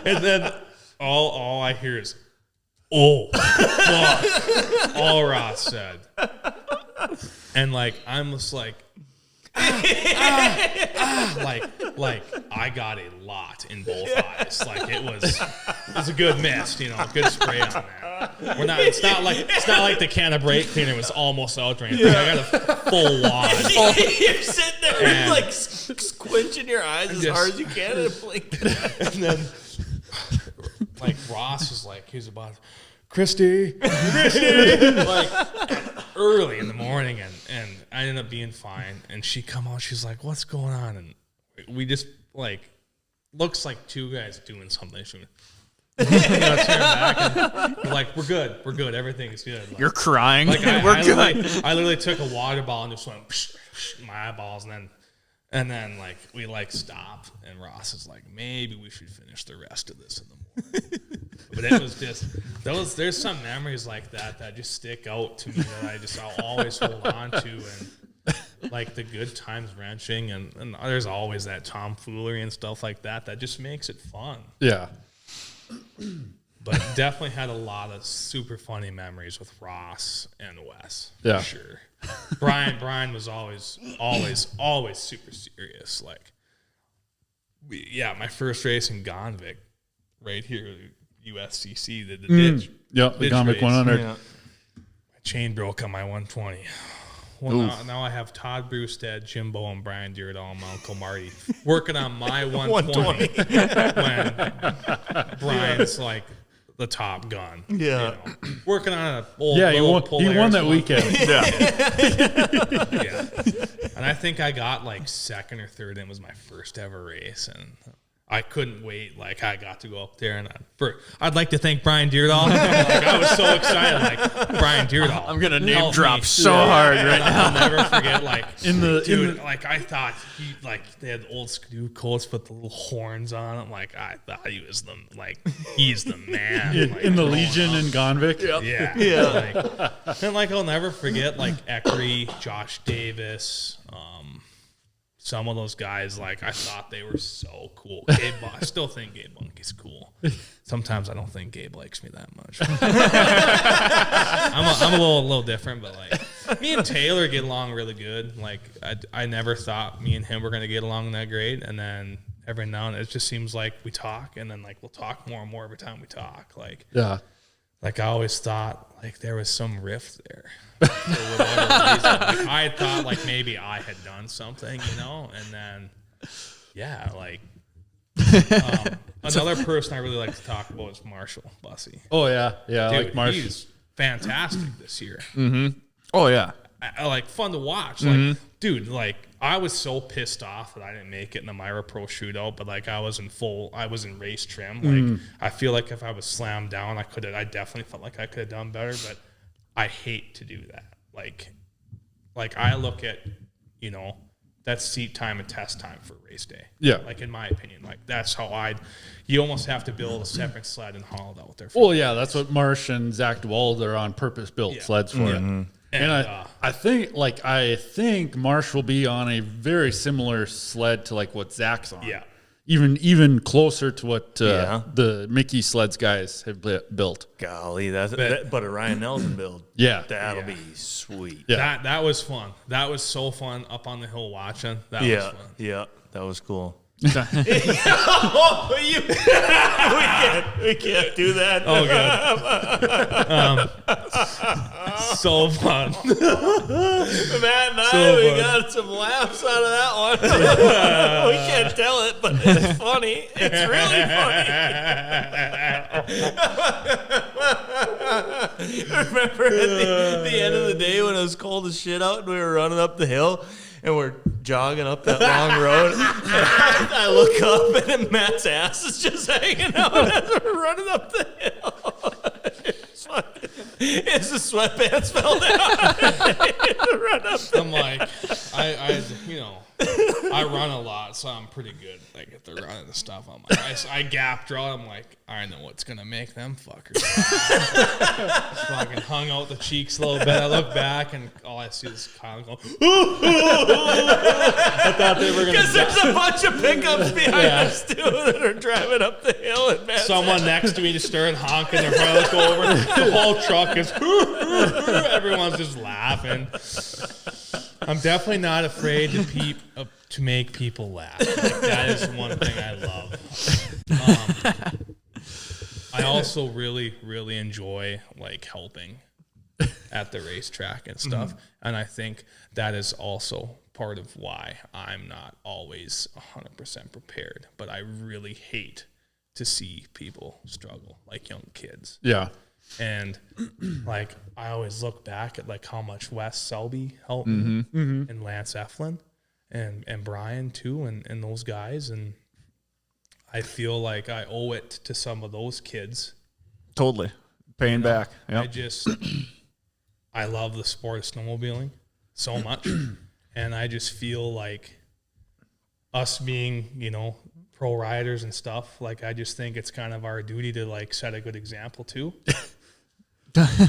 And then all I hear is, oh, fuck. All Ross said. And like, I'm just like, like I got a lot in both eyes. Like it was a good miss, you know, good spray on that. It's not like the can of brake cleaner was almost out or anything. I got a full wad. You're sitting there and like squinching your eyes as hard as you can and blinking. And then like Ross is like, he's about Christy, like early in the morning, and I ended up being fine. And she come out, she's like, "What's going on?" And we just like looks like two guys doing something. She turn back and we're like, we're good, everything is good. Like, you're crying. Like we're good. I literally took a water ball and just went psh, psh, in my eyeballs, and then like we like stopped, and Ross is like, maybe we should finish the rest of this in the morning. But it was just there's some memories like that just stick out to me that I'll always hold on to, and like the good times wrenching, and there's always that tomfoolery and stuff like that just makes it fun. Yeah. But definitely had a lot of super funny memories with Ross and Wes. Yeah. For sure. Brian was always super serious. Like, my first race in Gonvick, right here, USCC, the ditch. Yep, the Gonvick 100. Yeah. My chain broke on my 120. Well, now I have Todd Brewstead, Jimbo, and Brian Deerdahl, and my Uncle Marty working on my 120 when Brian's like the top gun. Yeah. You know, working on an old he won that weekend. Yeah. And I think I got like second or third, and it was my first ever race, and I couldn't wait. Like, I got to go up there, and I'd like to thank Brian Deerdahl. Like, I was so excited. Like, Brian Deerdahl. I'm gonna name drop so hard right now. I'll never forget. Like, like I thought they had old Skidoo coats with the little horns on them. Like, I thought he's the man. in the Legion in Gonvick. Yep. Yeah. And I'll never forget Eckery, Josh Davis. Some of those guys, I thought they were so cool. I still think Gabe Bunke's cool. Sometimes I don't think Gabe likes me that much. I'm a little different, but me and Taylor get along really good. I never thought me and him were gonna get along that great, and then every now and then it just seems like we talk, and then we'll talk more and more every time we talk. Yeah. I always thought there was some rift there. For whatever reason. I thought maybe I had done something, and then another person I really like to talk about is Marshall Bussey. Oh yeah. Dude, I like Marshall. He's fantastic this year. Mm-hmm. Oh yeah. I fun to watch. Dude, I was so pissed off that I didn't make it in the Myra Pro shootout, but I was in race trim. I feel like if I was slammed down, I definitely felt like I could have done better, but I hate to do that. I look at, that's seat time and test time for race day. Yeah. Like in my opinion, like that's how you almost have to build a separate sled and haul it out there. Well, yeah, that's what Marsh and Zach DeWald are on purpose built sleds for it. And I think Marsh will be on a very similar sled to like what Zach's on. Yeah. Even closer to what the Mickey sleds guys have built. Golly, but a Ryan Nelson build. Yeah. That'll be sweet. Yeah. That was fun. That was so fun up on the hill watching. That was fun. Yeah, that was cool. Oh, we can't do that. Oh, good. So fun. Matt and I, got some laughs out of that one. We can't tell it, but it's funny. It's really funny. Remember at the end of the day when it was cold as shit out and we were running up the hill and we're jogging up that long road. I look up and Matt's ass is just hanging out as we're running up the hill. It's the sweatpants fell down. Run up I'm like, I run a lot, so I'm pretty good. Like if they're running the stuff, I'm like, I gap draw. I'm like, I know what's gonna make them fuckers. Just fucking hung out the cheeks a little bit. I look back and all I see is Kyle going. I thought they were gonna. Because there's a bunch of pickups behind us too that are driving up the hill. And Matt's someone next to me just started honking. They're trying to look over. The whole truck is. Everyone's just laughing. I'm definitely not afraid to make people laugh. Like, that is one thing I love. I also really, really enjoy like helping at the racetrack and stuff. And I think that is also part of why I'm not always 100% prepared. But I really hate to see people struggle, like young kids. Yeah. And like I always look back at like how much Wes Selby helped me and Lance Eflin and Brian too and those guys, and I feel like I owe it to some of those kids. Totally. Paying back. Yep. I love the sport of snowmobiling so much. And I just feel like us being, pro riders and stuff, like I just think it's kind of our duty to like set a good example too.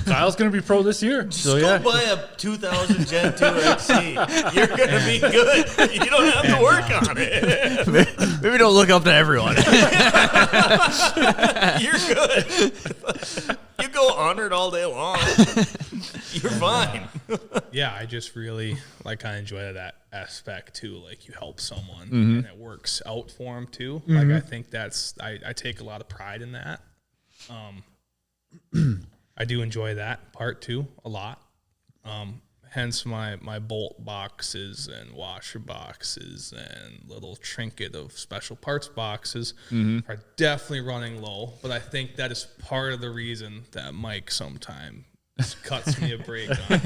Kyle's gonna be pro this year, so go buy a 2000 Gen 2 XC. You're gonna be good. You don't have to work on it. Maybe don't look up to everyone. You're good. You go honored all day long. You're fine. Yeah, I just really like I enjoy that aspect too. Like you help someone and it works out for them too. Like I think that's I take a lot of pride in that. I do enjoy that part too a lot. Hence my bolt boxes and washer boxes and little trinket of special parts boxes are definitely running low. But I think that is part of the reason that Mike sometimes cuts me a break on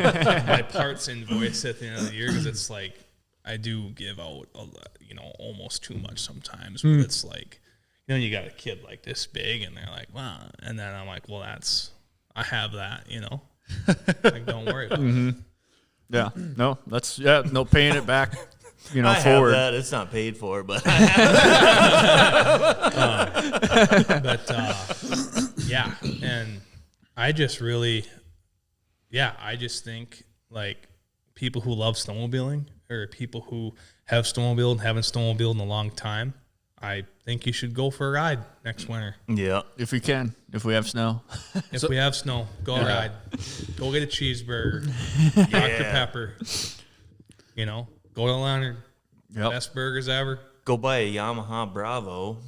my parts invoice at the end of the year, because it's like I do give out almost too much sometimes. But it's like you got a kid like this big and they're like, wow, and then I'm like, well, I have that, like don't worry about it. Yeah, no, that's no paying it back, I forward. have that. It's not paid for, but I have yeah, and I just really, I just think like people who love snowmobiling or people who have snowmobiled and haven't snowmobiled in a long time, I think you should go for a ride next winter. Yeah. If we we have snow. If we have snow, go ride. Go get a cheeseburger. Dr. Pepper. Go to Leonard. Yep. Best burgers ever. Go buy a Yamaha Bravo.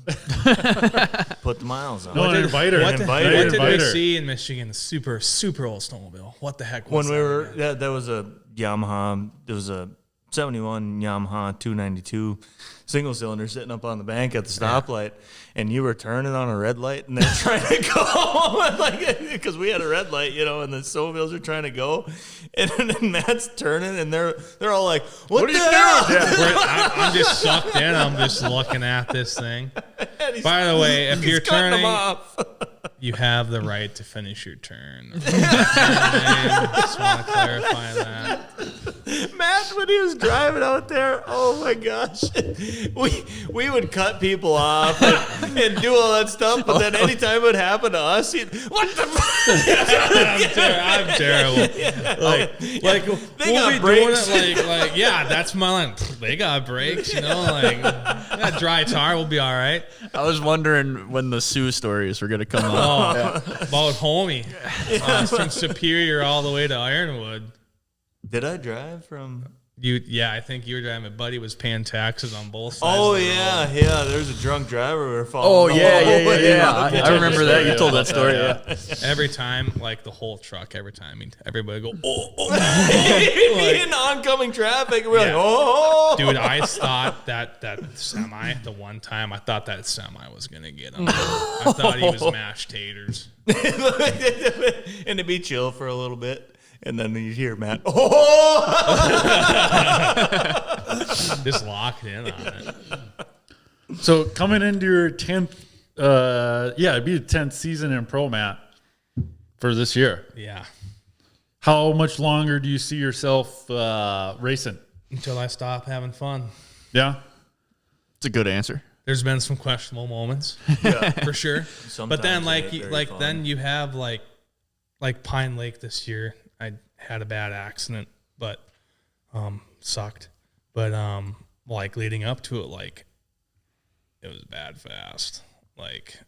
Put the miles on. No, invite her. What did we her. see in Michigan? The super, super old snowmobile. What the heck was When we that were, again? there was a Yamaha. There was a 71 Yamaha 292 single cylinder sitting up on the bank at the stoplight, and you were turning on a red light and then trying to go because we had a red light, and the snowmobiles are trying to go, and then Matt's turning and they're all like, what are you doing? Yeah, I'm just sucked in. I'm just looking at this thing. By the way, if you're turning, you have the right to finish your turn. Just want to clarify that. Matt, when he was driving out there, oh my gosh, we would cut people off and do all that stuff, but then anytime it would happen to us, what the I'm terrible. Like they we'll got be brakes. doing it like yeah, that's my line. They got brakes, you know, like that dry tire will be all right. I was wondering when the Sioux stories were going to come out. About homie, from Superior all the way to Ironwood. Did I drive from? Yeah, I think you were driving. My buddy was paying taxes on both sides. Oh of the yeah, road. yeah. There's a drunk driver we were following. Oh, yeah. I remember that. You told that story, yeah. Every time, like the whole truck, every time, everybody go, He'd be in oncoming traffic, and we're like, oh. Dude, I thought that semi, the one time, I thought that semi was going to get him. I thought he was mashed taters. And it'd be chill for a little bit. And then you'd hear Matt, Just locked in on it. So coming into your 10th, it'd be the 10th season in pro, Matt, for this year. Yeah. How much longer do you see yourself racing? Until I stop having fun. Yeah. It's a good answer. There's been some questionable moments, for sure. But then, then you have like Pine Lake this year. I had a bad accident, but sucked. But like leading up to it, like it was bad fast. Like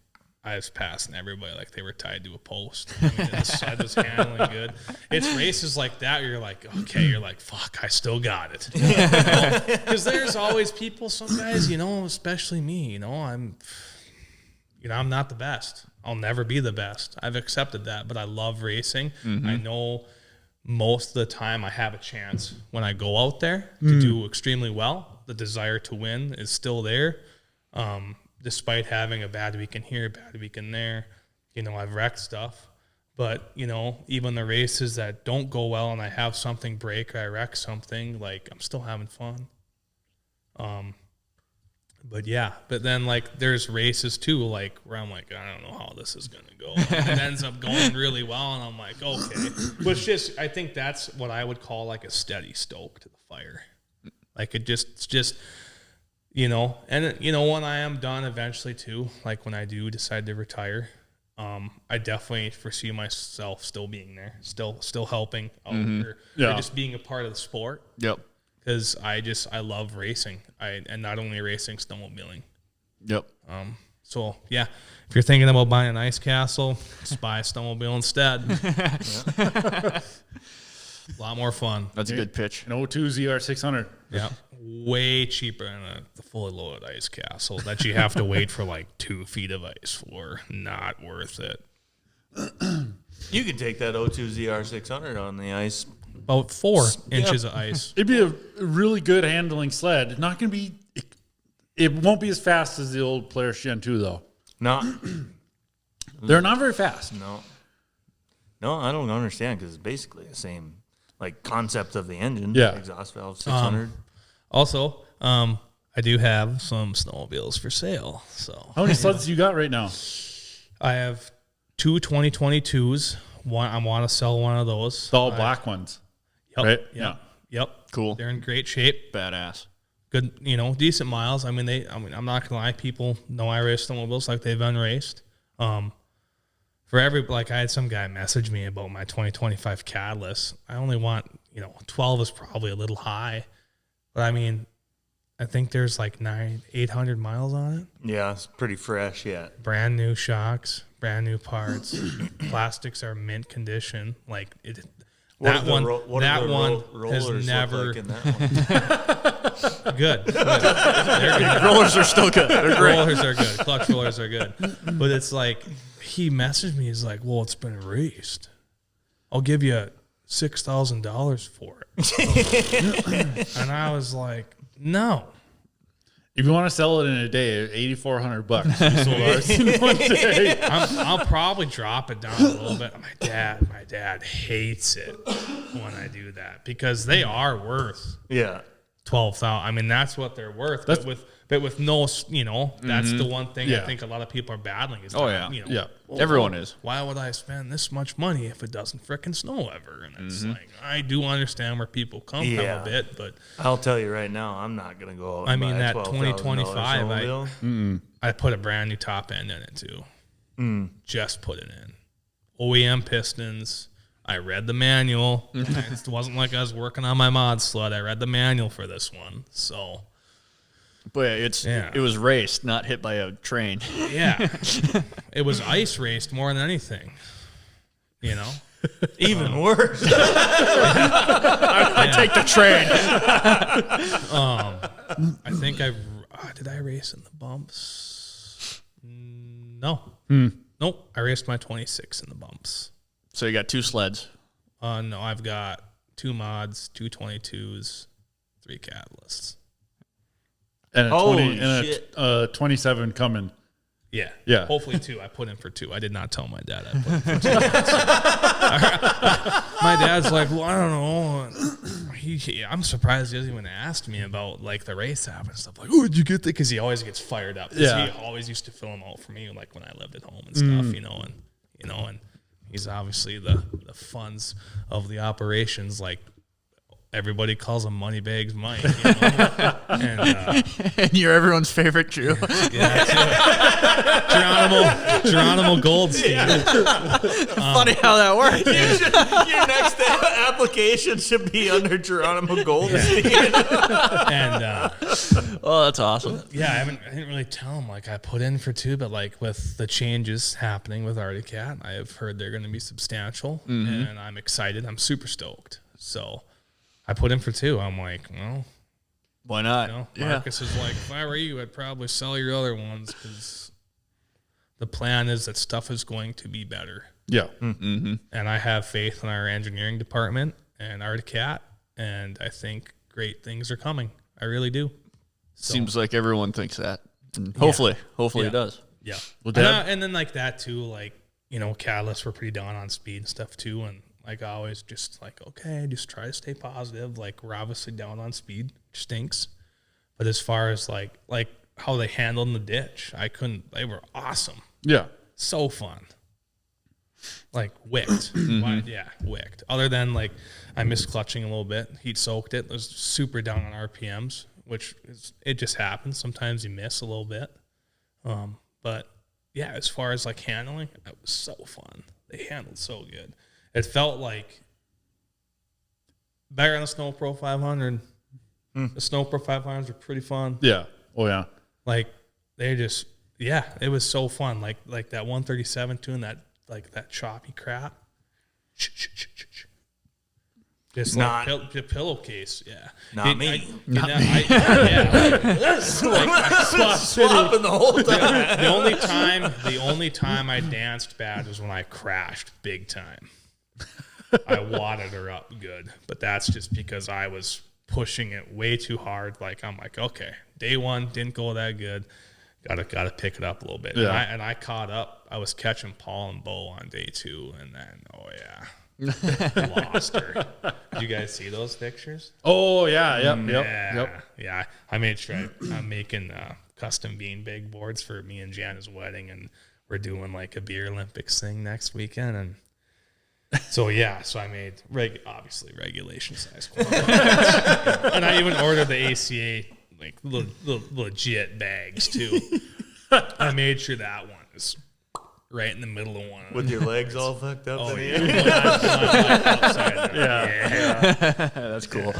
I was passing everybody like they were tied to a post. I mean, the side was handling good. It's races like that where you're like, okay, you're like, fuck, I still got it. Because there's always people, some guys, you know, especially me, I'm not the best. I'll never be the best. I've accepted that, but I love racing. Mm-hmm. I know most of the time I have a chance when I go out there to do extremely well. The desire to win is still there. Despite having a bad weekend here, bad weekend there, I've wrecked stuff. But, even the races that don't go well and I have something break or I wreck something, like I'm still having fun. But then like there's races too, like where I'm like, I don't know how this is going to go. And it ends up going really well. And I'm like, okay. But I think that's what I would call like a steady stoke to the fire. Like it's just, when I am done eventually too, like when I do decide to retire, I definitely foresee myself still being there, still helping out or just being a part of the sport. Yep. Because I love racing. And not only racing, snowmobiling. Yep. So yeah, if you're thinking about buying an ice castle, just buy a snowmobile instead. A lot more fun. That's a good pitch. An 02 ZR600. Yeah, way cheaper than the fully loaded ice castle that you have to wait for like 2 feet of ice for. Not worth it. You could take that 02 ZR600 on the ice. About 4 inches of ice. It'd be a really good handling sled. It's not going to be. It won't be as fast as the old Polaris Gen 2 though. No, they're not very fast. No, I don't understand because it's basically the same like concept of the engine. Yeah, exhaust valve 600. Also, I do have some snowmobiles for sale. So how many sleds you got right now? I have 2 2022s. I want to sell one of those. The all black ones. Yep. Right? Yep. Cool. They're in great shape. Badass. Good, decent miles. I'm not gonna lie, people know I race snowmobiles like they've been raced. I had some guy message me about my 2025 Catalyst. I only want, 12 is probably a little high. But I think there's like 800 miles on it. Yeah, it's pretty fresh yet. Brand new shocks, brand new parts. Plastics are mint condition. Like it. That one has never. Like in that one? Good. They're good. Rollers are still good. They're great. Rollers are good. Clutch rollers are good. But it's like he messaged me. He's like, "Well, it's been raced. I'll give you $6,000 for it." And I was like, "No." If you want to sell it in a day, $8,400. We sold ours in one day. I'll probably drop it down a little bit. My dad hates it when I do that because they are worth. Yeah. 12,000. I mean, that's what they're worth. But with no, you know, that's the one thing I think a lot of people are battling. Is Everyone is. Why would I spend this much money if it doesn't frickin' snow ever? And it's like, I do understand where people come from a bit, but I'll tell you right now, I'm not gonna go out. I And mean, buy that a 2025, I put a brand new top end in it too. Just put it in. OEM pistons. I read the manual. It wasn't like I was working on my mod sled. I read the manual for this one. So, but it was raced, not hit by a train. Yeah. It was ice raced more than anything. You know? Even worse. I take the train. I think did I race in the bumps? No. Nope. I raced my 26 in the bumps. So you got 2 sleds. No, I've got 2 mods, 2 22s, 3 catalysts. And Holy a shit. 27 coming. Yeah. Yeah. Hopefully 2. I put in for 2. I did not tell my dad I put in for 2. My dad's like, well, I don't know. I'm surprised he doesn't even ask me about like the race app and stuff. Like, oh, did you get that? Because he always gets fired up. Yeah. He always used to fill them out for me, like when I lived at home and stuff, and he's obviously the funds of the operations, like everybody calls him Moneybags Mike. And you're everyone's favorite Jew. Geronimo Goldstein. Funny how that works. Your next application should be under Geronimo Goldstein. And Oh, that's awesome. yeah, I didn't really tell him like I put in for 2, but like with the changes happening with Arctic Cat, I have heard they're going to be substantial, and I'm excited. I'm super stoked. So I put in for 2. I'm like, well, Why not? Marcus is like, if I were you, I'd probably sell your other ones because the plan is that stuff is going to be better. Yeah. And I have faith in our engineering department and Arctic Cat, and I think great things are coming. I really do. So, Seems like everyone thinks that. And hopefully it does. yeah. Well, And then like that too, like, catalysts were pretty down on speed and stuff too, and like I always just like, okay, just try to stay positive. Like we're obviously down on speed, which stinks. But as far as like how they handled in the ditch, they were awesome. Yeah. So fun. Like wicked. Wicked. Other than like I missed clutching a little bit. Heat soaked it. It was super down on RPMs, it just happens. Sometimes you miss a little bit. But yeah, as far as like handling, it was so fun. They handled so good. It felt like better than the Snow Pro 500. The Snow Pro 500s were pretty fun. Yeah. Oh, yeah. Like they just, it was so fun. Like that 137 tune, that choppy crap. Just Not- like the pillowcase, yeah. Not me. Swapping the whole time. The only time I danced bad was when I crashed big time. I wadded her up good, but that's just because I was pushing it way too hard. Like I'm like, okay, day 1 didn't go that good. Gotta pick it up a little bit. Yeah. And I caught up. I was catching Paul and Bo on day 2, and then lost her. Did you guys see those pictures? Oh, yeah. Yep. Yeah. I made sure I'm making custom beanbag boards for me and Jana's wedding, and we're doing like a beer Olympics thing next weekend, and so I made obviously regulation size quantities. And I even ordered the ACA like legit bags too. I made sure that one is right in the middle of one. With your legs all fucked up. Oh, in yeah. Yeah. That's cool.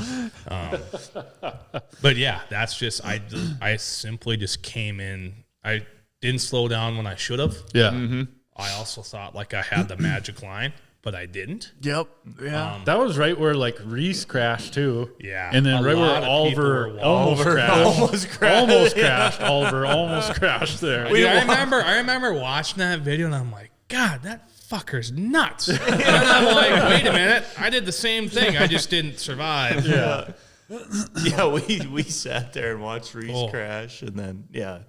But yeah, that's just, I simply just came in. I didn't slow down when I should have. Yeah. I also thought like I had the magic line, but I didn't. Yep. Yeah. That was right where like Reese crashed too. Yeah. And then A right lot where of people Oliver were almost crashed. Almost crashed. Oliver almost crashed there. Dude, I remember watching that video and I'm like, God, that fucker's nuts. And then I'm like, wait a minute, I did the same thing. I just didn't survive. Yeah. Yeah, we sat there and watched Reese crash, and then that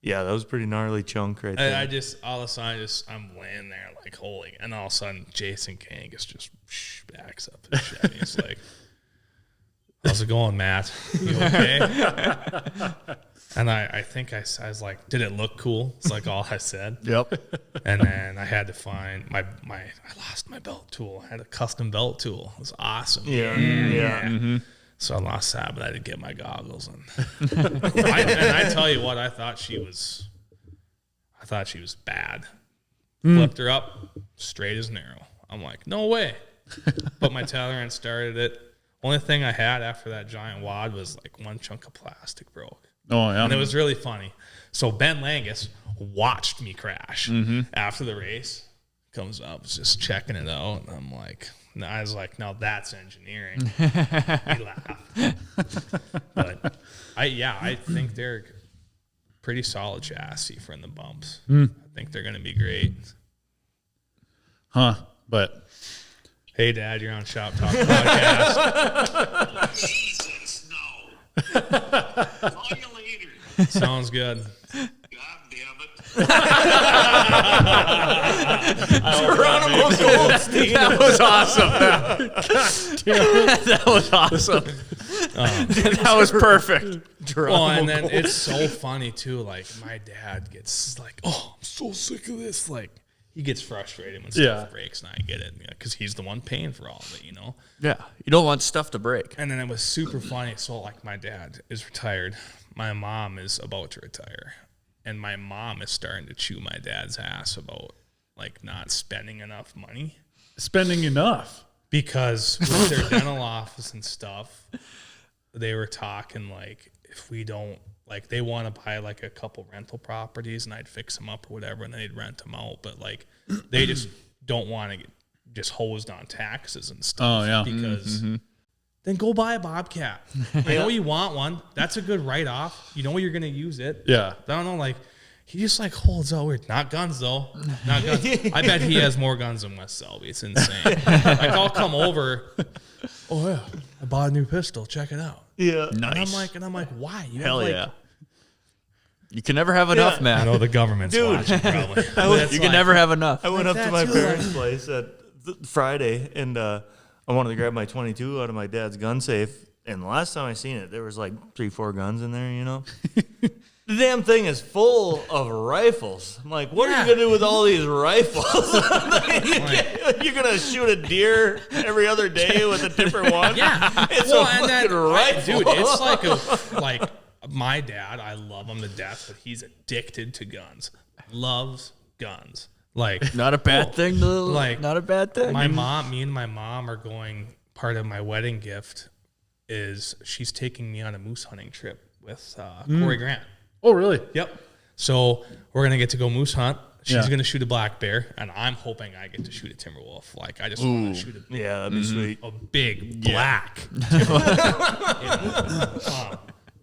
was a pretty gnarly chunk right there. And I just all of a sudden I'm laying there like holding, and all of a sudden Jason Kangas just backs up the Chevy. It's like, How's it going, Matt? You okay? And I think I was like, did it look cool? It's like all I said. Yep. And then I had to find I lost my belt tool. I had a custom belt tool. It was awesome. Yeah. Mm-hmm. So I lost that, but I did get my goggles. And I tell you what, I thought she was bad. Flipped her up, straight as an arrow. I'm like, no way. Put my tether and started it. Only thing I had after that giant wad was like one chunk of plastic broke. Oh, yeah. And it was really funny. So Ben Langus watched me crash after the race. Comes up, was just checking it out. And I'm like, I was like, now that's engineering. He laughed. But I think they're pretty solid chassis for in the bumps. I think they're going to be great. Huh. But hey, Dad, you're on Shop Talk podcast. Jesus, no. Call you later. Sounds good. God damn it. Geronimo Goldstein. That was awesome. That was awesome. That was perfect. Well, and then it's so funny too. Like my dad gets like, "Oh, I'm so sick of this." Like he gets frustrated when stuff breaks, and I get it because he's the one paying for all of it, you know. Yeah, you don't want stuff to break. And then it was super funny. So like my dad is retired, my mom is about to retire, and my mom is starting to chew my dad's ass about like not spending enough money. spending enough. Because with their dental office and stuff, they were talking like if we don't, like they want to buy like a couple rental properties and I'd fix them up or whatever and then they'd rent them out. But like they just don't want to get just hosed on taxes and stuff. Oh, yeah. Because then go buy a Bobcat. I know you want one. That's a good write-off. You know you're going to use it. Yeah. I don't know, like he just like holds out weird. Not guns though. Not guns. I bet he has more guns than West Selby. It's insane. Like I'll come over. Oh yeah, I bought a new pistol. Check it out. Yeah. Nice. And I'm like, why? You Hell have, like, yeah. You can never have enough, I man. know the government's watching probably. You can never have enough. I went up to that my too, parents' place at Friday, and I wanted to grab my 22 out of my dad's gun safe. And the last time I seen it, there was like 3-4 guns in there, you know? The damn thing is full of rifles. I'm like, what are you going to do with all these rifles? You're going to shoot a deer every other day with a different one? Yeah. It's Well, a and fucking then, rifle. dude, it's like my dad, I love him to death, but he's addicted to guns. Loves guns. Like Not a bad thing. like, not a bad thing. me and my mom are going, part of my wedding gift is she's taking me on a moose hunting trip with Corey Grant. Oh, really? Yep. So we're going to get to go moose hunt. She's Yeah. going to shoot a black bear, and I'm hoping I get to shoot a timber wolf. Like, I just want to shoot Yeah, that'd be sweet. a big black timber wolf. You know?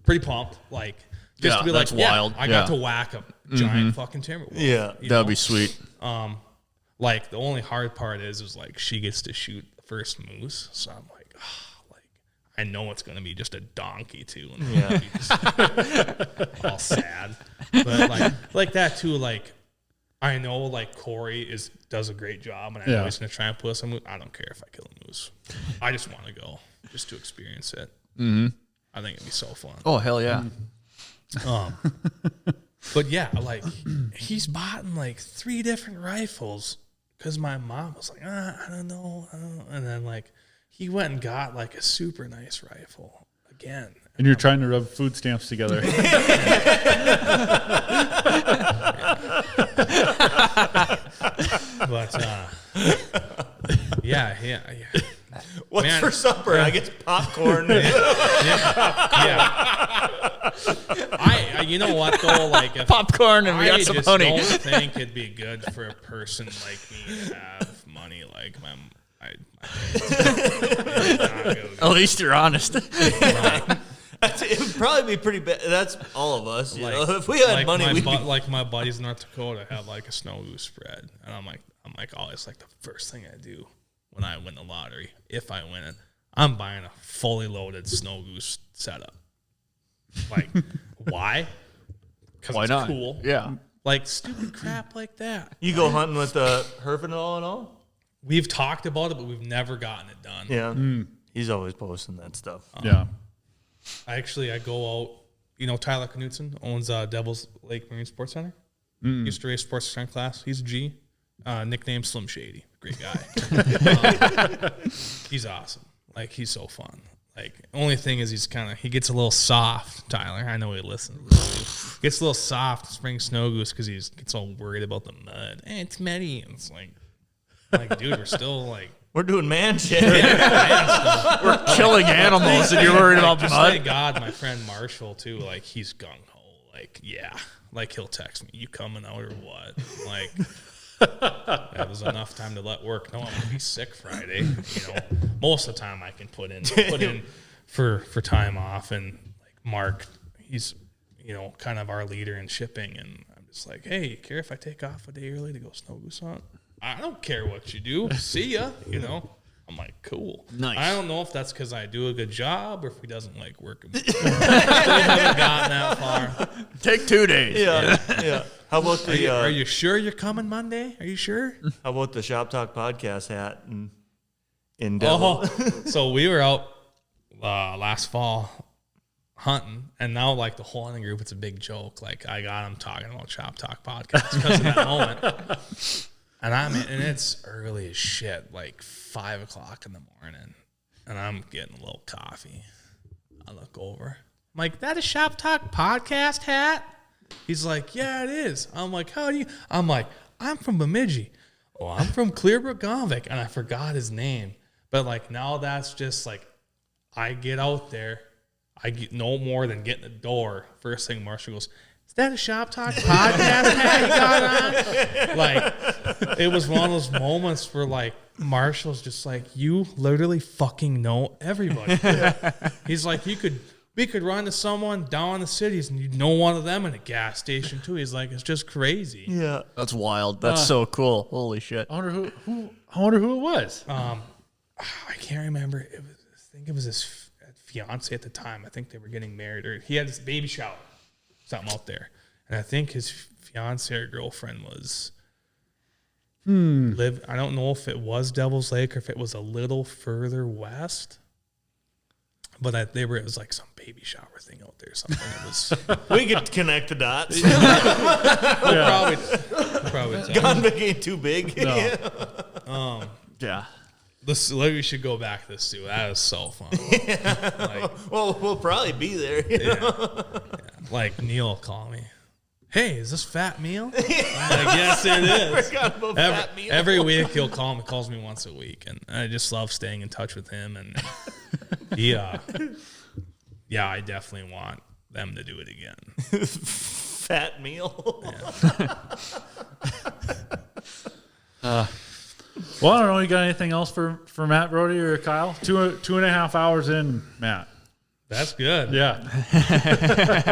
Pretty pumped. Like, just Yeah, to be that's like, yeah, wild. I got Yeah. to whack a giant fucking timber wolf. Yeah. you That'd know? be sweet. Like, the only hard part is like she gets to shoot the first moose. So I'm like, I know it's going to be just a donkey too. And Yeah. be just all sad. But like that too, like I know like Corey does a great job and I know he's going to try and put some moose. I don't care if I kill a moose. I just want to go just to experience it. Mm-hmm. I think it'd be so fun. Oh, hell yeah. But yeah, like he's bought like 3 different rifles because my mom was like, I don't know. And then like he went and got like a super nice rifle again. And you're trying to rub food stamps together. But yeah. What's Man. for supper? I guess popcorn. Yeah. I you know what though, like if Popcorn and we I got some just honey. don't think it'd be good for a person like me to have money like my At least you're honest. It would probably be pretty bad. That's all of us. You know? If we had money, we'd be... like my buddies in North Dakota have like a snow goose spread, and I'm like always like the first thing I do when I win the lottery, if I win it, I'm buying a fully loaded snow goose setup. Like, why? Because Why it's not? cool. Yeah. Like stupid crap like that. You go hunting with Herfindahl and all? We've talked about it, but we've never gotten it done. Yeah. He's always posting that stuff. Yeah. I go out. You know, Tyler Knutson owns Devil's Lake Marine Sports Center. Used to race sports center class. He's a G. Nickname Slim Shady. Great guy. He's awesome. Like, he's so fun. Like, only thing is he gets a little soft, Tyler. I know he listens. Gets a little soft spring snow goose because he gets all worried about the mud. Hey, it's muddy. And it's like, dude, we're still like, We're doing man shit. We're killing animals, and you're worried about just mud. thank God my friend Marshall too, like, he's gung ho. Like, yeah. Like, he'll text me, you coming out or what? Like, that was enough time to let work know I'm gonna be sick Friday. You know, most of the time I can put in for time off. And like Mark, he's, you know, kind of our leader in shipping, and I'm just like, hey, you care if I take off a day early to go snow goose hunt? I don't care what you do. See ya. You know, I'm like, cool. Nice. I don't know if that's because I do a good job or if he doesn't like working. Still haven't gotten that far. Take 2 days. Yeah. How about the Are you sure you're coming Monday? Are you sure? how about the Shop Talk podcast hat in Devil? So we were out last fall hunting, and now like the whole hunting group, it's a big joke. Like, I got them talking about Shop Talk podcast because of that moment. And it's early as shit, like 5 o'clock in the morning, and I'm getting a little coffee. I look over, I'm like, that a Shop Talk podcast hat? He's like, yeah, it is. I'm like, how do you? I'm like, I'm from Bemidji. Oh, I'm from Clearbrook Gonvick, and I forgot his name. But like, now that's just like, I get out there, I get no more than get in the door. First thing Marshall goes, is that a Shop Talk podcast hat you got on? Like, it was one of those moments where like Marshall's just like, you literally fucking know everybody. He's like, we could run to someone down in the cities and you'd know one of them in a gas station too. He's like, it's just crazy. Yeah. That's wild. That's so cool. Holy shit. I wonder who it was. I can't remember. I think it was his fiance at the time. I think they were getting married, or he had his baby shower, something out there. And I think his fiance or girlfriend was I don't know if it was Devil's Lake or if it was a little further west. But it was like some baby shower thing out there or something. It was We could connect the dots. we'll probably tell. Gonvick ain't too big. No. Yeah. We should go back to this too. That is so fun. Like, Well, we'll probably be there. yeah. Like, Neil will call me. Hey, is this Fat Meal? I'm like, yes, it is. Forgot about Fat Meal. Every week he'll call me. He calls me once a week, and I just love staying in touch with him. And yeah, I definitely want them to do it again. Fat Meal. Well, I don't know. You got anything else for Matt Brody or Kyle? 2.5 hours in, Matt. That's good. Yeah.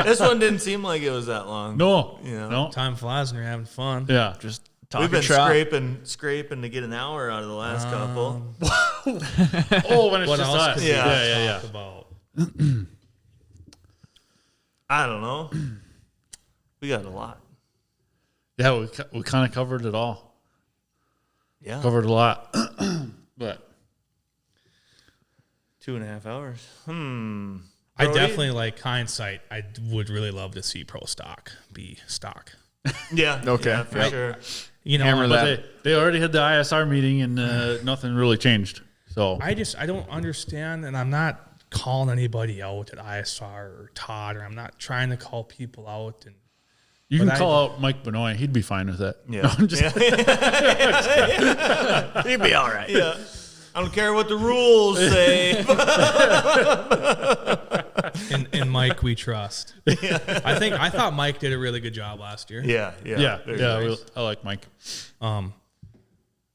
This one didn't seem like it was that long. No. Yeah. No. Time flies when you're having fun. Yeah. Just We've talking been shop. scraping to get an hour out of the last couple. Oh, when it's What just else us. could we Yeah. talk about? I don't know. We got a lot. Yeah, we kind of covered it all. Yeah. Covered a lot. But 2.5 hours. I definitely, like, hindsight, I would really love to see Pro Stock be stock. Yeah. Okay. Yeah, for Right. sure. You know, Hammer but that. they already had the ISR meeting and nothing really changed. So I don't understand, and I'm not calling anybody out at ISR or Todd, or I'm not trying to call people out. And you can but call out Mike Benoit. He'd be fine with that. Yeah. No, I'm just You'd be all right. Yeah. I don't care what the rules say. in Mike we trust. I thought Mike did a really good job last year. Yeah. Very nice. I like Mike.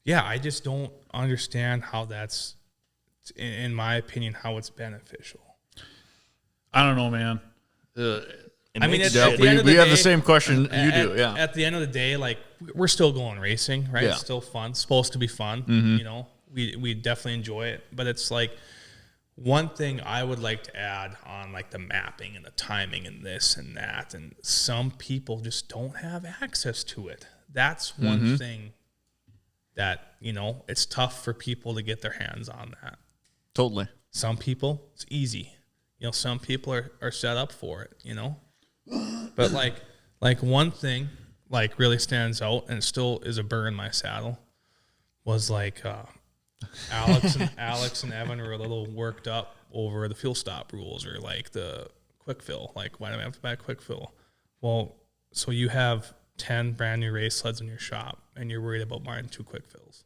Yeah, I just don't understand how that's, in my opinion, how it's beneficial. I don't know, man. I mean, at Yeah, the end of the we have day, the same question you do. Yeah. At the end of the day, like, we're still going racing, right? Yeah. It's still fun. It's supposed to be fun. You know, we definitely enjoy it. But it's like, one thing I would like to add on, like, the mapping and the timing and this and that, and some people just don't have access to it. That's one thing that, you know, it's tough for people to get their hands on that. Totally. Some people, it's easy. You know, some people are set up for it, you know? But like one thing like really stands out and still is a burr in my saddle was like Alex and Evan were a little worked up over the fuel stop rules or like the quick fill. Like, why do I have to buy a quick fill? Well, so you have 10 brand new race sleds in your shop and you're worried about buying 2 quick fills.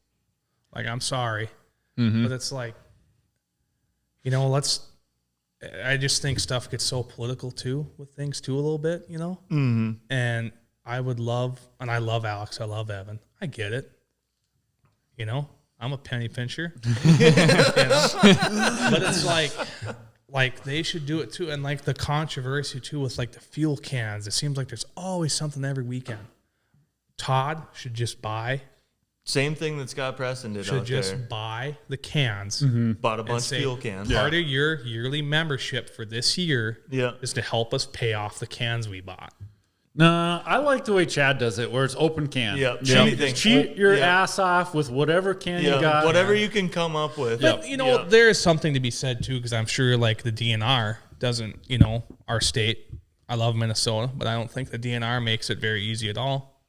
Like, I'm sorry, but it's like, you know, I just think stuff gets so political too with things too a little bit, you know? Mm-hmm. And I love Alex. I love Evan. I get it. You know, I'm a penny pincher. You know? But it's like they should do it too. And like the controversy too with like the fuel cans, it seems like there's always something every weekend. Todd should just buy. Same thing that Scott Preston did out there. Buy the cans. Bought a bunch of fuel cans. Part of your yearly membership for this year Yeah. is to help us pay off the cans we bought. No, I like the way Chad does it, where it's open can. Yeah, cheat your ass off with whatever can you got. Whatever you can come up with. But, you know, there is something to be said, too, because I'm sure, like, the DNR doesn't, you know, our state, I love Minnesota, but I don't think the DNR makes it very easy at all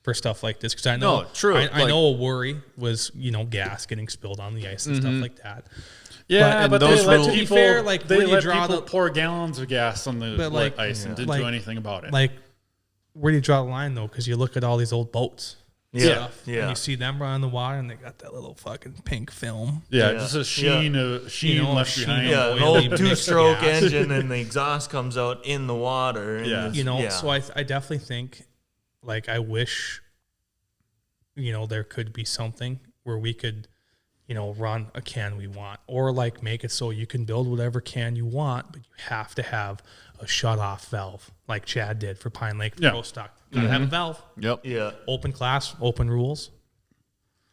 for stuff like this. Because I know, I know a worry was, you know, gas getting spilled on the ice and stuff like that. Yeah, but those they rules- let to be people, fair, like, they where you let draw people the- pour gallons of gas on the like, ice and didn't like- do anything about it. Like, where do you draw the line, though? Because you look at all these old boats. And stuff, and you see them run on the water, and they got that little fucking pink film. Just a sheen You know, left sheen behind. of An oily old mixed 2-stroke gas. engine, and the exhaust comes out in the water. And Yeah. it's- You know, so I definitely think, like, I wish, you know, there could be something where we could, you know, run a can we want, or like make it so you can build whatever can you want, but you have to have a shut off valve, like Chad did for Pine Lake Pro Stock. Gotta have a valve. Yep. Yeah. Open class, open rules.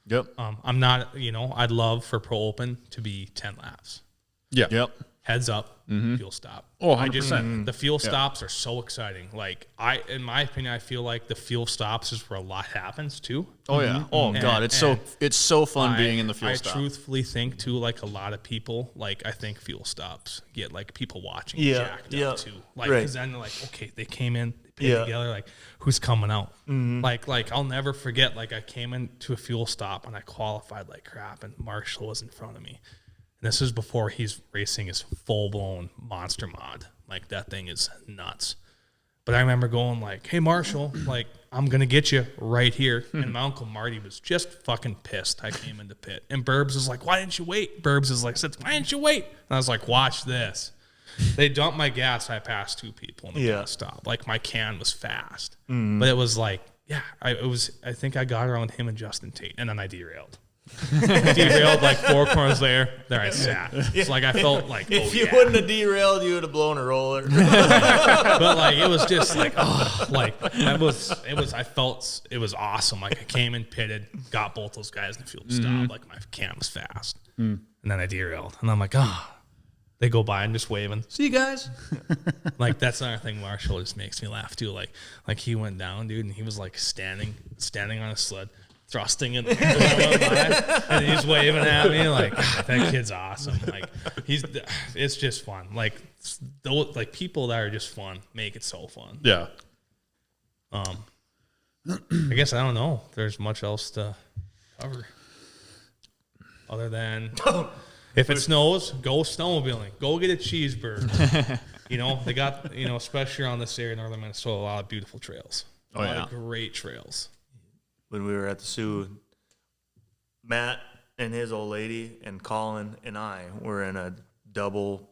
Yep. I'm not, you know, I'd love for Pro Open to be 10 laps. Yep. Heads up, fuel stop. Oh, I just 100%. the fuel stops are so exciting. Like in my opinion, I feel like the fuel stops is where a lot happens too. Oh yeah. Oh god, it's so fun being in the fuel I stop. truthfully think too, like a lot of people, like I think fuel stops get like people watching jacked up too. Like because then they're like, okay, they came in, they paid together. Like who's coming out? Like I'll never forget. Like I came into a fuel stop and I qualified like crap, and Marshall was in front of me. And this is before he's racing his full-blown monster mod. Like, that thing is nuts. But I remember going like, hey, Marshall, like, I'm going to get you right here. And my Uncle Marty was just fucking pissed I came into pit. And Burbs was like, why didn't you wait? Burbs is like, why didn't you wait? And I was like, watch this. They dumped my gas. I passed 2 people in the gas stop. Like, my can was fast. But it was like, I think I got around him and Justin Tate. And then I derailed. Derailed like 4 corners there I sat. It's like I felt like If you wouldn't have derailed, you would have blown a roller. but like it was just like I felt it was awesome. Like I came in, pitted, got both those guys in the field to stop. Like my can was fast, and then I derailed, and I'm like, they go by and just waving. See you guys. Like that's another thing. Marshall just makes me laugh too. Like he went down, dude, and he was like standing on a sled. Thrusting in, and he's waving at me like that kid's awesome. Like it's just fun. Like those people that are just fun make it so fun. Yeah. I guess I don't know if there's much else to cover other than if it snows, go snowmobiling, go get a cheeseburger. You know they got especially around this area, northern Minnesota, a lot of beautiful trails. A lot of great trails. When we were at the Sioux, Matt and his old lady and Colin and I were in a double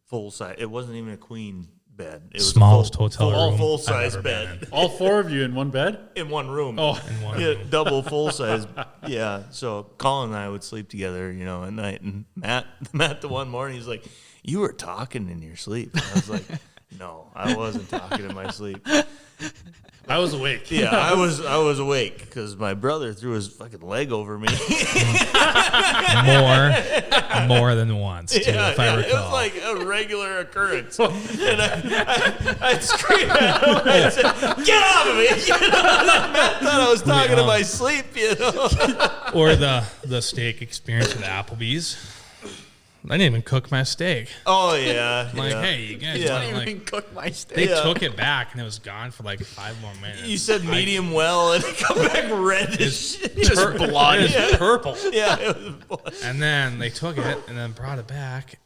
full size. It wasn't even a queen bed. It was Smallest a hotel room full size I've ever bed been All 4 of you in one bed? in one room. Oh, in one room. Double full size. Yeah. So Colin and I would sleep together, at night. And Matt the one morning, he's like, "You were talking in your sleep." And I was like, "No, I wasn't talking in my sleep." I was awake. Yeah, I was awake because my brother threw his fucking leg over me. more than once, too, if I recall. It was like a regular occurrence. And I screamed at him. I said, "Get off of me!" Matt thought I was talking in my sleep, Or the steak experience at Applebee's. I didn't even cook my steak. Oh yeah. I'm like, yeah. hey, you guys, Yeah. wanna, like, cook my steak. they took it back and it was gone for like 5 more minutes. You said medium well, and it come back red as shit. Just blood. It was purple. Yeah. It was blood. And then they took it and then brought it back,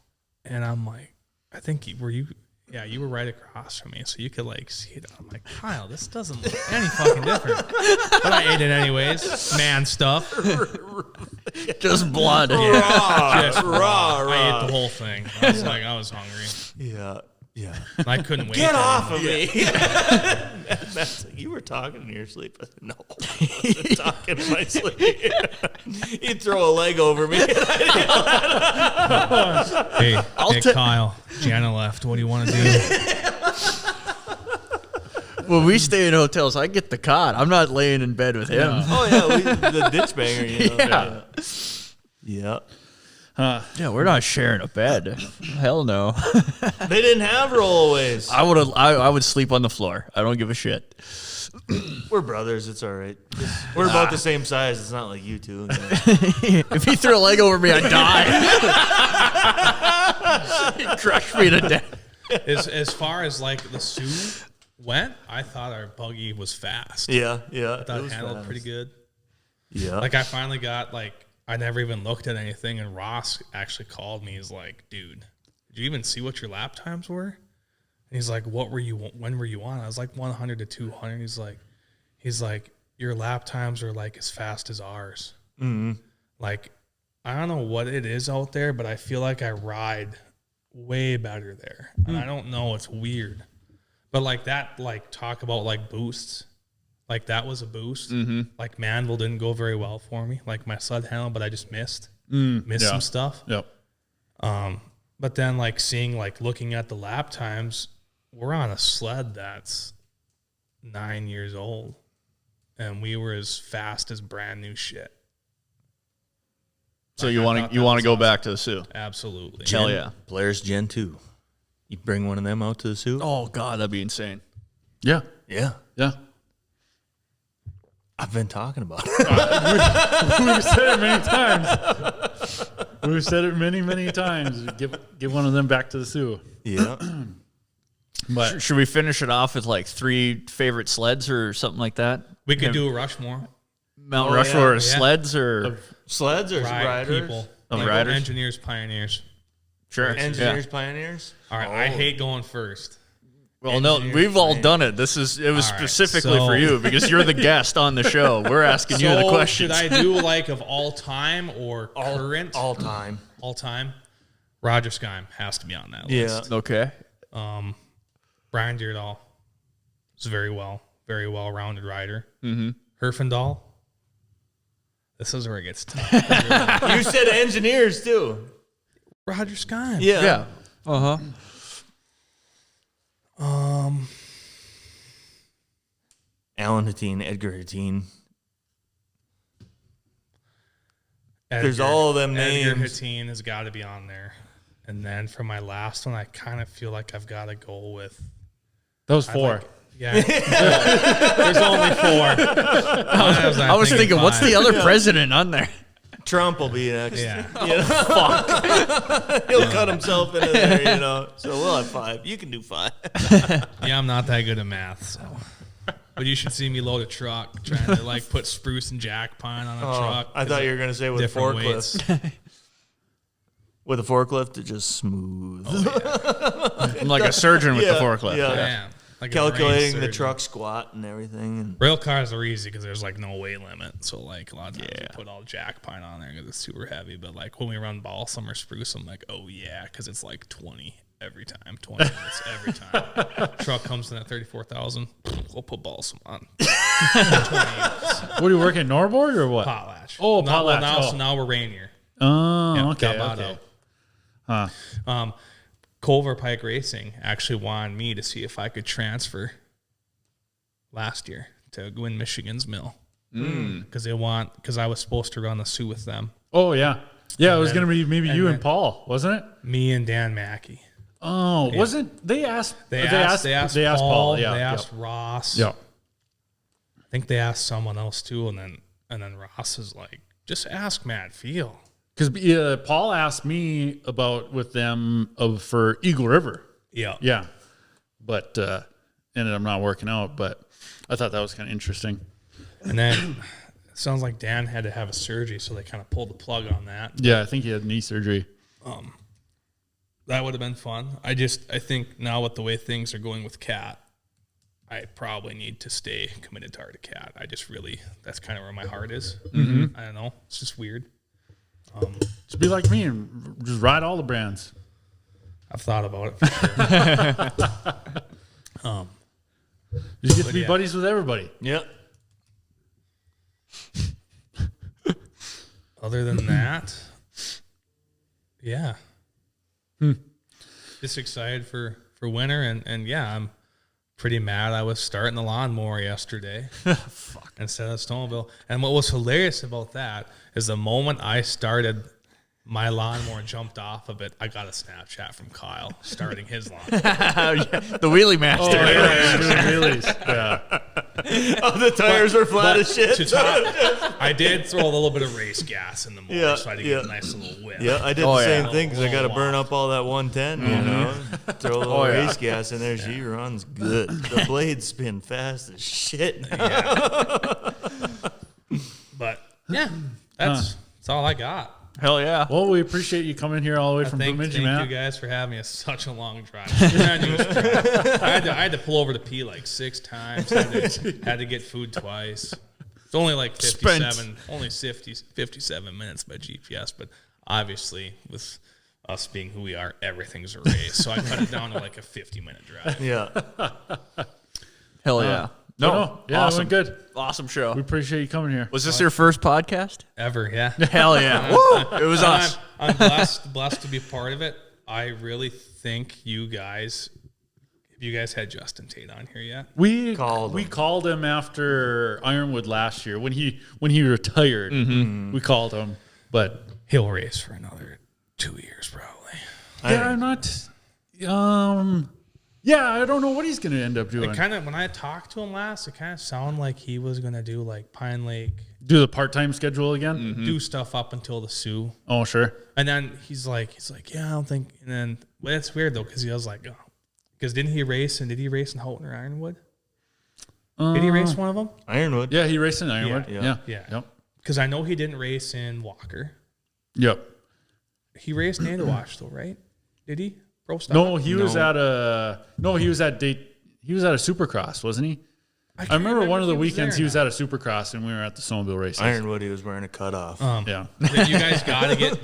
and I'm like, I think you were right across from me, so you could like see it. I'm like, Kyle, this doesn't look any fucking different. But I ate it anyways. Man stuff. Just blood. Just raw. I ate the whole thing. I was like, I was hungry. Yeah. Yeah. And I couldn't wait. Get to- off of me. That's like, you were talking in your sleep. I said, no, I wasn't talking in my sleep. He'd throw a leg over me. Hey, Kyle, Jana left. What do you want to do? When we stay in hotels, I get the cot. I'm not laying in bed with him. Oh, yeah. The ditch banger, you know. Yeah. Yeah, we're not sharing a bed. Hell no. They didn't have rollaways. I would sleep on the floor. I don't give a shit. We're brothers. It's all right. We're about the same size. It's not like you two. If he threw a leg over me, I'd die. He'd crush me to death. As far as like the Sioux went, I thought our buggy was fast. Yeah. I thought it handled pretty good. Yeah. Like I finally got like, I never even looked at anything, and Ross actually called me. He's like, dude, did you even see what your lap times were? And he's like, when were you on? I was like 100 to 200. He's like, your lap times are like as fast as ours. Mm-hmm. Like, I don't know what it is out there, but I feel like I ride way better there. And I don't know, it's weird. But like that, like talk about like boosts. Like that was a boost. Mm-hmm. Like Manville didn't go very well for me. Like my sled handle, but I just missed some stuff. Yep. But then like seeing, like looking at the lap times, we're on a sled that's 9 years old, and we were as fast as brand new shit. So you want to go back to the Sioux? Absolutely. Hell yeah. Players Gen 2. You bring one of them out to the Sioux? Oh God, that'd be insane. Yeah. Yeah. Yeah. I've been talking about it. We've said it many times. We've said it many, many times. Give one of them back to the Sioux. Yeah. But Should we finish it off with like 3 favorite sleds or something like that? We could do a Rushmore. Mount Oh, Rushmore yeah. sleds or Sleds or riders? People. Of Like riders? Engineers, pioneers. sure. Engineers, Yeah. pioneers? All right, I hate going first. Well, no, we've all done it. It was All right, specifically so- for you because you're the guest on the show. We're asking you the So questions. should I do like of all time or current? All time. All time. Roger Skyme has to be on that Yeah. list. Okay. Brian Deerdahl is a very well-rounded rider. Mm-hmm. Herfindahl. This is where it gets tough. You said engineers, too. Roger Skyme. Yeah. Yeah. Uh huh. Alan Hatteen, Edgar Hatteen. There's all of them Edgar names. Hatteen has got to be on there. And then for my last one, I kind of feel like I've got to go with. that was 4. Yeah. There's only 4. I was thinking, what's the other president on there? Trump will be next. Yeah. He'll cut himself into there, you know. So we'll have 5. You can do 5. Yeah, I'm not that good at math, so. But you should see me load a truck trying to like put spruce and jack pine on a truck. I thought you were going to say with a Different forklift. weights. With a forklift, it's just smooth. I'm like a surgeon with the forklift. Yeah. Yeah. Like a brain Calculating the surgeon. truck squat and everything. And Rail cars are easy because there's like no weight limit. So like a lot of times we put all jack pine on there because it's super heavy. But like when we run balsam or spruce, I'm like, oh yeah, because it's like 20 every time, 20 minutes every time. Truck comes in at 34,000. We'll put balsam on. 20 minutes. What are you working at Norboard or what? Potlatch. Oh, Now- well, potlatch. Now, Oh. So now we're Rainier. Oh, Yep, okay. got bought Okay. out. Culver Pike Racing actually wanted me to see if I could transfer last year to win Michigan's mill because I was supposed to run the Sioux with them. Oh yeah, yeah. It was then- gonna be maybe and you then- and Paul, wasn't it? Me and Dan Mackey. Oh, wasn't they asked? They asked Paul. Yeah, they yeah. asked Ross. Yeah. I think they asked someone else too, and then Ross is like, just ask Matt Feil. Because Paul asked me about with them for Eagle River. Yeah. But ended up not working out. But I thought that was kind of interesting. And then it sounds like Dan had to have a surgery, so they kind of pulled the plug on that. Yeah, I think he had knee surgery. That would have been fun. I think now with the way things are going with Cat, I probably need to stay committed to Arctic Cat. That's kind of where my heart is. Mm-hmm. I don't know. It's just weird. Just be like me and just ride all the brands. I've thought about it for sure. You get to be buddies with everybody. Yep. Other than that, yeah. Just excited for winter, and yeah, I'm pretty mad I was starting the lawnmower yesterday instead of the snowmobile. And what was hilarious about that is the moment I started my lawnmower jumped off of it, I got a Snapchat from Kyle starting his lawnmower. The wheelie master. Doing wheelies. Yeah. Oh, the tires were flat as shit. I did throw a little bit of race gas in the motor so I had to get a nice little whip. Yeah, I did the same thing because I got to burn up all that 110, you know. Throw a little race gas in there. She runs good. The blades spin fast as shit. But yeah, that's all I got. Hell yeah. Well, we appreciate you coming here all the way from Bemidji, Matt. Thank you guys for having me. It's such a long drive. I had to pull over to pee like 6 times. Had to get food twice. It's only like 57 minutes by GPS, but obviously with us being who we are, everything's a race. So I cut it down to like a 50-minute drive. Yeah. Hell yeah. No, yeah, awesome. it went good. Awesome show. We appreciate you coming here. Was this your first podcast? Ever, yeah. Hell yeah. Woo! It was us. I'm blessed to be part of it. I really think you guys had Justin Tate on here yet? We called him after Ironwood last year when he retired. Mm-hmm. We called him, but he'll race for another 2 years probably. Yeah, I'm not. Yeah, I don't know what he's going to end up doing. When I talked to him last, it kind of sounded like he was going to do like Pine Lake. Do the part-time schedule again? Mm-hmm. Do stuff up until the Sioux. Oh, sure. And then he's like, yeah, I don't think. And then, well, that's weird though, because he was like, because did he race in Houghton or Ironwood? Did he race one of them? Ironwood. Yeah, he raced in Ironwood. Yeah. Yep. Because I know he didn't race in Walker. Yep. He raced Nandawash though, right? Did he? No, he was at a Supercross, wasn't he? I remember one of the weekends he was at a Supercross and we were at the snowmobile races. Ironwood, he was wearing a cutoff. Yeah. You guys gotta get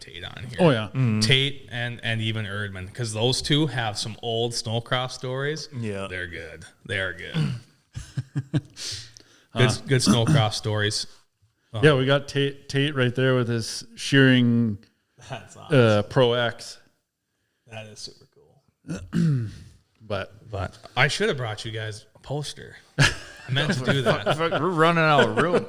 Tate on here. Oh yeah. Mm-hmm. Tate and even Erdman, because those two have some old snowcross stories. Yeah. They're good. They are good. Good snowcross stories. Yeah, we got Tate right there with his shearing That's awesome. Pro X. That is super cool. But I should have brought you guys a poster. I meant to do that. We're running out of room.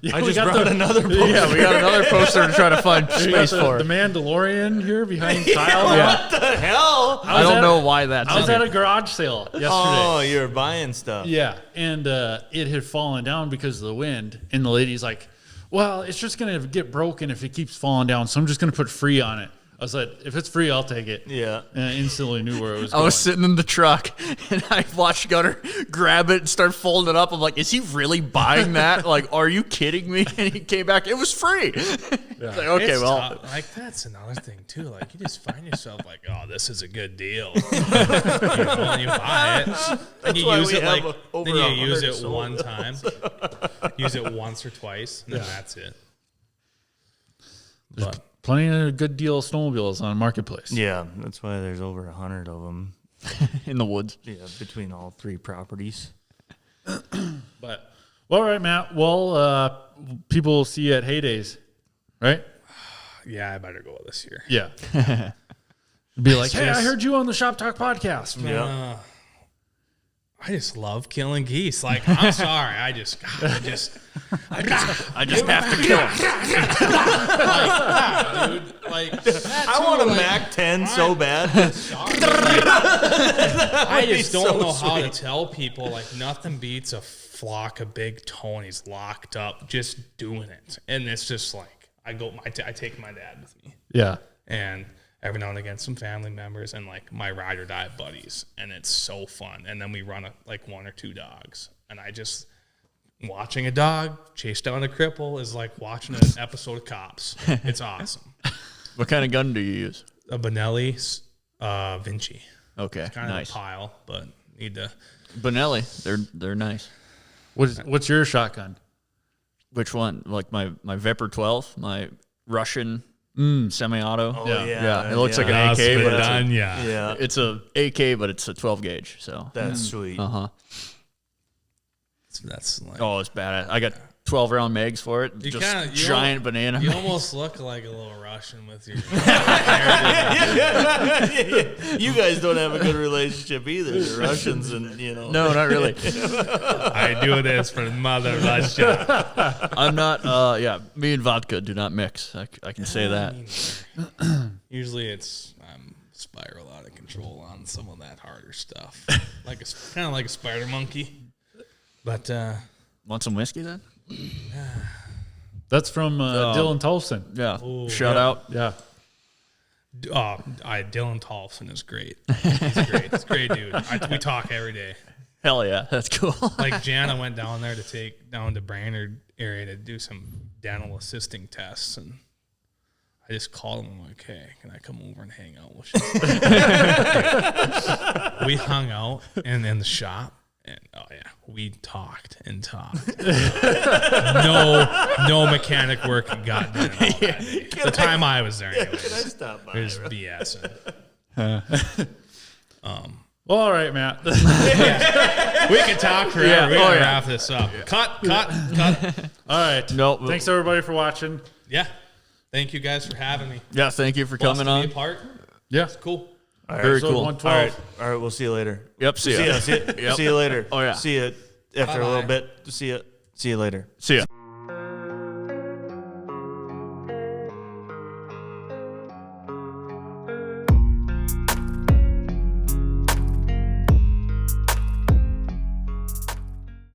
yeah, I just brought another poster. Yeah, we got another poster to try to find space for. The Mandalorian here behind Kyle. What the hell? I don't know why that's I was in at here. a garage sale yesterday. Oh, you're buying stuff. Yeah, and it had fallen down because of the wind. And the lady's like, well, it's just going to get broken if it keeps falling down, so I'm just going to put free on it. I was like, if it's free, I'll take it. Yeah. And I instantly knew where it was I going. was sitting in the truck and I watched Gunner grab it and start folding it up. I'm like, is he really buying that? Like, are you kidding me? And he came back, it was free. Like, okay, It's well. tough. Like, that's another thing, too. Like, you just find yourself like, oh, this is a good deal. And you buy it. And you use it like, then you use it one time. Use it once or twice, and then that's it. But Plenty of good deal snowmobiles on Marketplace. Yeah, that's why there's over 100 of them. In the woods. Yeah, between all 3 properties. But, well, all right, Matt. Well, people will see you at Heydays, right? yeah, I better go this year. Yeah. Be like, hey, I heard you on the Shop Talk podcast. Yeah. I just love killing geese. Like, I'm sorry. I just I just have to kill him. dude. Like, I want a Mac 10 so bad. I just don't know how to tell people. Like, nothing beats a flock of big Tonys locked up just doing it. And it's just like, I take my dad with me. Yeah. And every now and again, some family members and like my ride or die buddies, and it's so fun. And then we run like 1 or 2 dogs, and watching a dog chase down a cripple is like watching an episode of Cops. It's awesome. What kind of gun do you use? A Benelli Vinci. Okay, It's kind nice. of a pile, but need to. Benelli, they're nice. What's your shotgun? Which one? Like my Viper 12, my Russian semi-auto. Oh, Yeah, it looks like an AK, but Yeah. it's a AK, but it's a 12 gauge. So That's sweet. That's like. oh, it's badass. I got 12 round mags for it. You Just kinda- you giant banana. You almost look like a little Russian with your. You guys don't have a good relationship either. The Russians and No, not really. I do this for Mother Russia. I'm not. Me and vodka do not mix. I can say that. Usually it's spiral out of control on some of that harder stuff, kind of like a spider monkey. But Want some whiskey then? That's from Dylan Tolson. Yeah. Ooh, Shout out. Yeah. Dylan Tolson is great. He's great. He's a great dude. We talk every day. Hell yeah, that's cool. Like Jana went down there down to Brainerd area to do some dental assisting tests, and I just called him. I'm like, hey, can I come over and hang out with you? We hung out in the shop. And we talked and talked. No mechanic work got done at all that day. The time I was there, anyways. Can I stop by? It was BS. Well, all right, Matt. We could talk forever. Yeah. We gotta Oh, yeah. wrap this up. Cut. All right. Nope. Thanks everybody for watching. Yeah. Thank you guys for having me. Yeah, thank you for Blessed coming to be on. a part. Yeah. Cool. Very Episode cool. 112. All right. We'll see you later. Yep. See ya. See you later. Oh, yeah. See you after a little Bye-bye. bit. See you later. See ya.